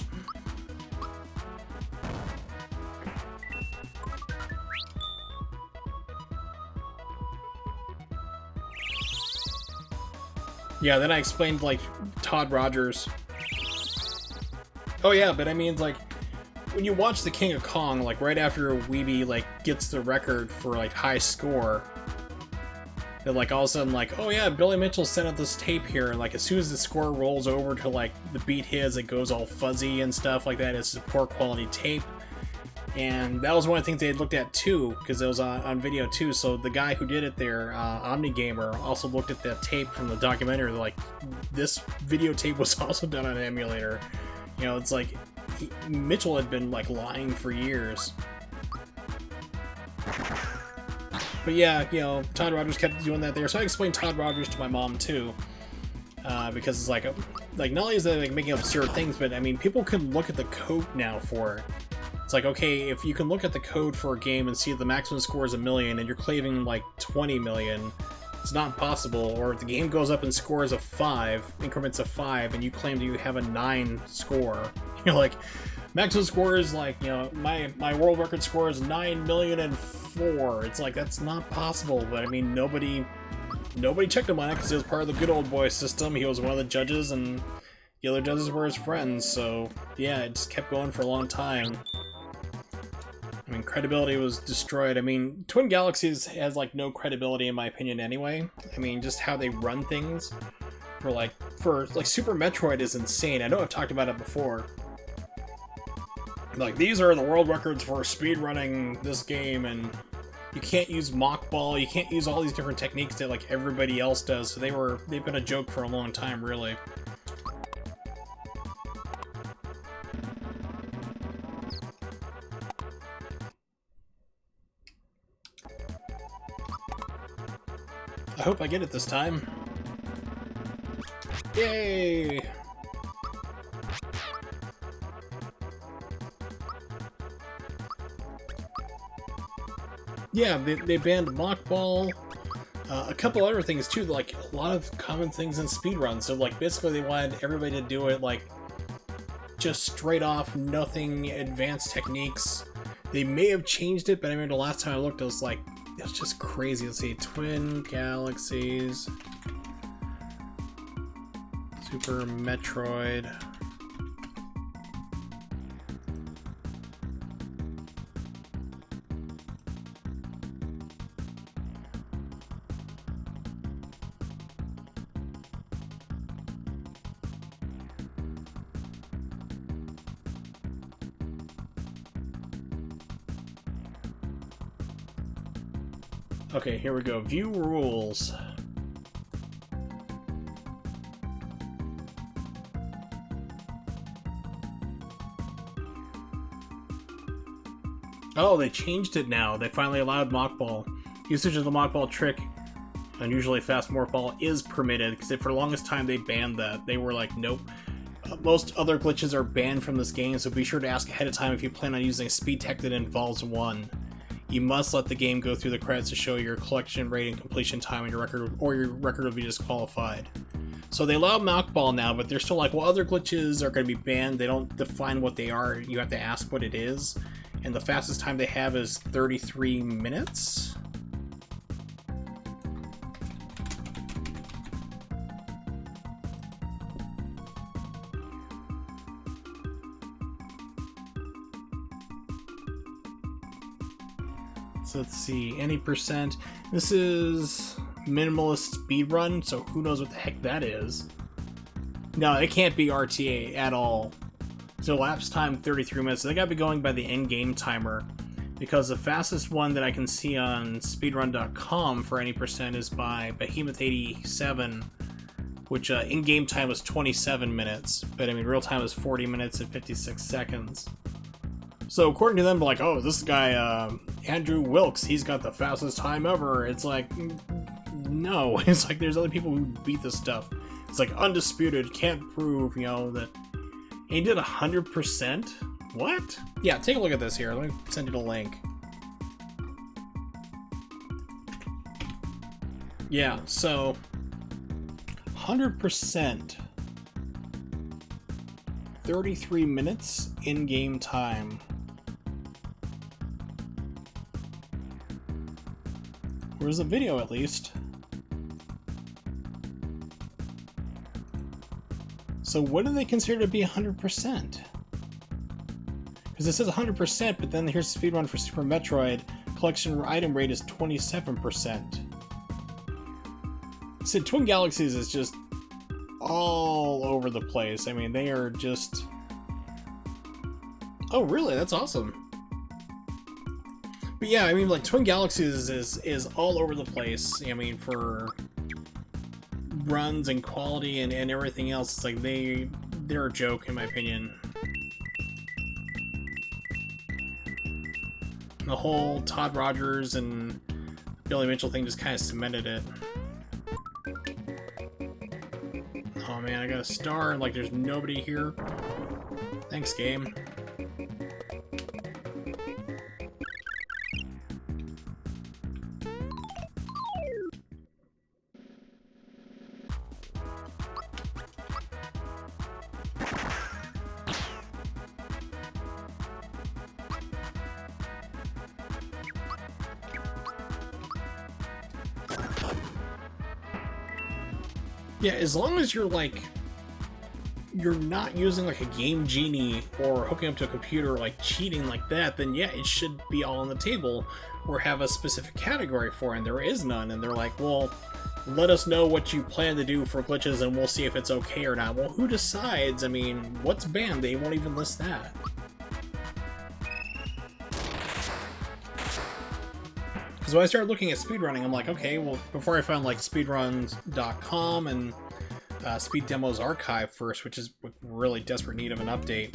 Speaker 1: Yeah, then I explained, like, Todd Rogers. Oh yeah, but I mean, like, when you watch the King of Kong, like, right after Wiebe, like, gets the record for, like, high score, that, like, all of a sudden, like, oh yeah, Billy Mitchell sent out this tape here, and, like, as soon as the score rolls over to, like, the beat his, it goes all fuzzy and stuff like that. It's a poor quality tape. And that was one of the things they had looked at, too, because it was on video, too. So the guy who did it there, OmniGamer, also looked at that tape from the documentary. They're like, this videotape was also done on an emulator. You know, it's like, Mitchell had been, like, lying for years. But yeah, you know, Todd Rogers kept doing that there. So I explained Todd Rogers to my mom, too. because it's like not only is it like making absurd things, but I mean people can look at the code now for it. It's like, okay, if you can look at the code for a game and see the maximum score is 1 million and you're claiming like 20 million, it's not possible. Or if the game goes up in scores of 5, increments of 5, and you claim that you have a 9 score, you're like, maximum score is like, you know, my world record score is 9,000,004. It's like, that's not possible. But I mean, nobody checked him on it because he was part of the good old boy system. He was one of the judges, and the other judges were his friends. So yeah, it just kept going for a long time. I mean, credibility was destroyed. I mean, Twin Galaxies has, like, no credibility in my opinion anyway. I mean, just how they run things for Super Metroid is insane. I know I've talked about it before. Like, these are the world records for speedrunning this game, and you can't use mock ball, you can't use all these different techniques that, like, everybody else does, so they've been a joke for a long time, really. I hope I get it this time. Yay! Yeah, they banned mock ball. A couple other things too, like a lot of common things in speedruns. So like basically they wanted everybody to do it like just straight off, nothing advanced techniques. They may have changed it, but I mean the last time I looked, it was like, it's just crazy. Let's see, Twin Galaxies, Super Metroid. Okay, here we go. View rules. Oh, they changed it now. They finally allowed mock ball. Usage of the mock ball trick, unusually fast morph ball, is permitted, because for the longest time they banned that. They were like, nope. Most other glitches are banned from this game, so be sure to ask ahead of time if you plan on using a speed tech that involves one. You must let the game go through the credits to show your collection rate and completion time, and your record will be disqualified. So they allow mock ball now, but they're still like, well, other glitches are going to be banned. They don't define what they are. You have to ask what it is. And the fastest time they have is 33 minutes. So let's see, any percent. This is minimalist speedrun, so who knows what the heck that is. No, it can't be RTA at all. So lapse time 33 minutes. So they gotta be going by the in-game timer, because the fastest one that I can see on speedrun.com for any percent is by Behemoth87, which in-game time was 27 minutes, but I mean real time is 40 minutes and 56 seconds. So according to them, they're like, oh, this guy, Andrew Wilkes, he's got the fastest time ever. It's like, no. It's like there's other people who beat this stuff. It's like undisputed, can't prove, you know, that... And he did 100%? What? Yeah, take a look at this here. Let me send you the link. Yeah, so... 100%. 33 minutes in-game time. Where's the video, at least? So what do they consider to be 100%? Because it says 100%, but then here's speedrun for Super Metroid. Collection item rate is 27%. So Twin Galaxies is just all over the place. I mean, they are just... Oh, really? That's awesome. But yeah, I mean, like, Twin Galaxies is all over the place. I mean, for runs and quality and everything else, it's like they're a joke, in my opinion. The whole Todd Rogers and Billy Mitchell thing just kind of cemented it. Oh man, I got a star, like there's nobody here. Thanks, game. Yeah, as long as you're like, you're not using like a Game Genie or hooking up to a computer, like cheating like that, then yeah, it should be all on the table or have a specific category for it, and there is none. And they're like, well, let us know what you plan to do for glitches and we'll see if it's okay or not. Well, who decides? I mean, what's banned? They won't even list that. Because when I started looking at speedrunning, I'm like, okay, well, before I found like speedruns.com and Speed Demos Archive first, which is really desperate need of an update.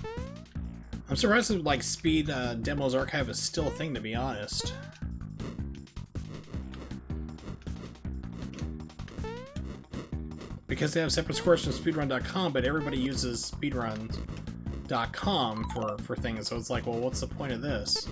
Speaker 1: I'm surprised that like Speed Demos Archive is still a thing, to be honest. Because they have separate scores from speedrun.com, but everybody uses speedruns.com for things, so it's like, well, what's the point of this?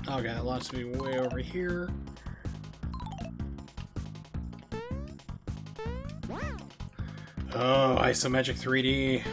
Speaker 1: Okay, that lots to be way over here. Oh, isometric 3D.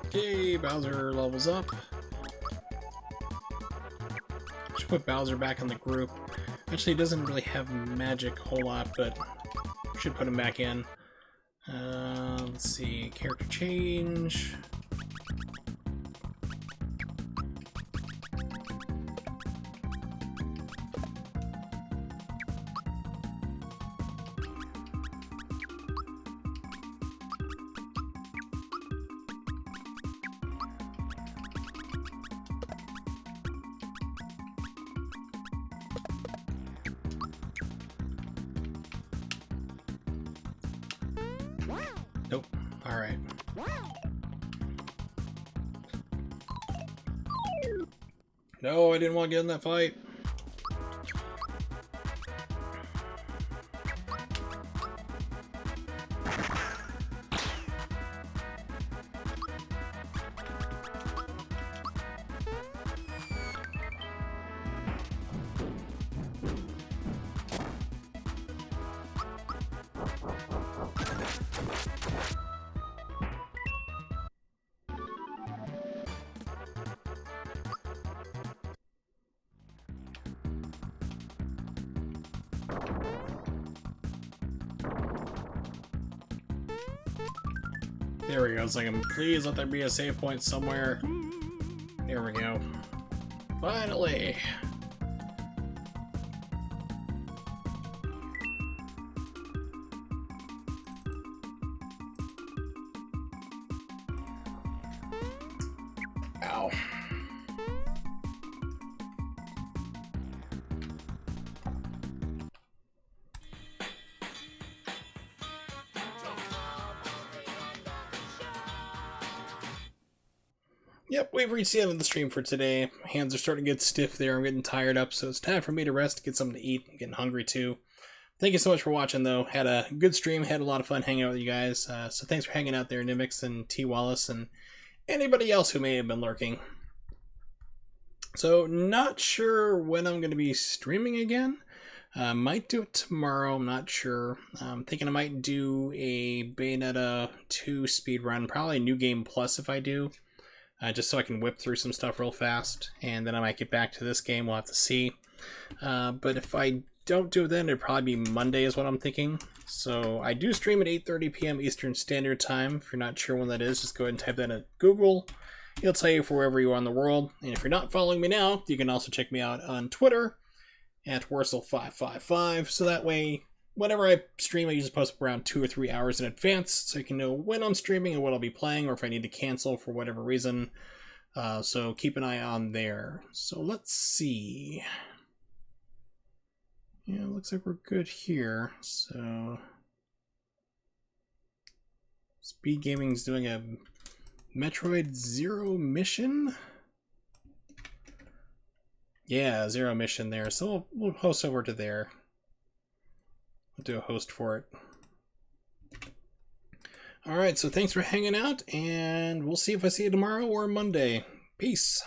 Speaker 1: Okay, Bowser levels up. Should put Bowser back in the group. Actually, he doesn't really have magic a whole lot, but should put him back in. Let's see, character change. Nope. Alright. No, I didn't want to get in that fight. There we go. It's like, please let there be a save point somewhere. There we go. Finally! Ow. Yep, we've reached the end of the stream for today. My hands are starting to get stiff there. I'm getting tired up, so it's time for me to rest, get something to eat. I'm getting hungry too. Thank you so much for watching, though. Had a good stream, had a lot of fun hanging out with you guys. So thanks for hanging out there, Nimix and T. Wallace, and anybody else who may have been lurking. So, not sure when I'm going to be streaming again. Might do it tomorrow, I'm not sure. I'm thinking I might do a Bayonetta 2 speedrun, probably New Game Plus if I do. Just so I can whip through some stuff real fast, and then I might get back to this game, we'll have to see. But if I don't do it then, it'd probably be Monday is what I'm thinking. So I do stream at 8:30 p.m. Eastern Standard Time. If you're not sure when that is, just go ahead and type that at Google. It'll tell you for wherever you are in the world. And if you're not following me now, you can also check me out on Twitter at Wursel555. So that way, whenever I stream, I usually post around 2 or 3 hours in advance, so you can know when I'm streaming and what I'll be playing, or if I need to cancel for whatever reason. So keep an eye on there. So let's see. Yeah, it looks like we're good here. So Speed Gaming's doing a Metroid Zero mission. Yeah, Zero mission there. So we'll host over to there. We'll do a host for it. Alright, so thanks for hanging out, and we'll see if I see you tomorrow or Monday. Peace.